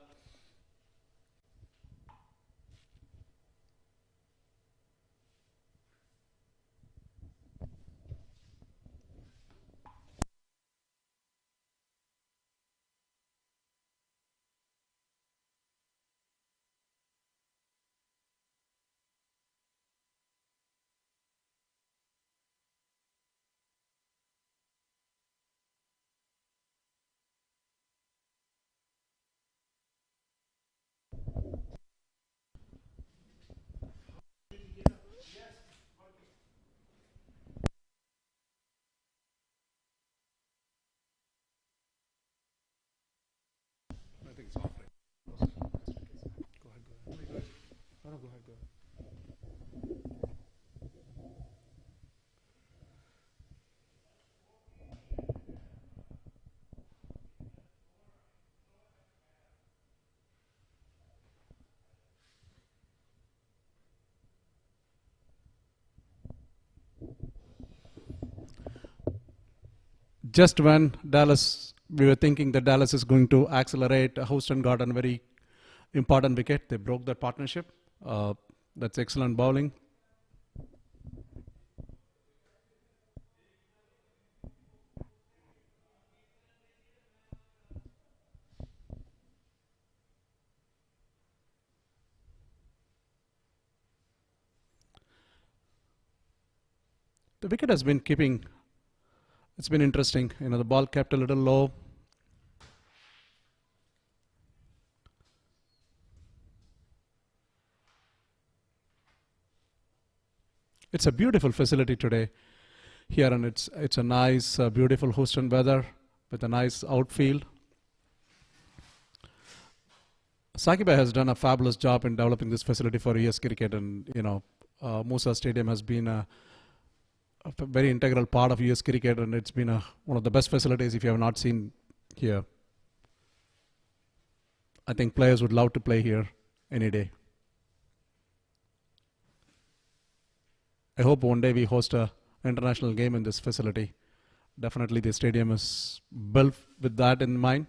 I think it's off. Right? Go ahead. No, go ahead. Just when we were thinking that Dallas is going to accelerate, Houston got a very important wicket. They broke that partnership. That's excellent bowling. The wicket has been it's been interesting. You know, the ball kept a little low. It's a beautiful facility today here, and it's a nice, beautiful Houston weather with a nice outfield. Sakibai has done a fabulous job in developing this facility for US cricket, and you know, MUSA Stadium has been a very integral part of US cricket, and it's been one of the best facilities if you have not seen here. I think players would love to play here any day. I hope one day we host a international game in this facility. Definitely the stadium is built with that in mind.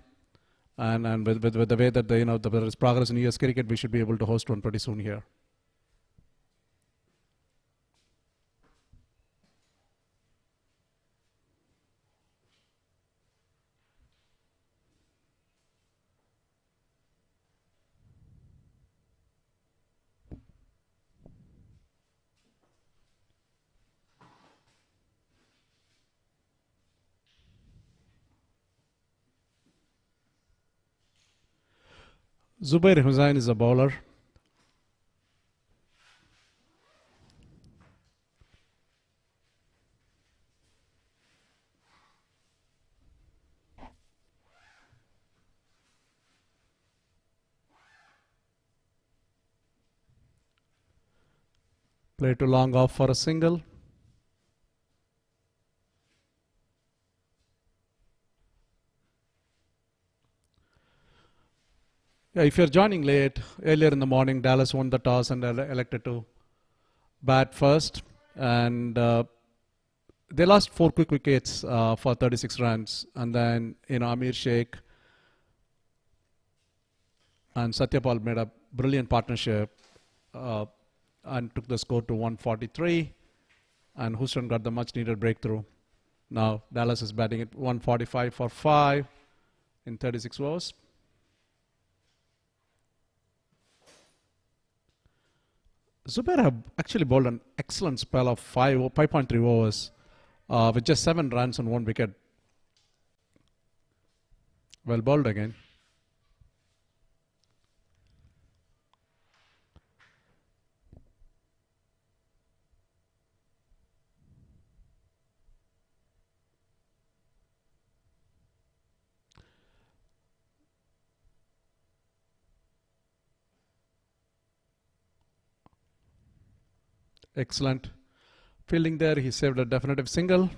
And with the way that there is progress in US cricket, we should be able to host one pretty soon here. Zubair Hussain is a bowler. Play to long off for a single. Yeah, if you're joining late, earlier in the morning, Dallas won the toss and elected to bat first. And they lost 4 quick wickets for 36 runs. And then, Amir Sheikh and Satyapal made a brilliant partnership and took the score to 143. And Houston got the much-needed breakthrough. Now, Dallas is batting at 145 for 5 in 36 overs. Zubair have actually bowled an excellent spell of 5.3 overs with just 7 runs and 1 wicket. Well bowled again. Excellent fielding there. He saved a definitive single.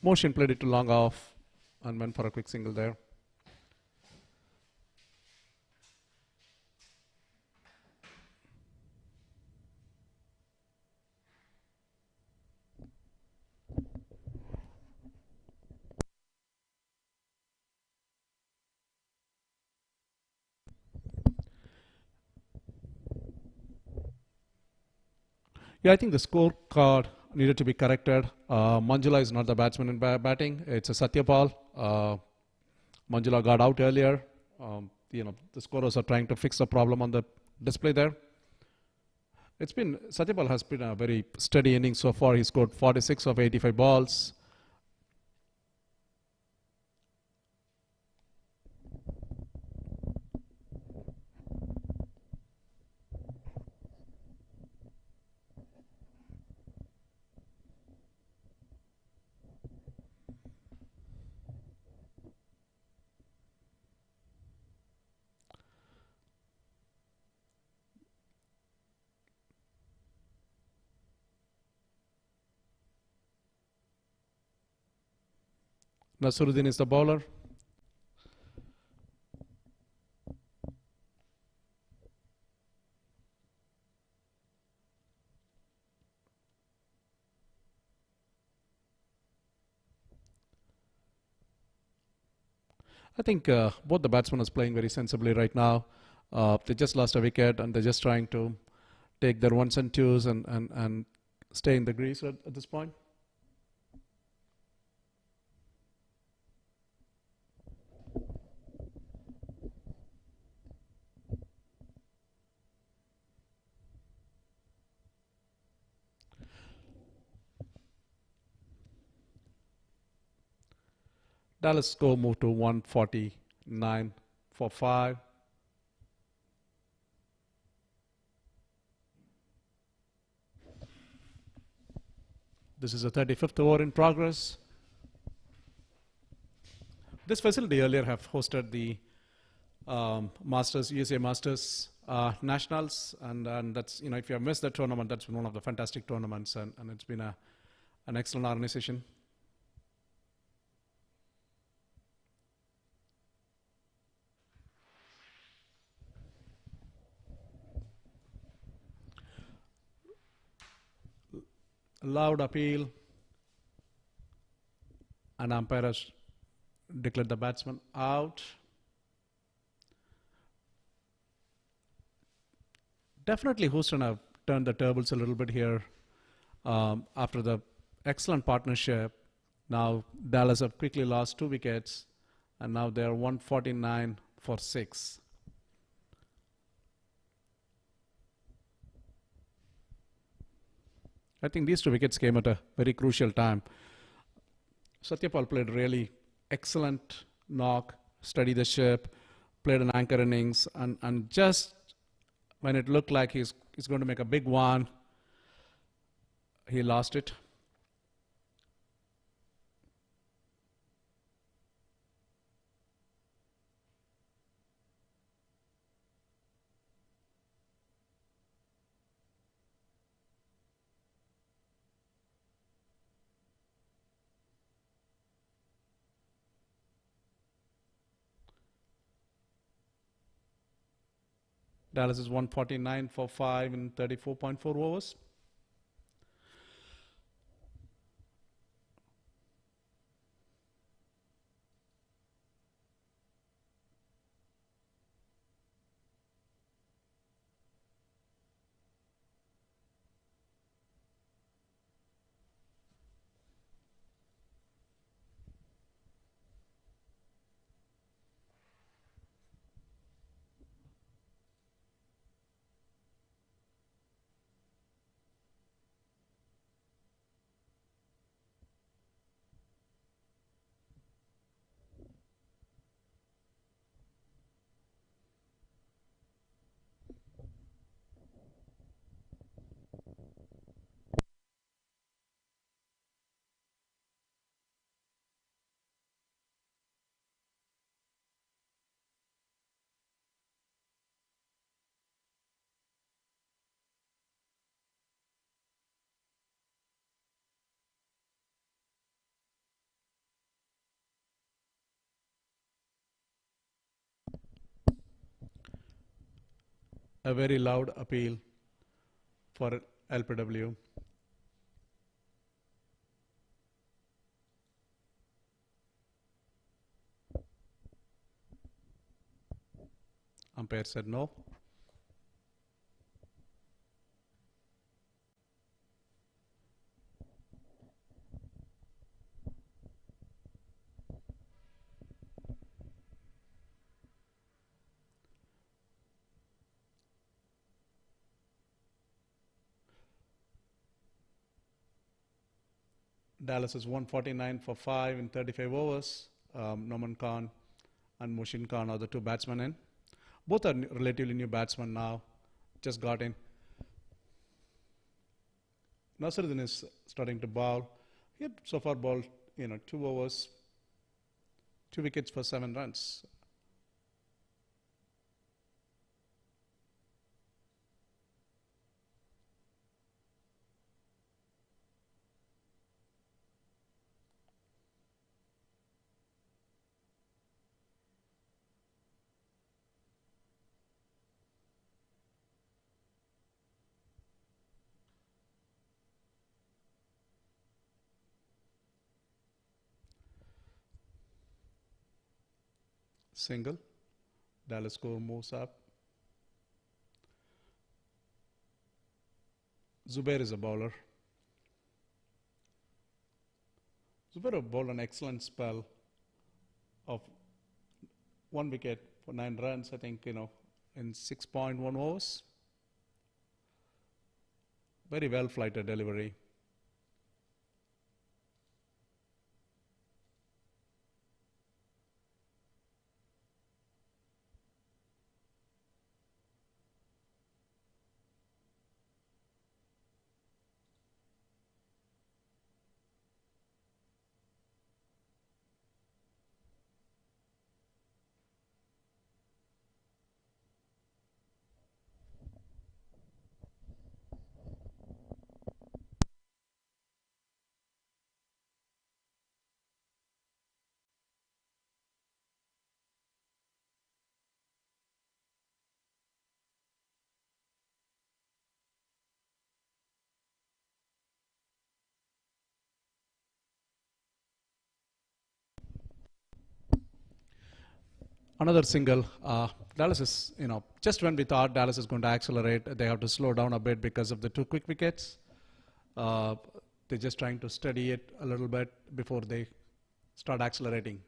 Motion played it to long off and went for a quick single there. Yeah, I think the scorecard needed to be corrected. Manjula is not the batsman in batting. It's a Satyapal. Manjula got out earlier. The scorers are trying to fix the problem on the display there. Satyapal has been a very steady inning so far. He scored 46 of 85 balls. Nasruddin is the bowler. I think both the batsmen are playing very sensibly right now. They just lost a wicket and they're just trying to take their ones and twos and stay in the crease at this point. Dallas score moved to 149 for 5. This is a 35th over in progress. This facility earlier have hosted the Masters, USA Masters Nationals, and that's, if you have missed that tournament, that's been one of the fantastic tournaments, and it's been an excellent organization. Loud appeal, and umpire has declared the batsman out. Definitely Houston have turned the tables a little bit here after the excellent partnership. Now Dallas have quickly lost 2 wickets, and now they are 149 for 6. I think these 2 wickets came at a very crucial time. Satyapal played really excellent knock, studied the ship, played an anchor innings, and just when it looked like he's going to make a big one, he lost it. Dallas is 149 for 5 in 34.4 overs. A very loud appeal for LPW. Umpire said no. Dallas is 149 for 5 in 35 overs. Noman Khan and Mushin Khan are the 2 batsmen in. Both are relatively new batsmen now, just got in. Nasruddin is starting to bowl. He had so far bowled, 2 overs, 2 wickets for 7 runs. Single. Dallas score moves up. Zubair is a bowler. Zubair bowled an excellent spell of 1 wicket for 9 runs, I think, in 6.1 overs. Very well flighted delivery. Another single. Dallas is, just when we thought Dallas is going to accelerate, they have to slow down a bit because of the 2 quick wickets. They're just trying to steady it a little bit before they start accelerating.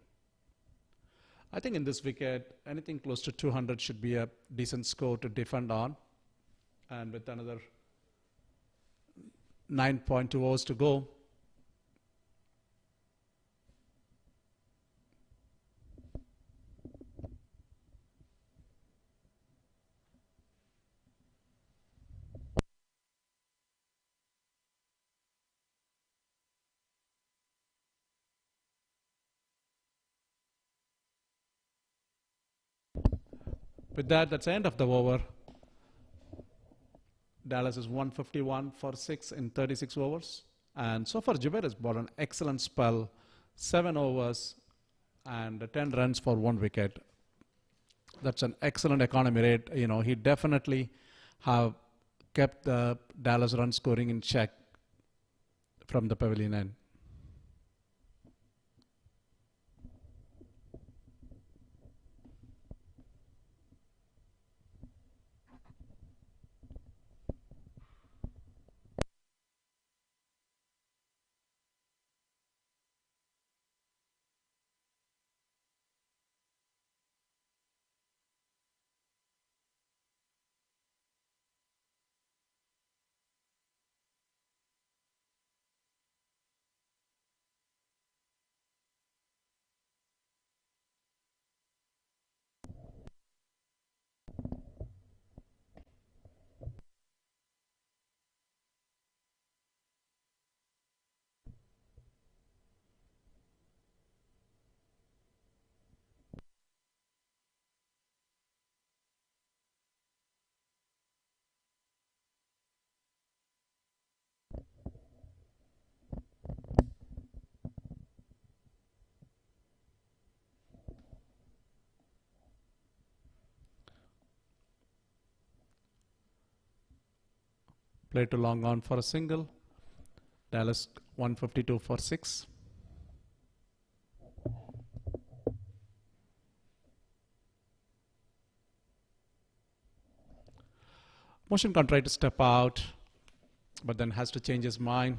I think in this wicket, anything close to 200 should be a decent score to defend on. And with another 9.2 overs to go, with that, that's the end of the over. Dallas is 151 for 6 in 36 overs. And so far, Jubair has brought an excellent spell, 7 overs and 10 runs for 1 wicket. That's an excellent economy rate. He definitely have kept the Dallas run scoring in check from the pavilion end. Played to long on for a single. Dallas 152 for 6. Motion can't try to step out, but then has to change his mind.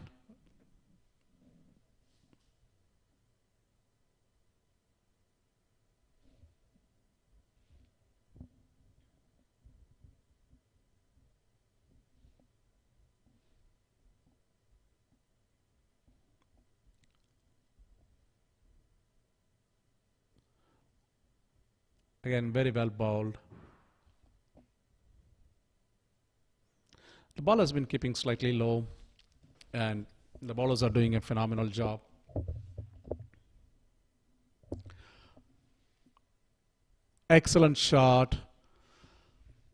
Again, very well bowled. The ball has been keeping slightly low, and the bowlers are doing a phenomenal job. Excellent shot.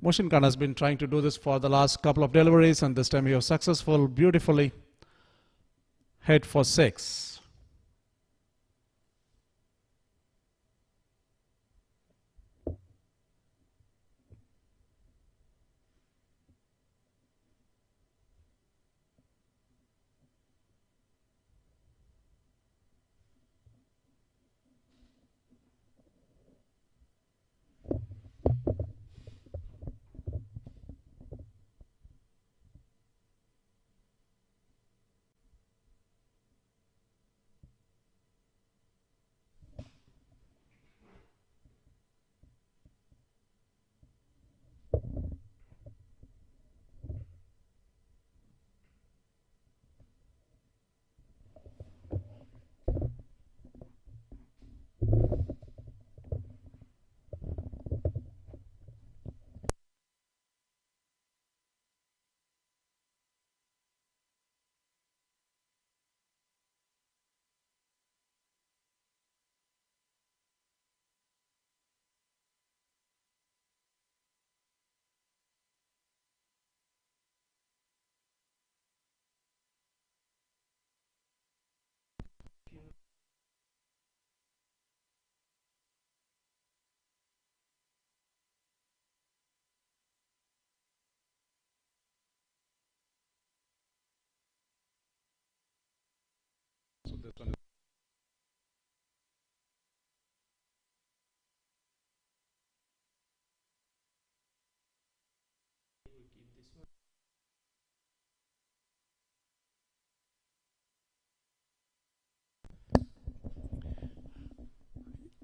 Mushin Khan has been trying to do this for the last couple of deliveries, and this time he was successful beautifully. Hit for 6.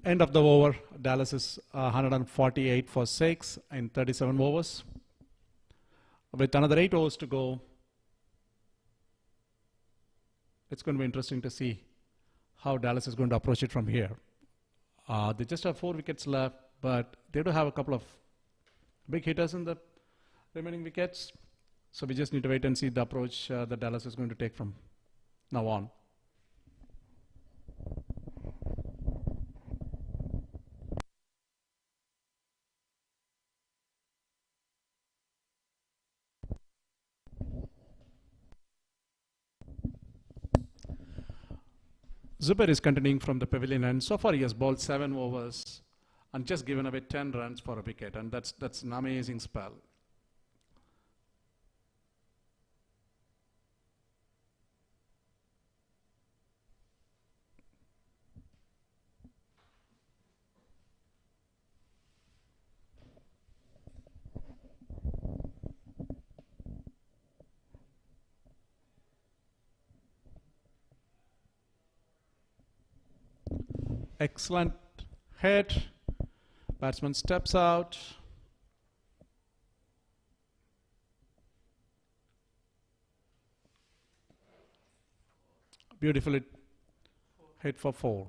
End of the over, Dallas is 148 for 6 in 37 overs. With another 8 overs to go, it's going to be interesting to see how Dallas is going to approach it from here. They just have 4 wickets left, but they do have a couple of big hitters in the remaining wickets. So we just need to wait and see the approach that Dallas is going to take from now on. Zubair is continuing from the pavilion, and so far he has bowled 7 overs and just given away 10 runs for a wicket, and that's an amazing spell. Excellent hit. Batsman steps out. Beautifully hit for 4.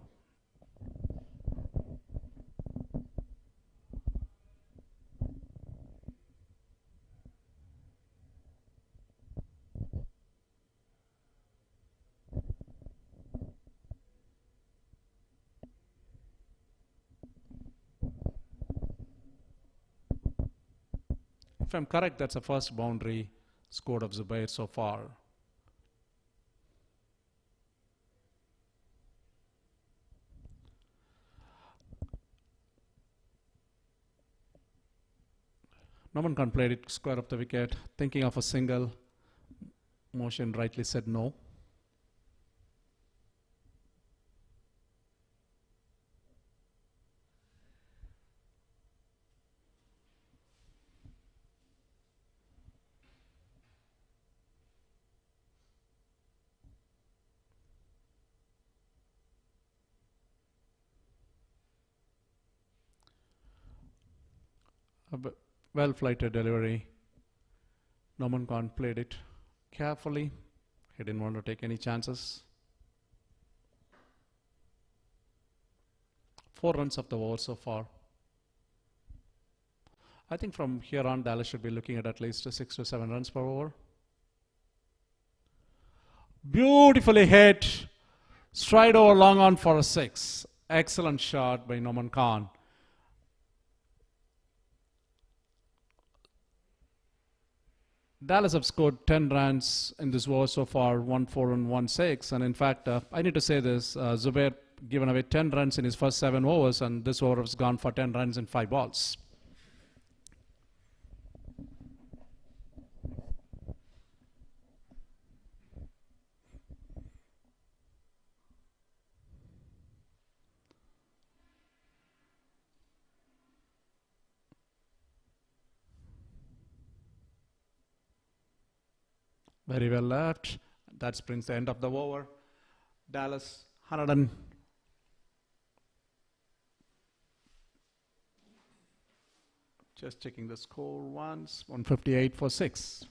If I'm correct, that's the first boundary scored of Zubair so far. Norman Khan played it square of the wicket, thinking of a single. Motion rightly said no. Well-flighted delivery. Norman Khan played it carefully. He didn't want to take any chances. 4 runs of the over so far. I think from here on, Dallas should be looking at least 6 to 7 runs per over. Beautifully hit. Stride over long on for a 6. Excellent shot by Norman Khan. Dallas have scored 10 runs in this over so far, 1-4 and 1-6. And in fact, I need to say this, Zubair given away 10 runs in his first 7 overs, and this over has gone for 10 runs in 5 balls. Very well left. That brings the end of the over. Dallas 100 just checking the score once. 158 for 6.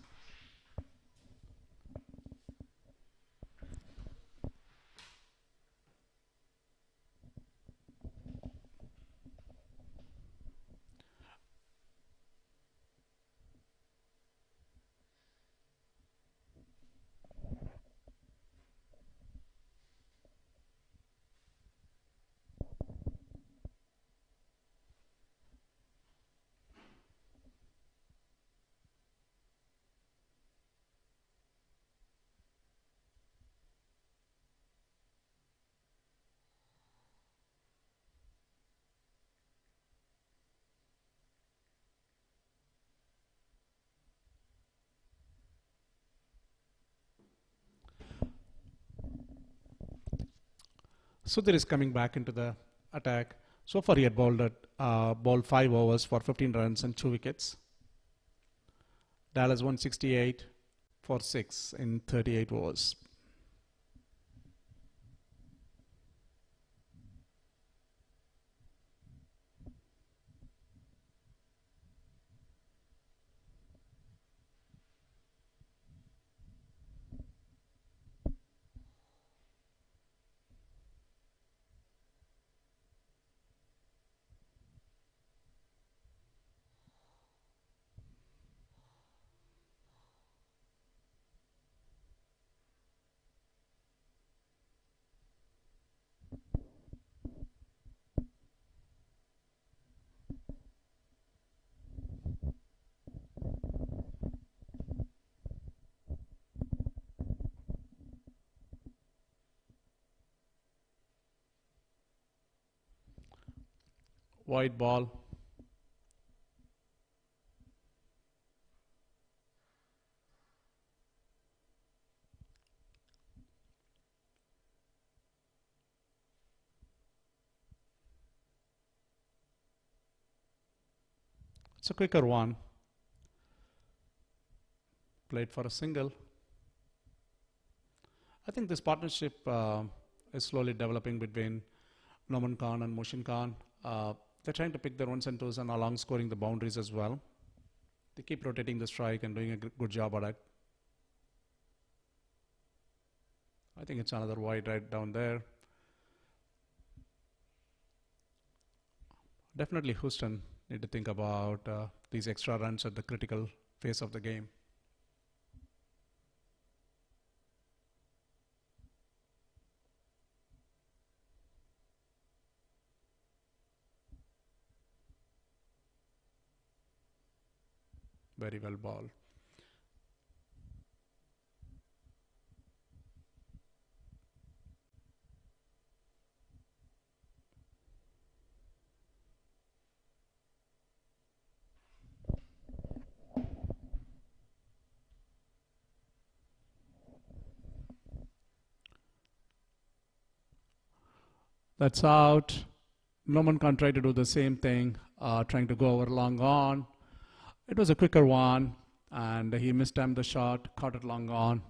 Sudhir is coming back into the attack. So far he had bowled 5 overs for 15 runs and 2 wickets. Dallas 168 for 6 in 38 overs. White ball. It's a quicker one. Played for a single. I think this partnership is slowly developing between Noman Khan and Mushin Khan. They're trying to pick their ones and twos and along scoring the boundaries as well. They keep rotating the strike and doing a good job at it. I think it's another wide right down there. Definitely Houston need to think about these extra runs at the critical phase of the game. Very well ball. That's out. Noman Khan tried to do the same thing, trying to go over long on. It was a quicker one, and he mistimed the shot, caught it long on.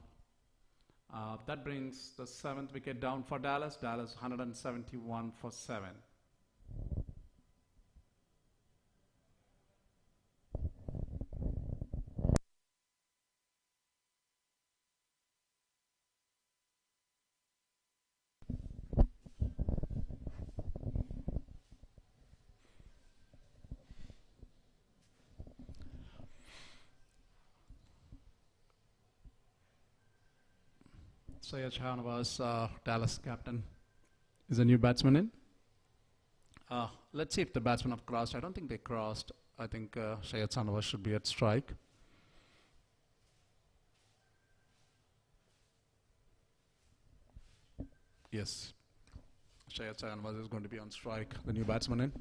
That brings the 7th wicket down for Dallas. Dallas 171 for 7. Syed Shahnawaz, Dallas captain, is a new batsman in. Let's see if the batsmen have crossed. I don't think they crossed. I think Syed Shahnawaz should be at strike. Yes, Syed Shahnawaz is going to be on strike, the new batsman in.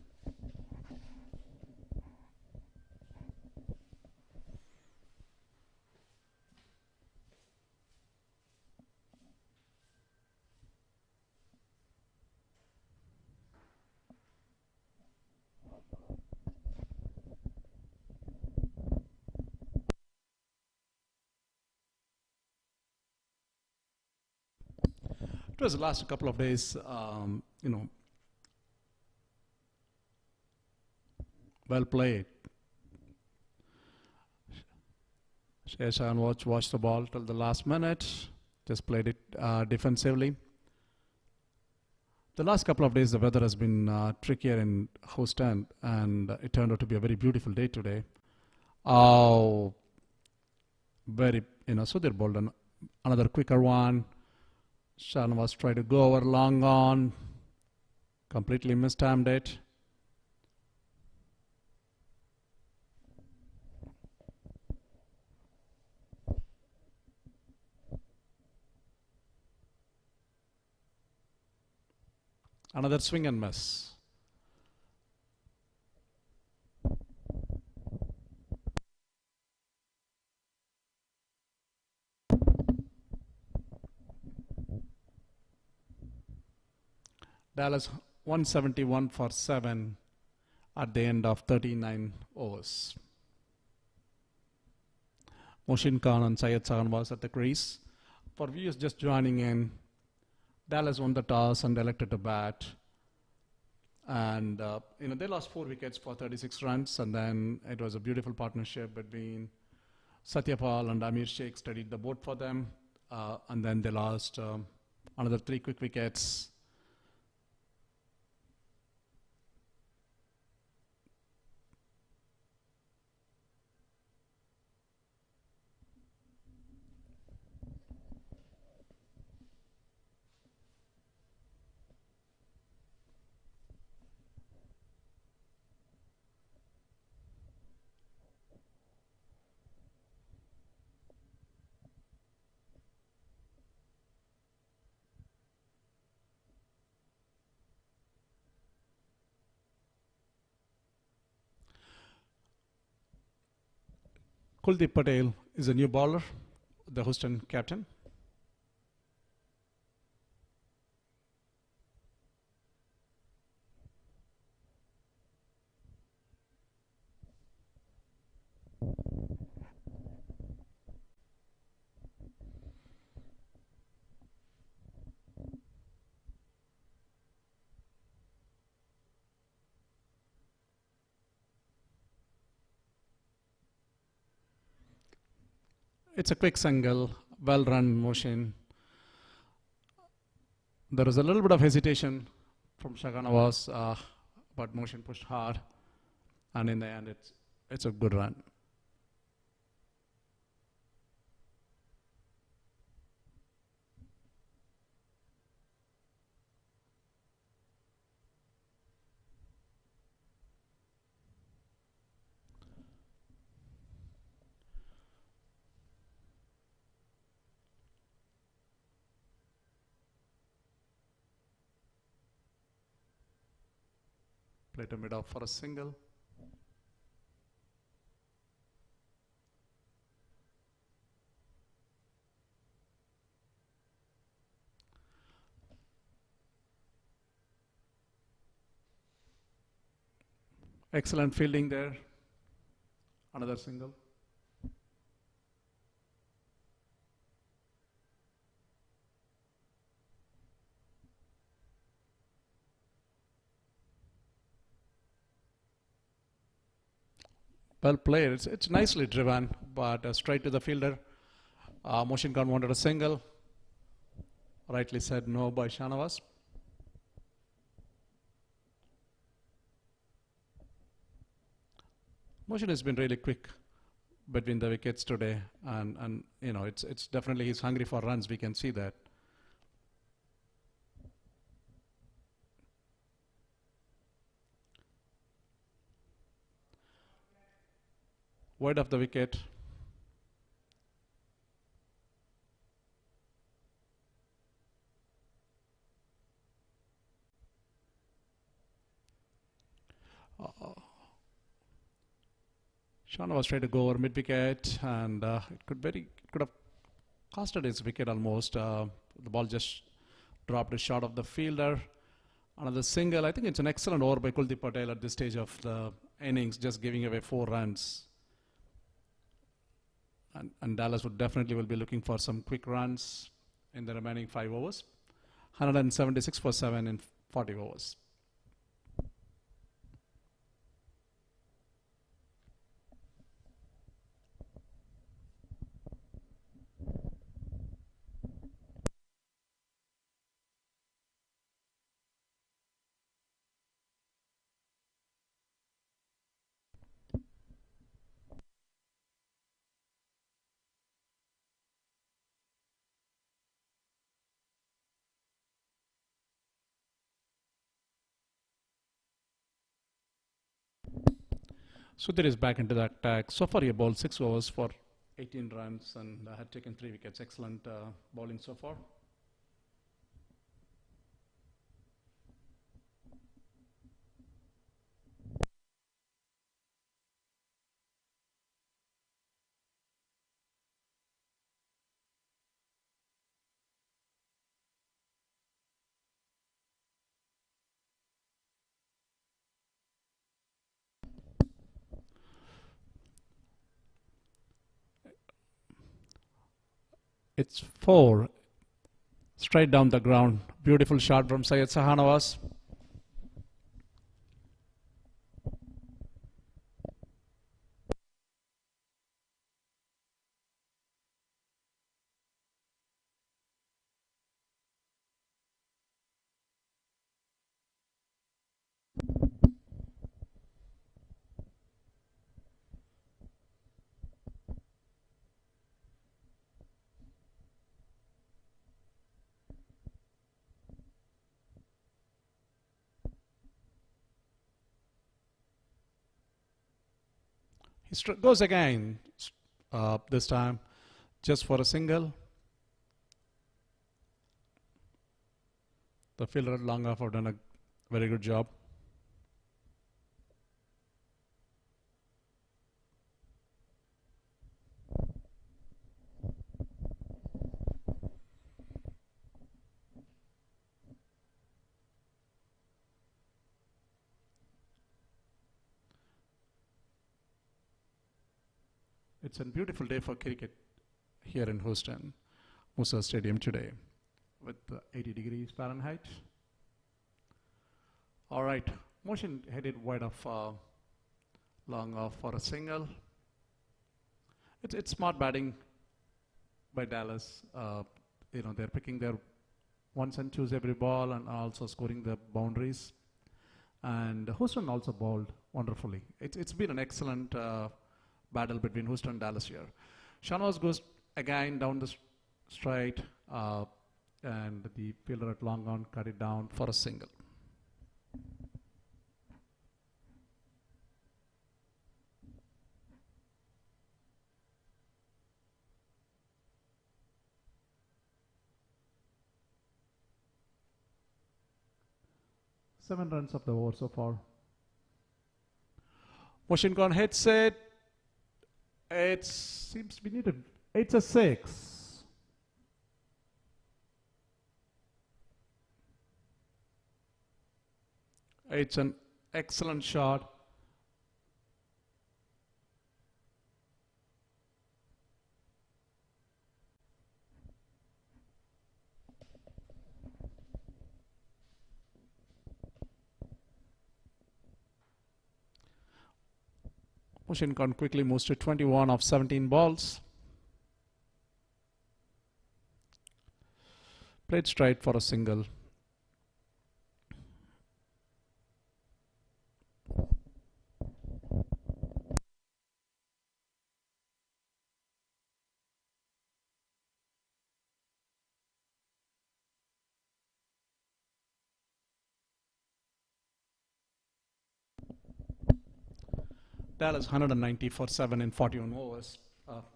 It was the last couple of days, well played. Sheshan watched the ball till the last minute, just played it defensively. The last couple of days, the weather has been trickier in Houston, and it turned out to be a very beautiful day today. Oh, very, so they're bowled another quicker one. Shahnawaz tried to go over long on, completely mistimed it. Another swing and miss. Dallas 171 for 7 at the end of 39 overs. Moshin Khan and Syed Sagan was at the crease. For viewers just joining in, Dallas won the toss and elected to bat. And they lost 4 wickets for 36 runs, and then it was a beautiful partnership between Satyapal and Amir Sheikh studied the board for them, and then they lost another 3 quick wickets. Kuldeep Patel is a new bowler, the Houston captain. It's a quick single, well-run motion. There was a little bit of hesitation from Shaganawaz, but motion pushed hard, and in the end, it's a good run. Play to mid-off for a single. Excellent fielding there. Another single. Well played. It's nicely driven, but straight to the fielder. Moshin Khan wanted a single. Rightly said no by Shanawaz. Moshin has been really quick between the wickets today, and it's definitely he's hungry for runs. We can see that. Wide of the wicket. Shauna was trying to go over mid-wicket, and it could have costed his wicket almost. The ball just dropped a shot of the fielder. Another single. I think it's an excellent over by Kuldeep Patel at this stage of the innings, just giving away 4 runs. And Dallas will be looking for some quick runs in the remaining 5 overs. 176 for 7 in 40 overs. Sudhir is back into the attack. So far, he bowled 6 overs for 18 runs and had taken 3 wickets. Excellent bowling so far. It's 4. Straight down the ground. Beautiful shot from Syed Sahanawaz. He goes again, this time, just for a single. The fielder at long off have done a very good job. It's a beautiful day for cricket here in Houston, MUSA Stadium today, with 80 degrees Fahrenheit. All right, motion headed wide of long off for a single. It's smart batting by Dallas. They're picking their ones and twos every ball and also scoring the boundaries. And Houston also bowled wonderfully. It's been an excellent battle between Houston and Dallas here. Shanwas goes again down the straight, and the fielder at long on cut it down for a single. Seven runs of the over so far. Washington hits it. It seems we need a. It's a 6. It's an excellent shot. Washington quickly moves to 21 of 17 balls. Played straight for a single. Dallas 190 for 7 in 41 overs.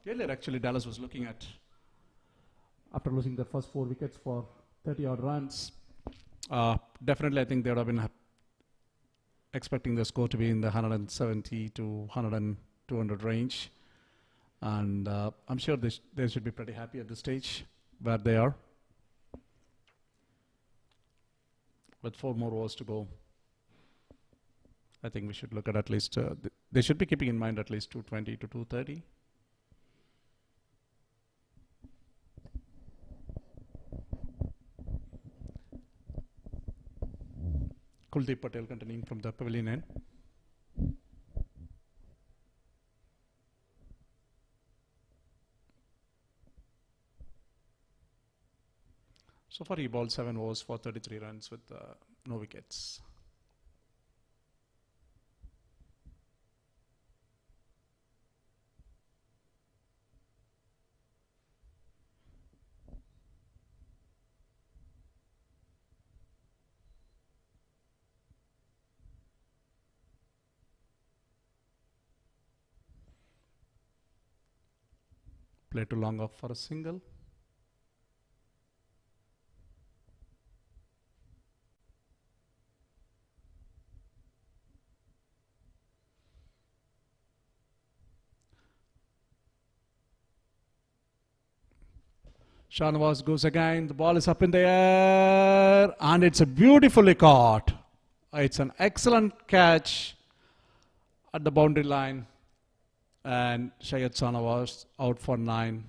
Earlier, actually, Dallas was looking at, after losing their first 4 wickets for 30-odd runs, definitely I think they would have been expecting the score to be in the 170 to 100 200 range. And I'm sure they should be pretty happy at this stage where they are. With 4 more overs to go, I think we should look at least, they should be keeping in mind at least 220 to 230. Kuldeep Patel continuing from the pavilion end. So far he bowled 7 overs for 33 runs with no wickets. Play to long off for a single. Shanwas goes again. The ball is up in the air and it's a beautifully caught. It's an excellent catch at the boundary line. And Syed Shanwas out for 9.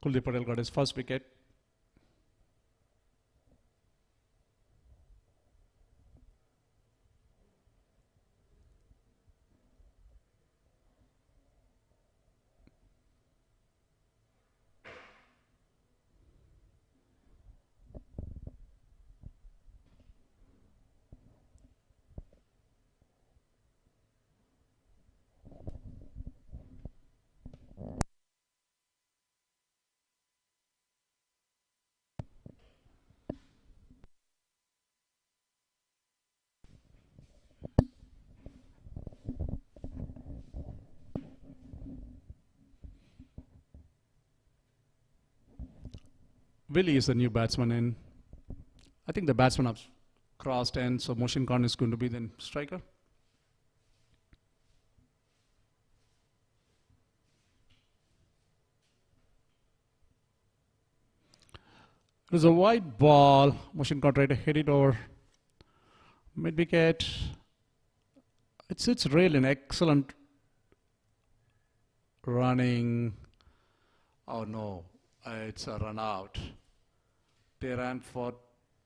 Kuldeep Patel got his first wicket. Willie is the new batsman in. I think the batsman have crossed end, so Motion Khan is going to be the striker. It was a wide ball. Motion Khan tried to hit it over mid wicket. It's really an excellent running. Oh no, it's a run out. They ran for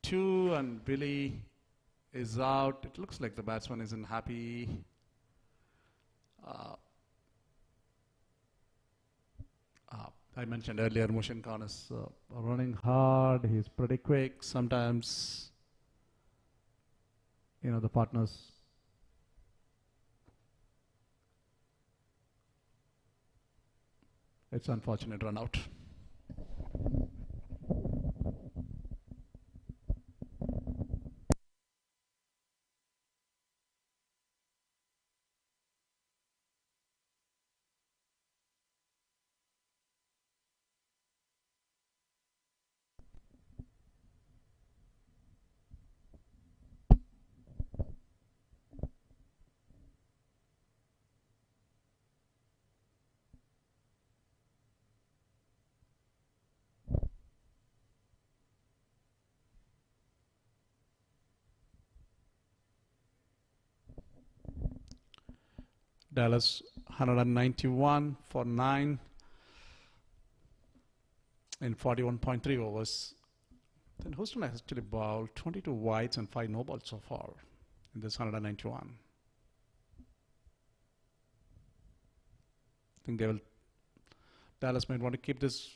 2 and Billy is out. It looks like the batsman isn't happy. I mentioned earlier, Motion Khan is running hard. He's pretty quick. Sometimes, the partners. It's unfortunate run out. Dallas 191 for 9 in 41.3 overs. Then Houston has actually bowled 22 wides and 5 no balls so far in this 191. I think Dallas might want to keep this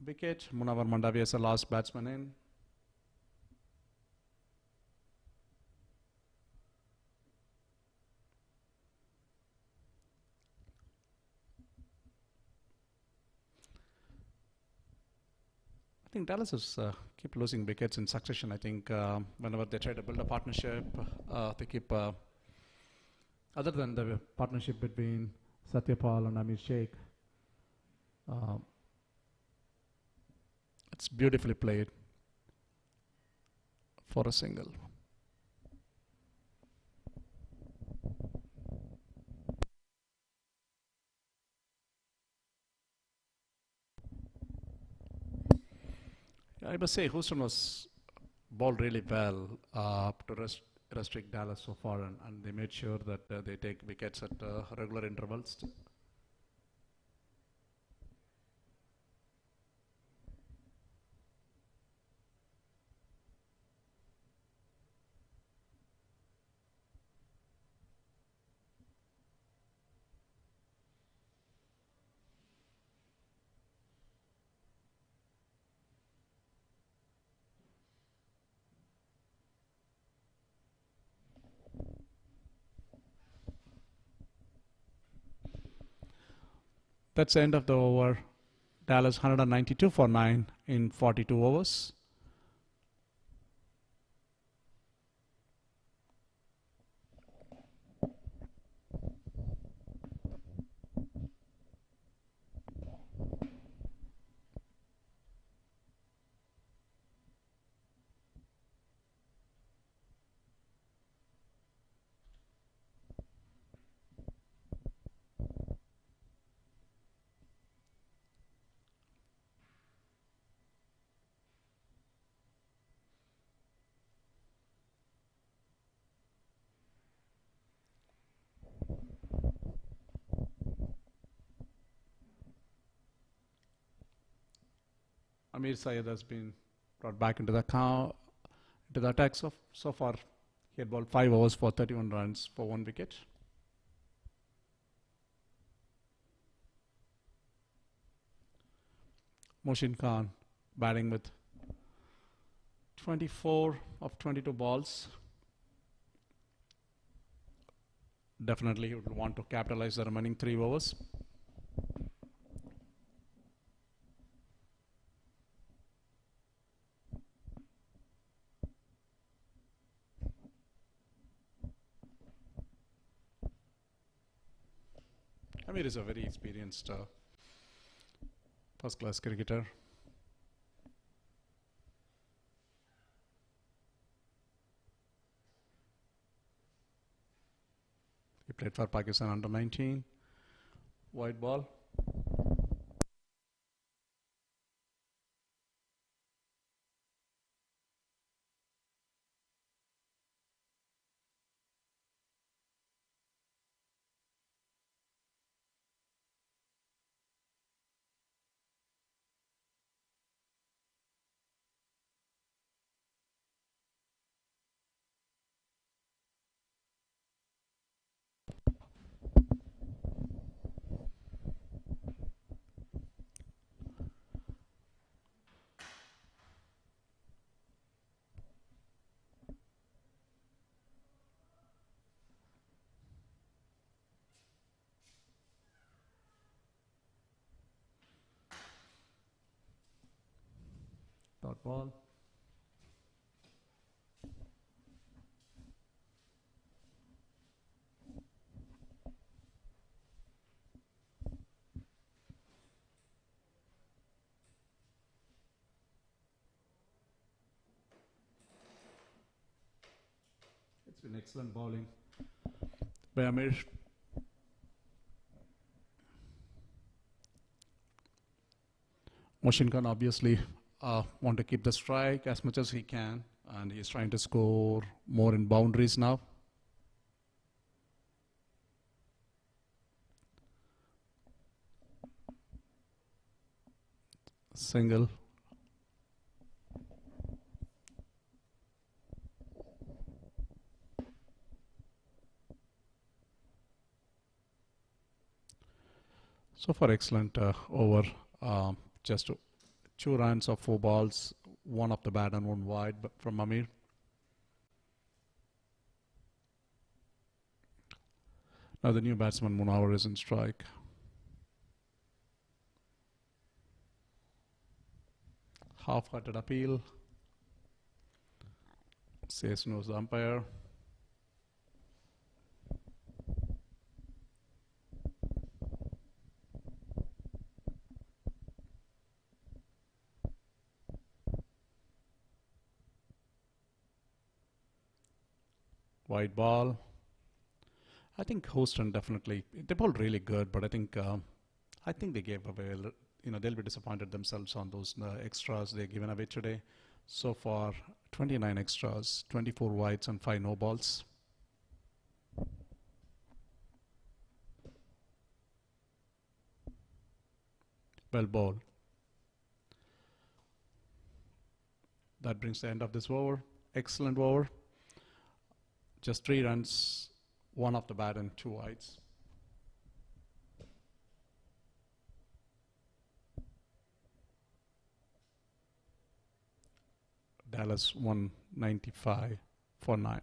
wicket. Munawar Mandavi as the last batsman in. I think Dallas is keep losing wickets in succession. I think whenever they try to build a partnership, they keep, other than the partnership between Satyapal and Amir Sheikh, it's beautifully played for a single. I must say, Houston was bowled really well to restrict Dallas so far, and they made sure that they take wickets at regular intervals. That's the end of the over. Dallas 192 for 9 in 42 overs. Amir Syed has been brought back into the attack. So far, he had bowled 5 overs for 31 runs for 1 wicket. Moshin Khan batting with 24 of 22 balls. Definitely he would want to capitalize the remaining 3 overs. Amir is a very experienced first-class cricketer. He played for Pakistan under 19. White ball. Dot ball. It's been excellent bowling by Amir. Moshin Khan obviously want to keep the strike as much as he can, and he's trying to score more in boundaries now. Single. So far, excellent over. Just 2 runs of 4 balls, 1 off the bat and 1 wide from Amir. Now the new batsman Munawar is in strike. Half-hearted appeal. Says no the umpire. White ball. I think Houston definitely, they bowled really good, but I think they gave away, they'll be disappointed themselves on those extras they've given away today. So far, 29 extras, 24 wides and 5 no balls. Well bowled. That brings the end of this over. Excellent over. Just 3 runs, 1 off the bat and 2 wides. Dallas 195 for 9.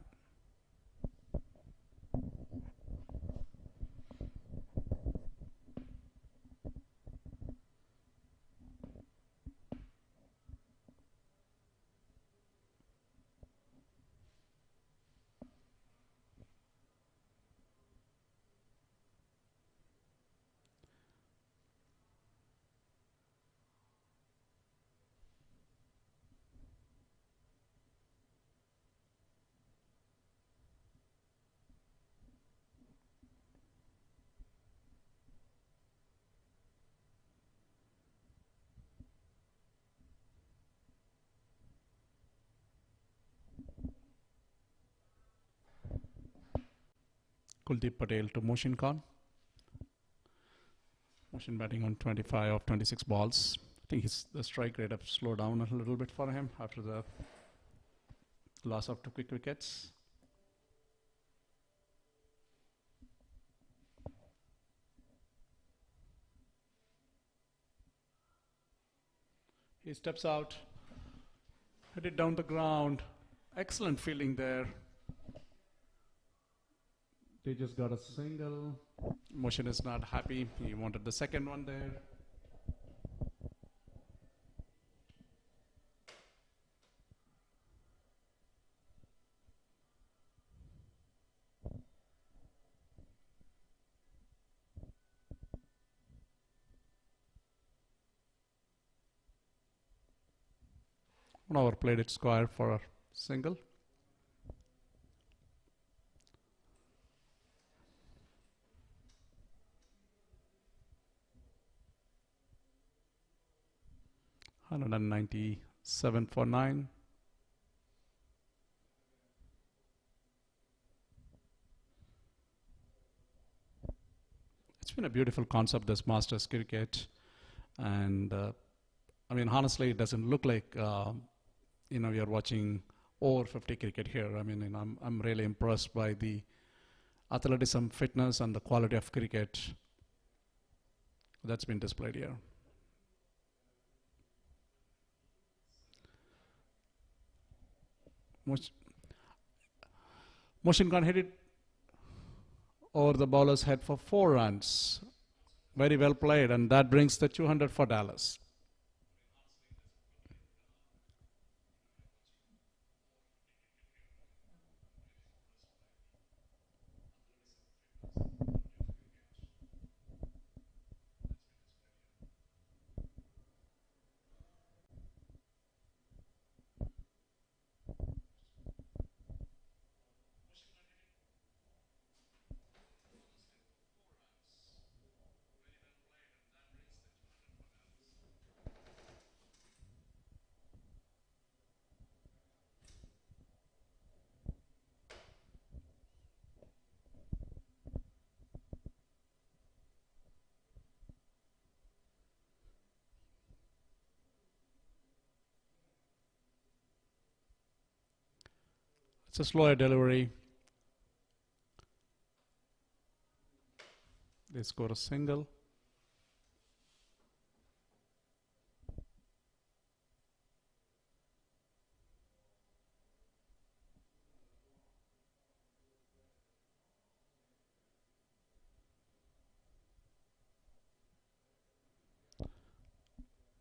Kuldeep Patel to Moshin Khan. Moshin batting on 25 of 26 balls, think the strike rate have slowed down a little bit for him after the loss of 2 quick wickets. He steps out, hit it down the ground. Excellent fielding there. They just got a single. Motion is not happy. He wanted the second one there. One over played it square for a single. $197 for 9. It's been a beautiful concept, this Masters cricket, and I mean, honestly, it doesn't look like we are watching over 50 cricket here. I mean, I'm really impressed by the athleticism, fitness, and the quality of cricket that's been displayed here. Motion Khan hit it over the bowler's head for 4 runs. Very well played, and that brings the 200 for Dallas. It's a slower delivery. They score a single.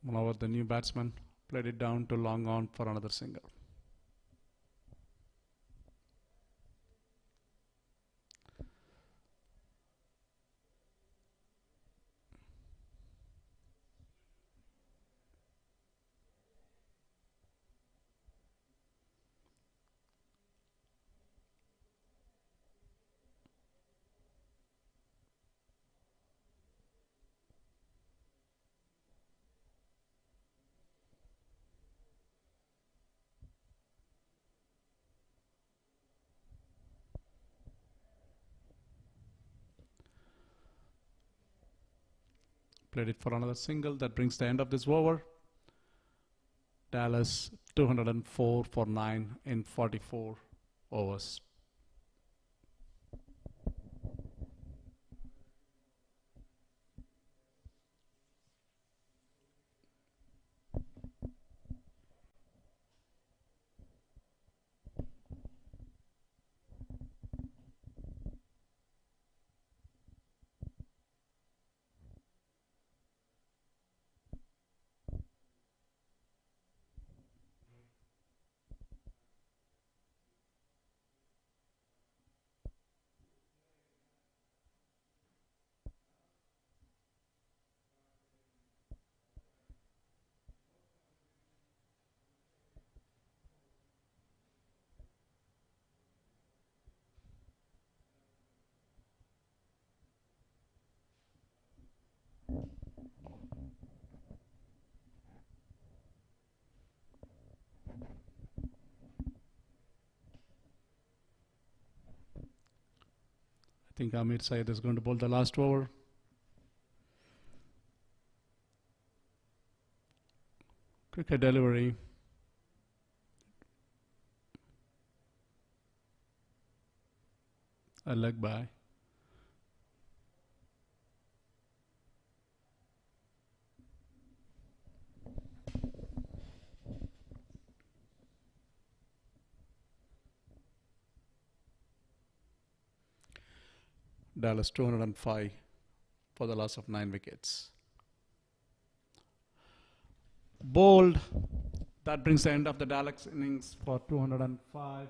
One over, the new batsman played it down to long on for another single. Played it for another single. That brings the end of this over. Dallas 204 for 9 in 44 overs. I think Amir Syed is going to bowl the last over. quicker delivery. A leg by. Dallas 205 for the loss of 9 wickets. Bold. That brings the end of the Dallas innings for 205.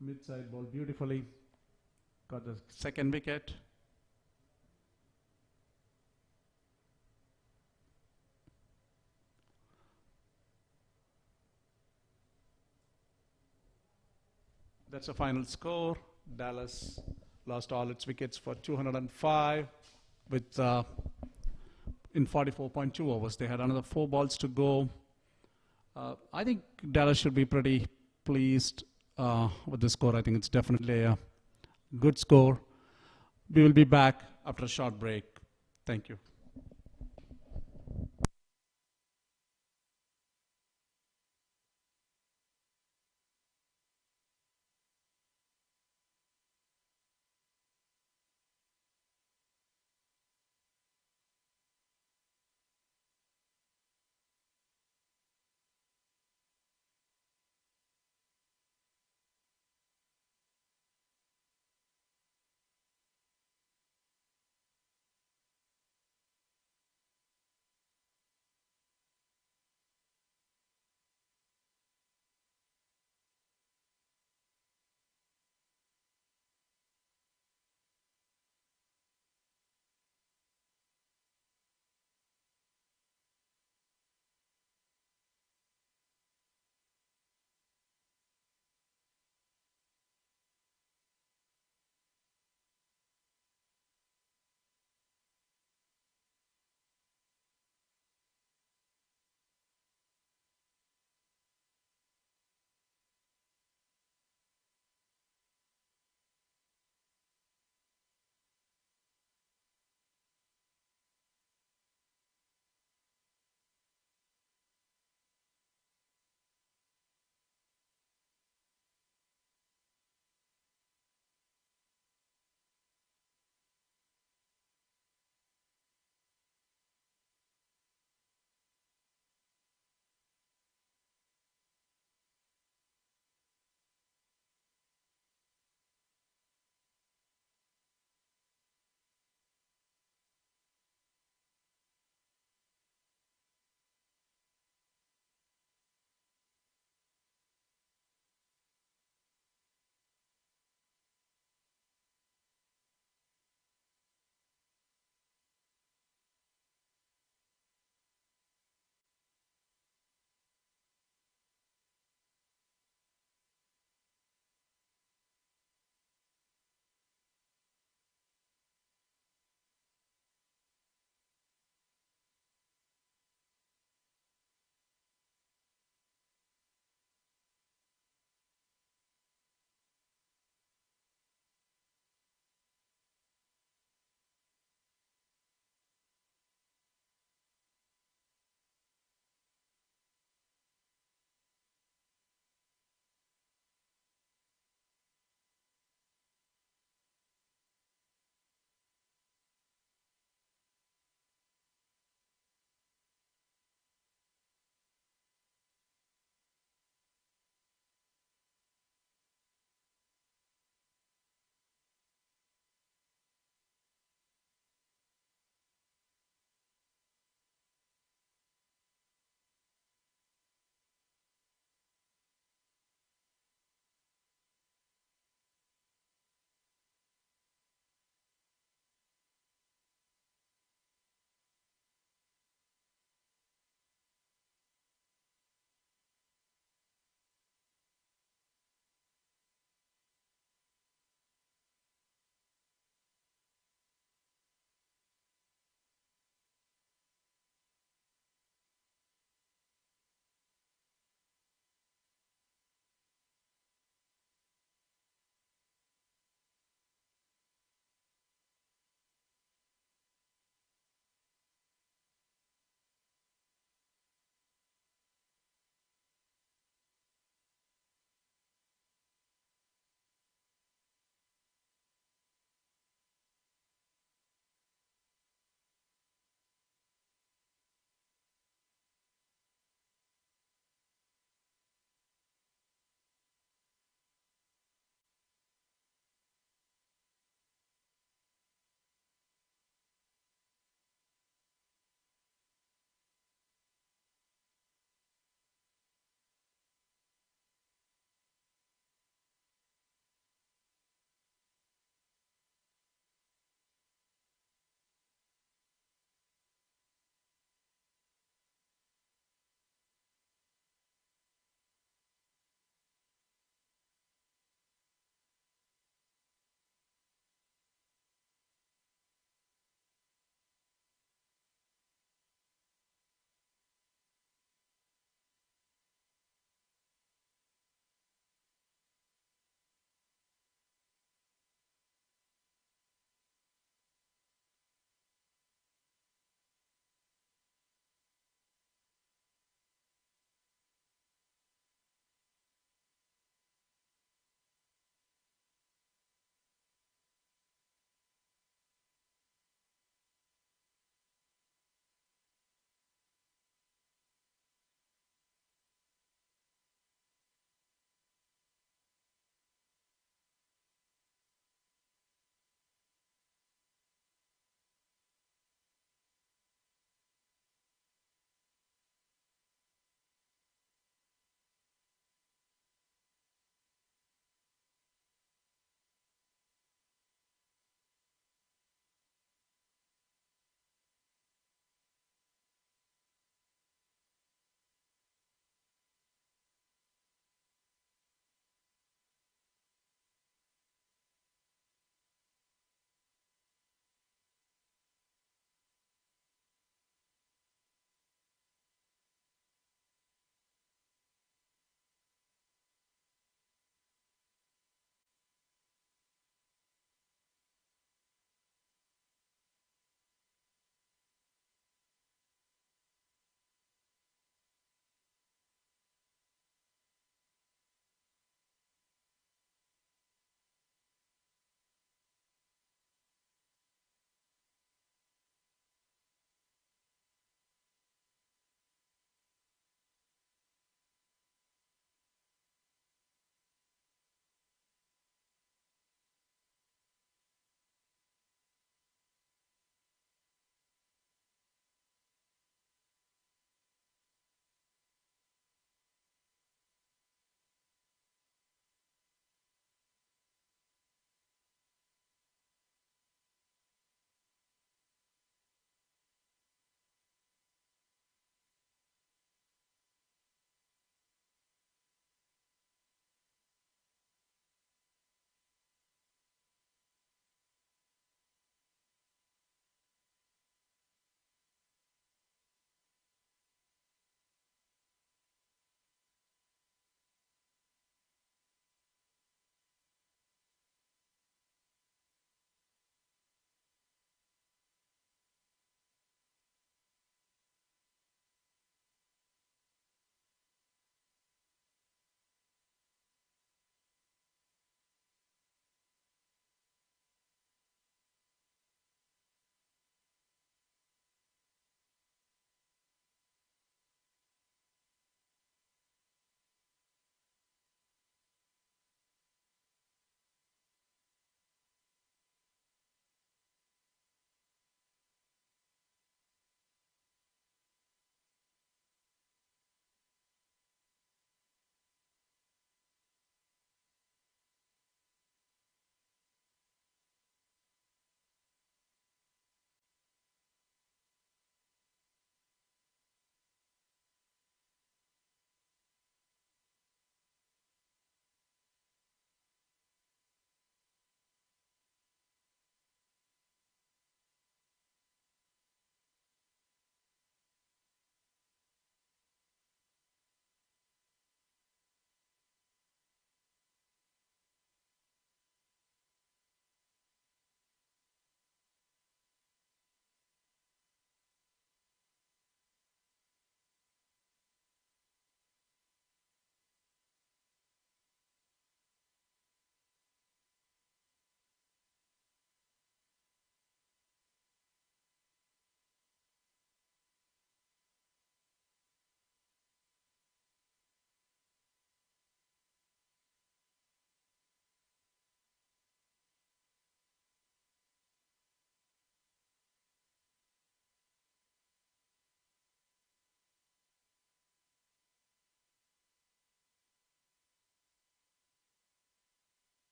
Mid-side ball beautifully. Got the second wicket. That's the final score. Dallas lost all its wickets for 205 with in 44.2 overs. They had another 4 balls to go. I think Dallas should be pretty pleased with the score. I think it's definitely a good score. We will be back after a short break. Thank you.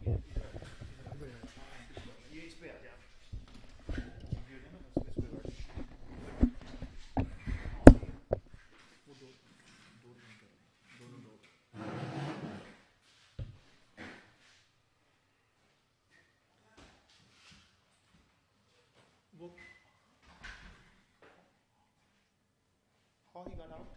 ये इस पे आ जाए computer में इस पे बैठ वो दो दो दिन कर दोनों दो वो how he got out.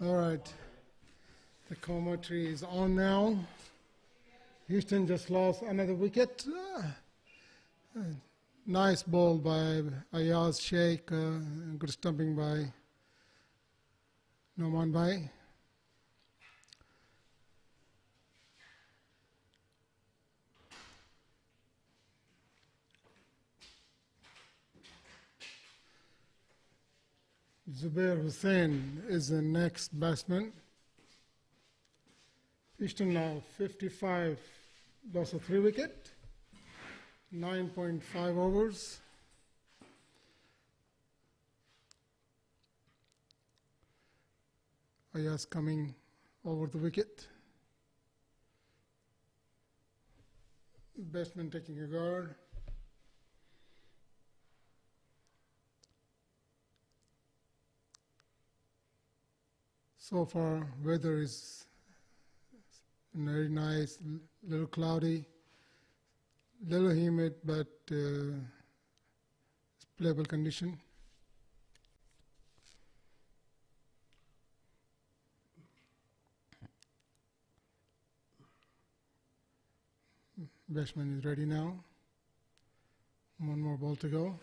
All right. The commentary is on now. Houston just lost another wicket. Nice ball by Ayaz Sheikh. Good stumping by Noman Bhai. Zubair Hussain is the next batsman. Houston now 55, lost a 3 wicket, 9.5 overs. Ayaz coming over the wicket. Batsman taking a guard. So far, weather is very nice, little cloudy, little humid, but it's playable condition. Batsman is ready now. One more ball to go.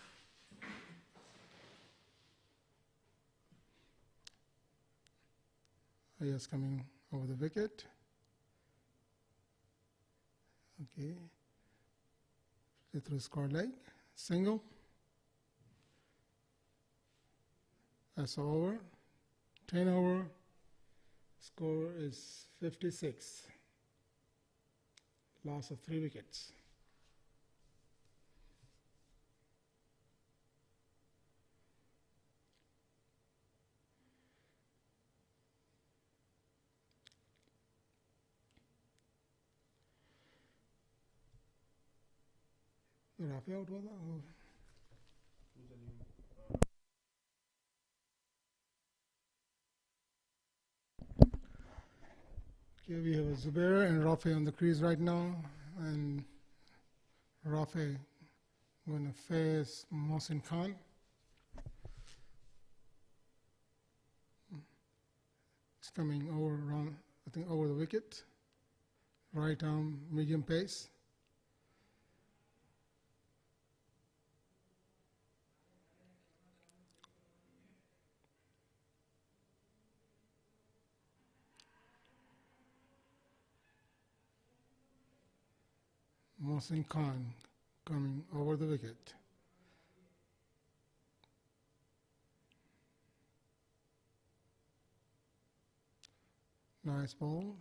Ayaz coming over the wicket. Okay. Play through square leg. Single. That's over. 10 over. Score is 56. Loss of 3 wickets. Rafi out was that? Okay, we have Zubair and Rafi on the crease right now, and Rafi going to face Mohsin Khan. It's coming over around, I think, over the wicket. Right arm, medium pace. Mohsin Khan coming over the wicket. Nice ball.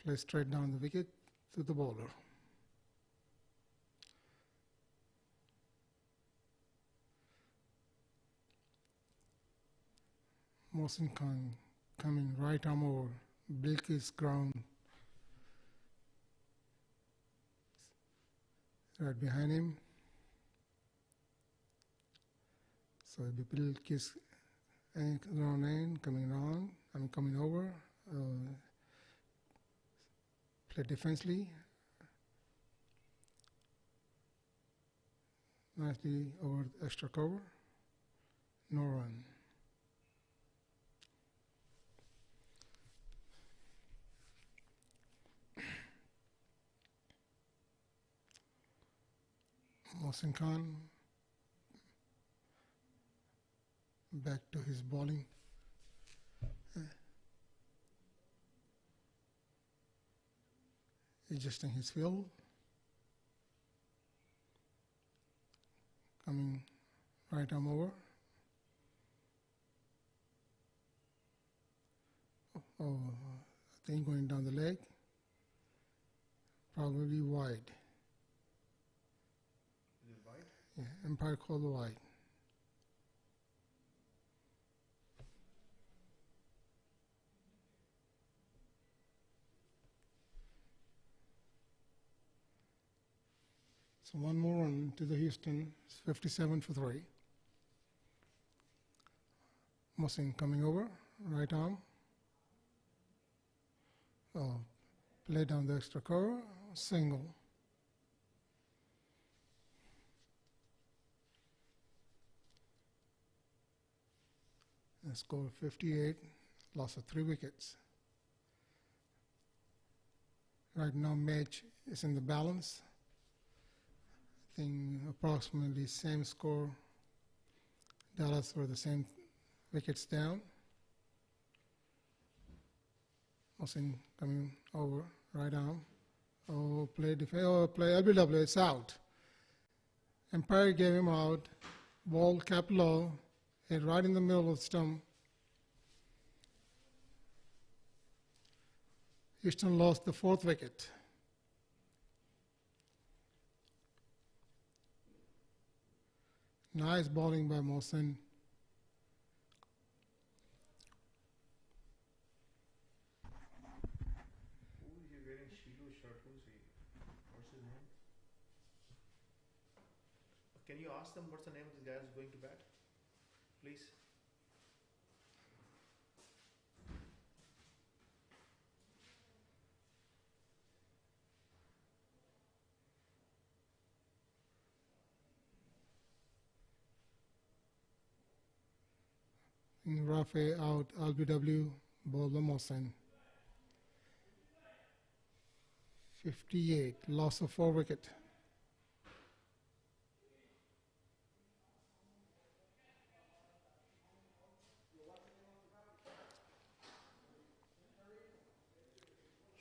Play straight down the wicket to the bowler. Mohsin Khan coming right arm over. Bilkis ground. Right behind him. So Bilkis round in, coming around, coming over. Play defensively. Nicely over extra cover. no run. Mohsin Khan back to his bowling. Adjusting his field. Coming right arm over. Oh, I think going down the leg. Probably wide. Is it wide? Yeah, umpire called wide. So one more run to the Houston. It's 57 for 3. Mohsin coming over, right arm. Oh, play down the extra cover, single. And score 58, loss of 3 wickets. Right now match is in the balance. I think approximately same score. Dallas were the same wickets down. Mohsin coming over, right arm. Oh, play defense. Oh, play LBW. It's out. Umpire gave him out. Ball kept low. Hit right in the middle of the stump. Houston lost the 4th wicket. Nice bowling by Mohsin. Who is he wearing Shiloh shirt? Who's he? What's his name? Can you ask them what's the name of this guy who's going to bat? Please. Rafe out, LBW, ball by Mohsin. 58, loss of 4 wicket.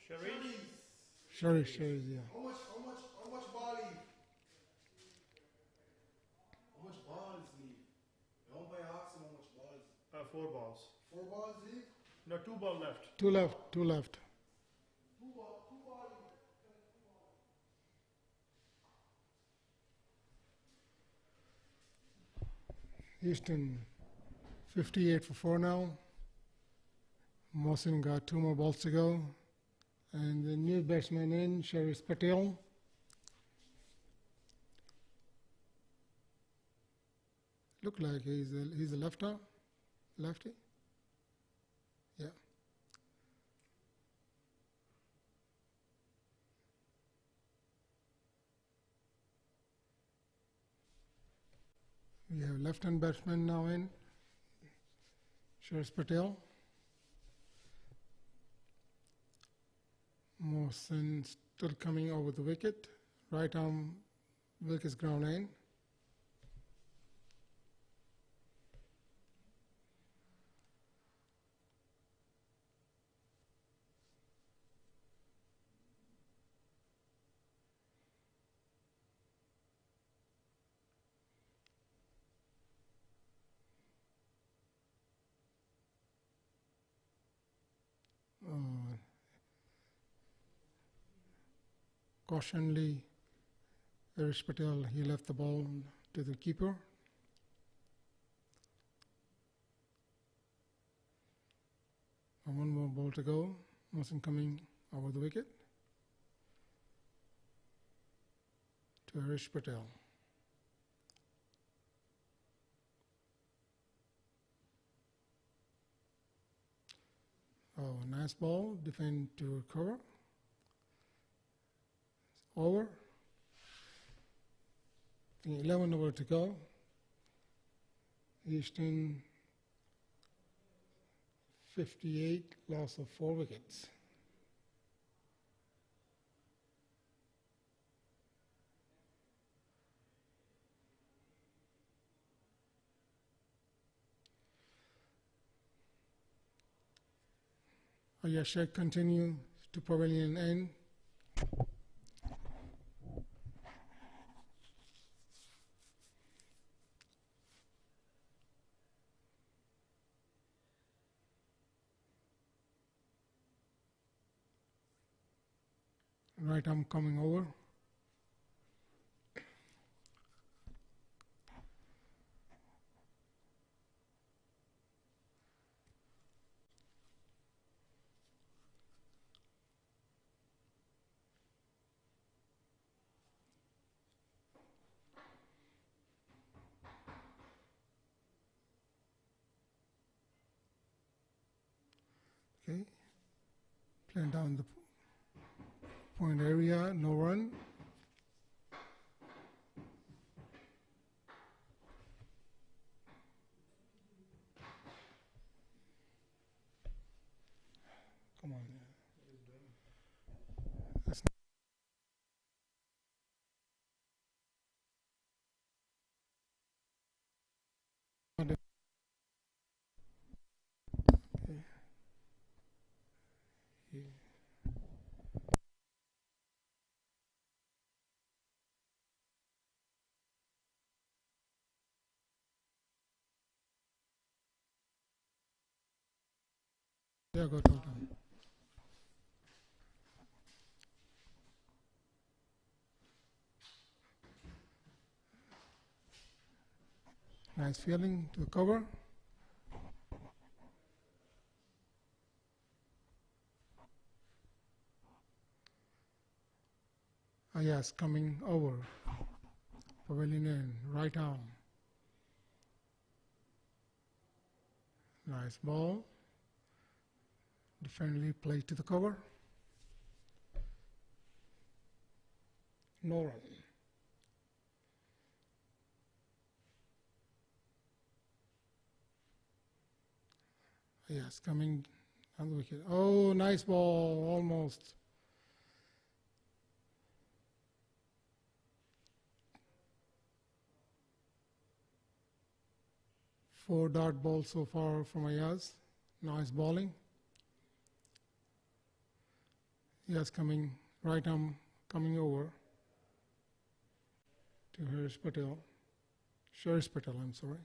Sharif? Sure, yeah. How much ball leave? How much balls leave? The umpire asked him how much balls. 4 balls. 4 balls leave? No, 2 ball left. 2 left, 2 left. 2 ball leave. Houston 58 for 4 now. Mohsin got 2 more balls to go. And the new batsman in, Sharif Patel. Look like he's a lefty. Yeah. We have left-hand batsman now in, Sharif Patel. Mohsin still coming over the wicket. Right arm, Wilkes ground in. Cautionly, Sharif Patel, he left the ball to the keeper. And 1 more ball to go. Mohsin coming over the wicket to Sharif Patel. Oh, nice ball, defend to recover. Over. 11 over to go. Houston 58, loss of 4 wickets. Ayashek continue to pavilion end. Right arm coming over. Okay, playing down the point area, no run. Come on. That's not it. Okay. Yeah. Yeah, go down. Nice feeling to the cover. Yes, coming over. Pavilion in, right arm. Nice ball. Defensively played to the cover. No run. Yes, coming on the wicket. Oh, nice ball, almost. Four dart balls so far from Ayaz. Nice bowling. Yes, coming right arm coming over to Harish Patel. Sharish Patel, I'm sorry.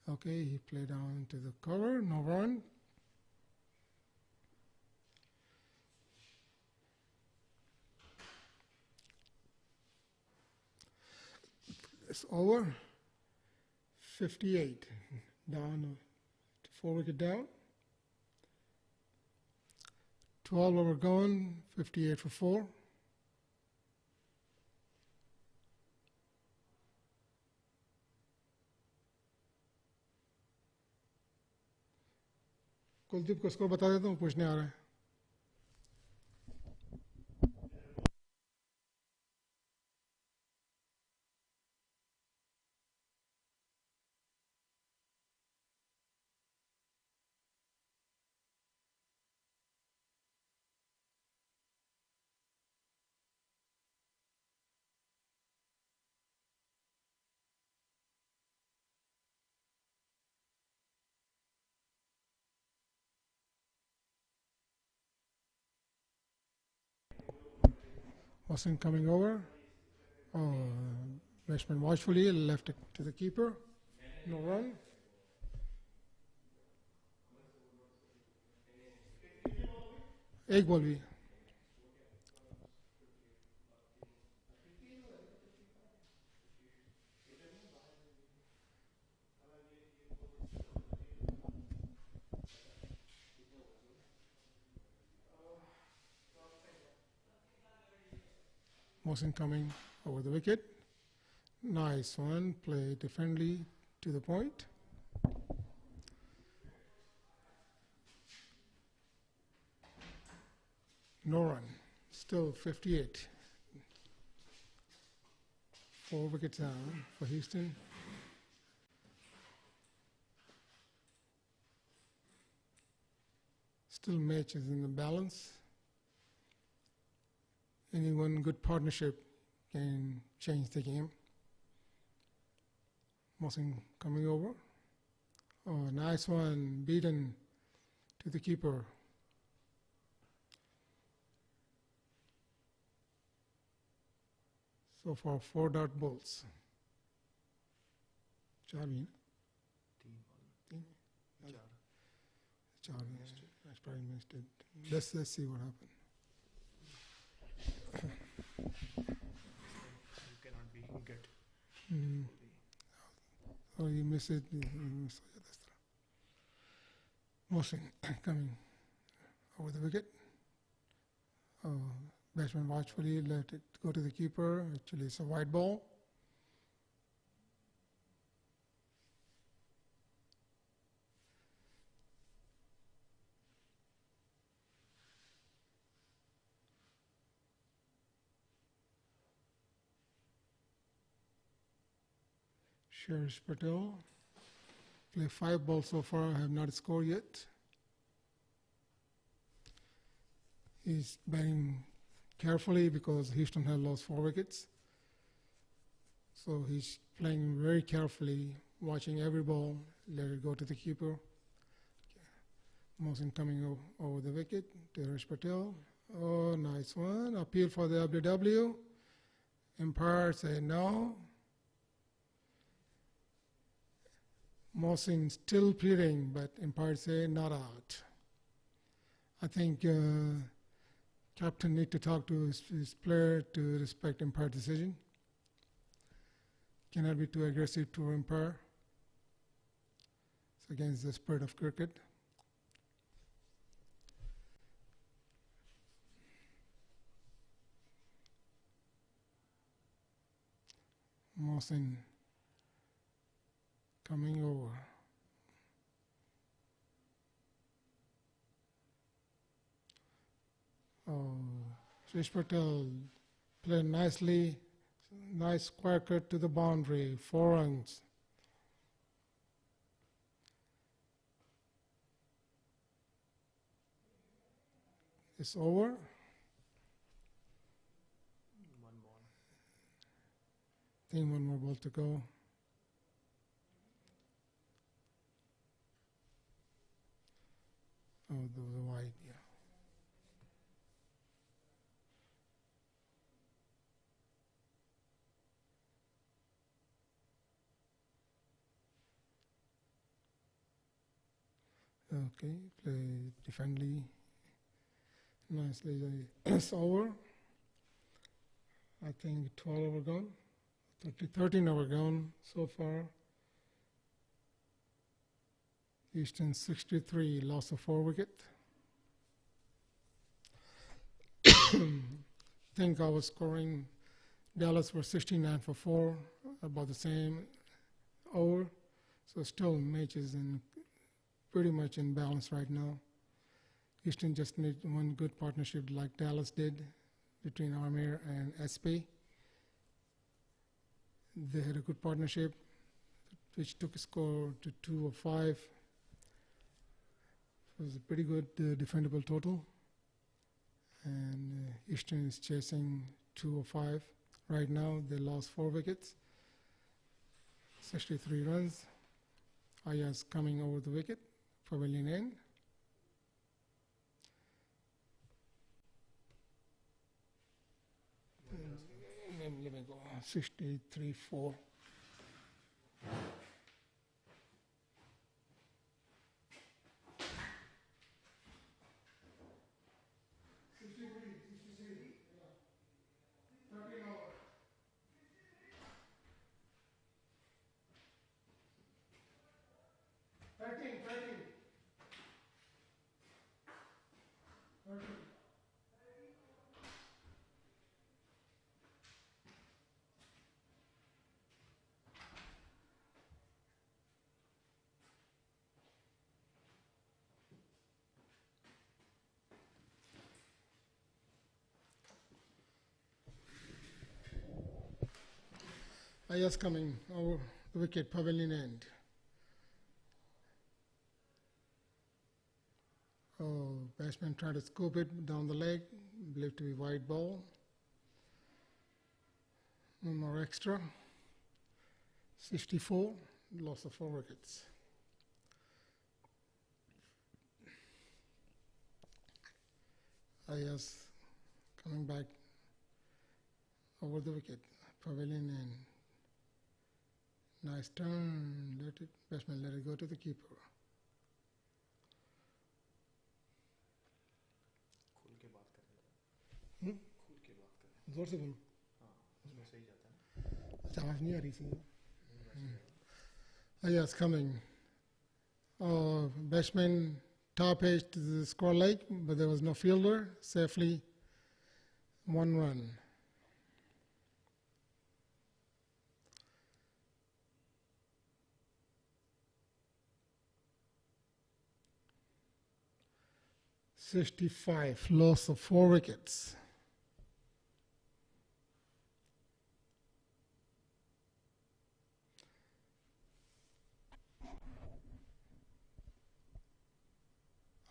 Okay, he played down to the cover, no run. It's over. 58 down to 4 wicket down. 12 over gone, 58 for 4. Kuldeep को score बता देता हूँ, पूछने आ रहा है. Austin coming over. Oh, batsman watchfully left it to the keeper. No run. एक ball भी. Mohsin coming over the wicket. Nice one. Play defensively to the point. No run. Still 58. 4 wickets down for Houston. Still match is in the balance. Any one good partnership can change the game. Mossing coming over. Oh, nice one, beaten to the keeper. So far, 4 dot balls. Charlie. Charlie, I probably missed it. Let's see what happened. You cannot be get. Oh, you miss it. Mossing coming over the wicket. Oh, batsman watchfully let it go to the keeper. Actually, it's a wide ball. Sherish Patel. Play 5 balls so far, have not scored yet. He's batting carefully because Houston had lost 4 wickets. So he's playing very carefully, watching every ball, let it go to the keeper. Mosin coming over the wicket to Sherish Patel. Oh, nice one. Appeal for the WW. Umpire say no. Mosin still pleading, but umpire say not out. I think captain need to talk to his player to respect umpire decision. Cannot be too aggressive to umpire. It's against the spirit of cricket. Mosin coming over. Oh, Sherish Patel played nicely. Nice square cut to the boundary. 4 runs. It's over. 1 ball. I think 1 more ball to go. Oh, the wide, yeah. Okay, play defendly nicely. It's over. I think 12 over gone. 13 over gone so far. Houston 63, loss of 4 wicket. Think I was scoring. Dallas were 69 for 4, about the same over. So still matches in pretty much in balance right now. Houston just need one good partnership like Dallas did between Amir and SP. They had a good partnership which took a score to 205. It was a pretty good defendable total. And Houston is chasing 205. Right now they lost 4 wickets, 63 runs. Ayaz coming over the wicket, pavilion end. Let me go 63-4. Ayaz coming over the wicket, pavilion end. Batsman tried to scoop it down the leg, believed to be wide ball. One more extra. 64, loss of 4 wickets. Ayaz coming back over the wicket. Pavilion and nice turn. Batsman let it go to the keeper. खुल के बात करें खुल के बात करें जोर से बोलो हाँ उसमें सही जाता है ना अच्छा आवाज नहीं आ रही थी Ayaz coming. Batsman top edge to the square leg, but there was no fielder. Safely 1 run. "65", loss of 4 wickets.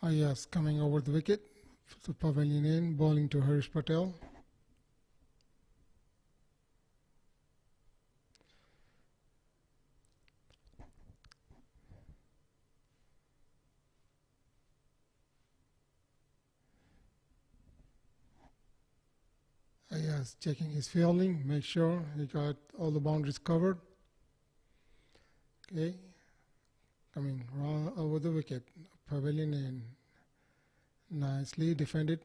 Ayaz coming over the wicket, the pavilion in, bowling to Harish Patel. Ayaz checking his fielding, make sure he got all the boundaries covered. Okay, coming round over the wicket, pavilion in, nicely defended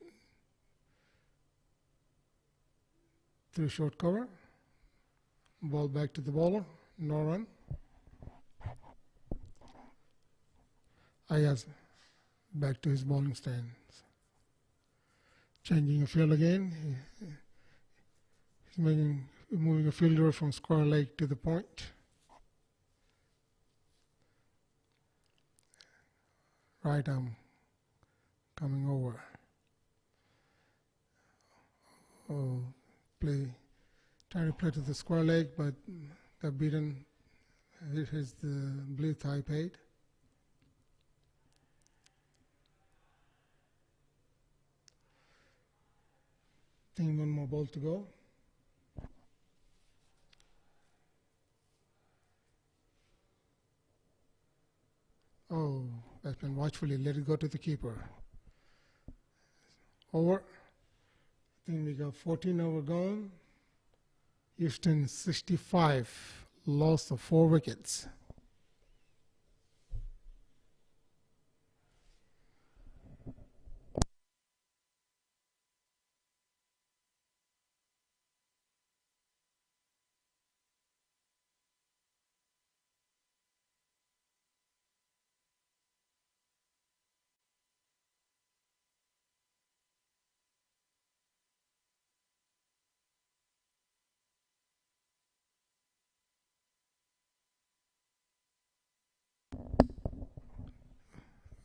through short cover. Ball back to the bowler, no run. Ayaz back to his bowling stance. Changing a field again. He's moving a fielder from square leg to the point. Right arm coming over. Trying to play to the square leg, but got beaten. It is the blue thigh paid. I think 1 more ball to go. Batsman watchfully let it go to the keeper. Over. I think we got 14 over gone. Houston 65, loss of 4 wickets.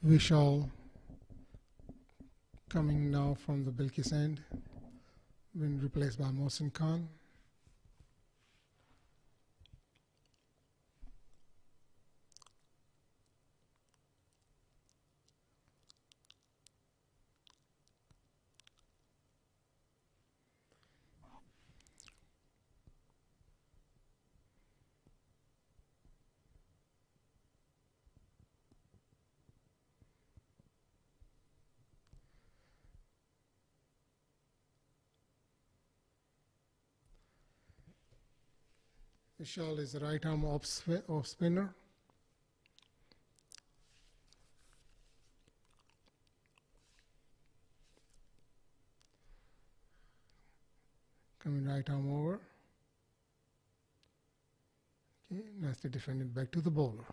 Vishal coming now from the Bilkis end, been replaced by Mohsin Khan. Vishal is the right arm off spinner. Coming right arm over. Okay, nicely defended back to the bowler.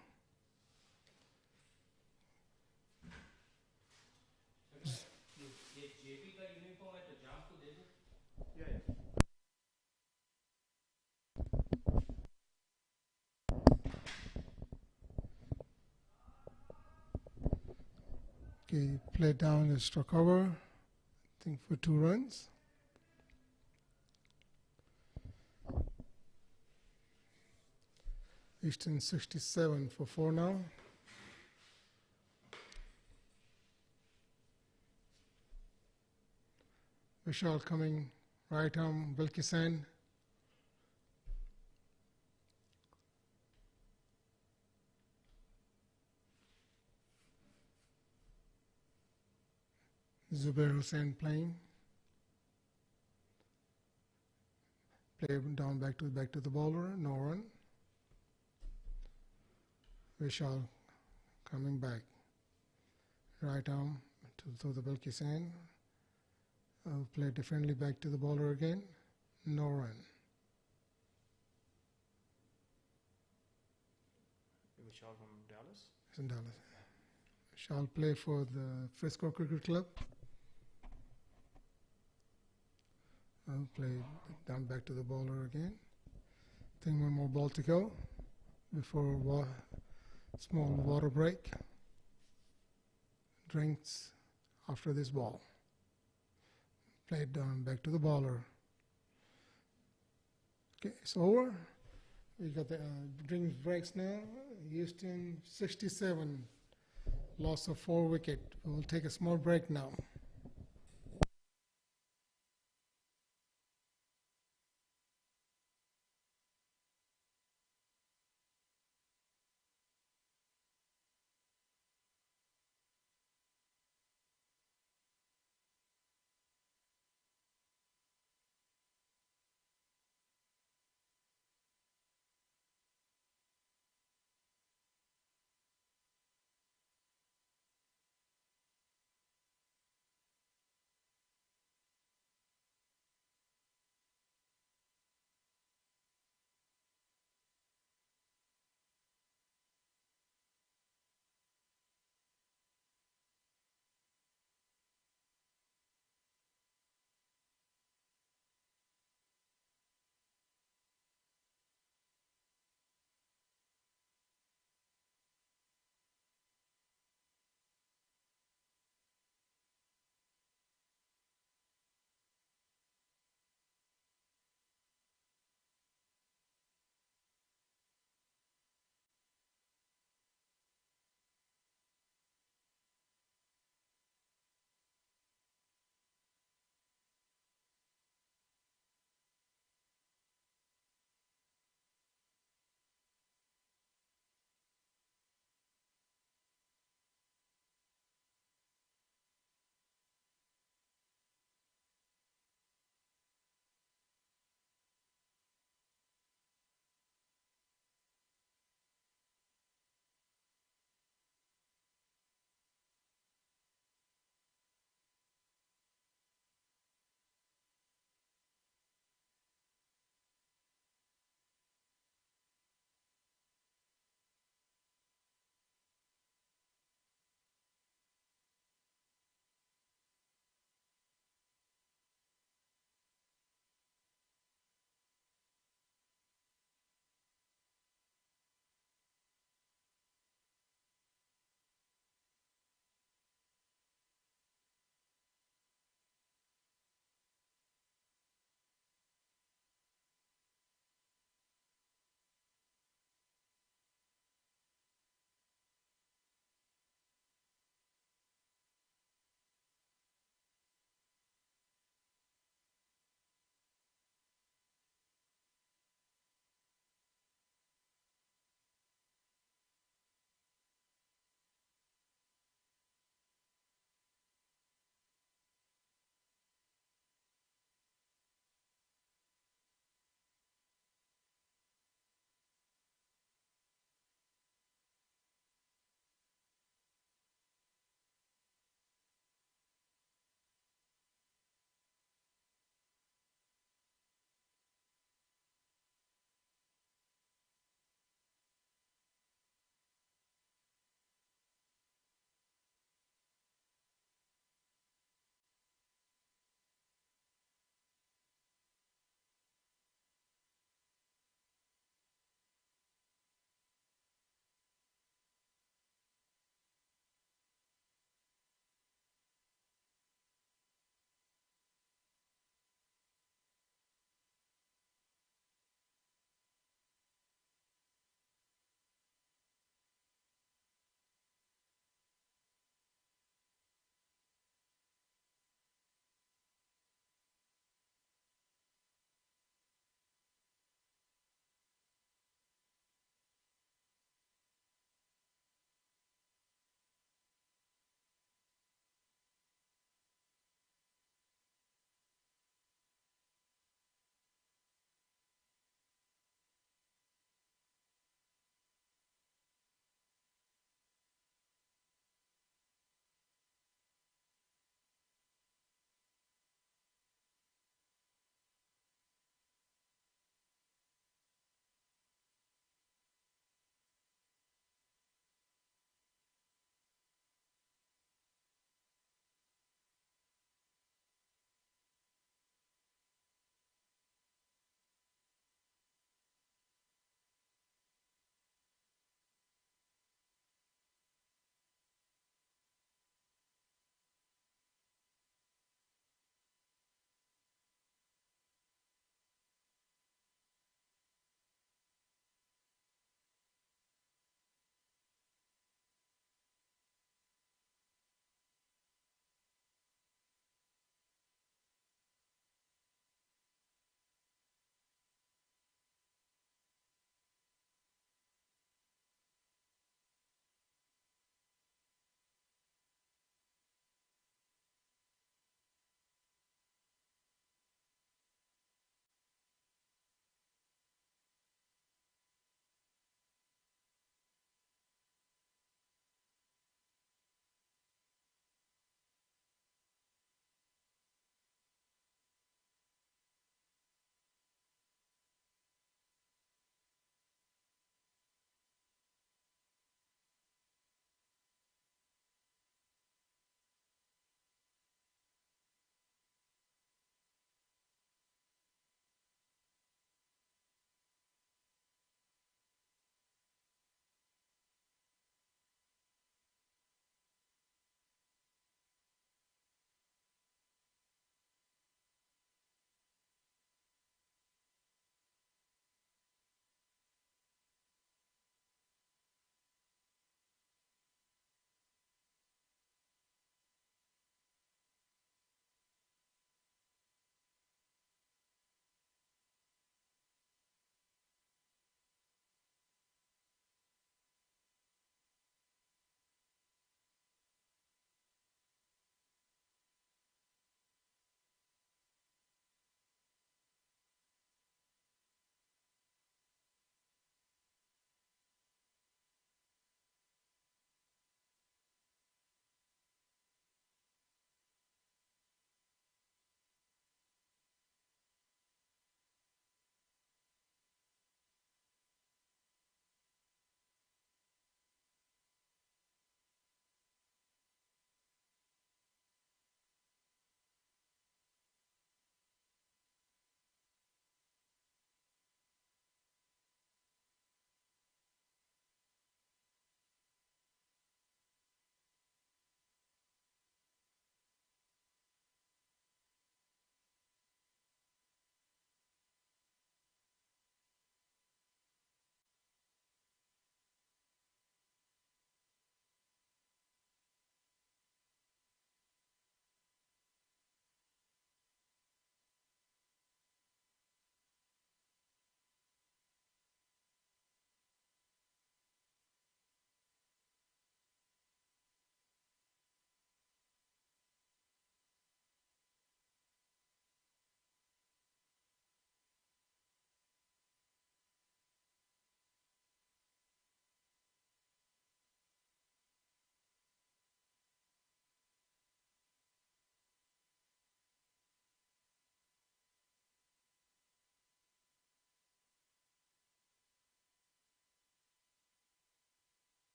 Okay, play down the stroke over, I think for 2 runs. Easton 67 for 4 now. Vishal coming right arm, Wilkinson. Zubair Hussain playing. Play down back to the bowler, no run. Vishal coming back. Right arm to the Wilkinson. Play differently back to the bowler again, no run. Vishal from Dallas. It's in Dallas. Shall play for the Frisco Cricket Club. Play down back to the bowler again. I think one more ball to go before small water break. Drinks after this ball. Play it down back to the bowler. Okay, it's over. We got the drinks breaks now. Houston 67, loss of 4 wickets. We'll take a small break now.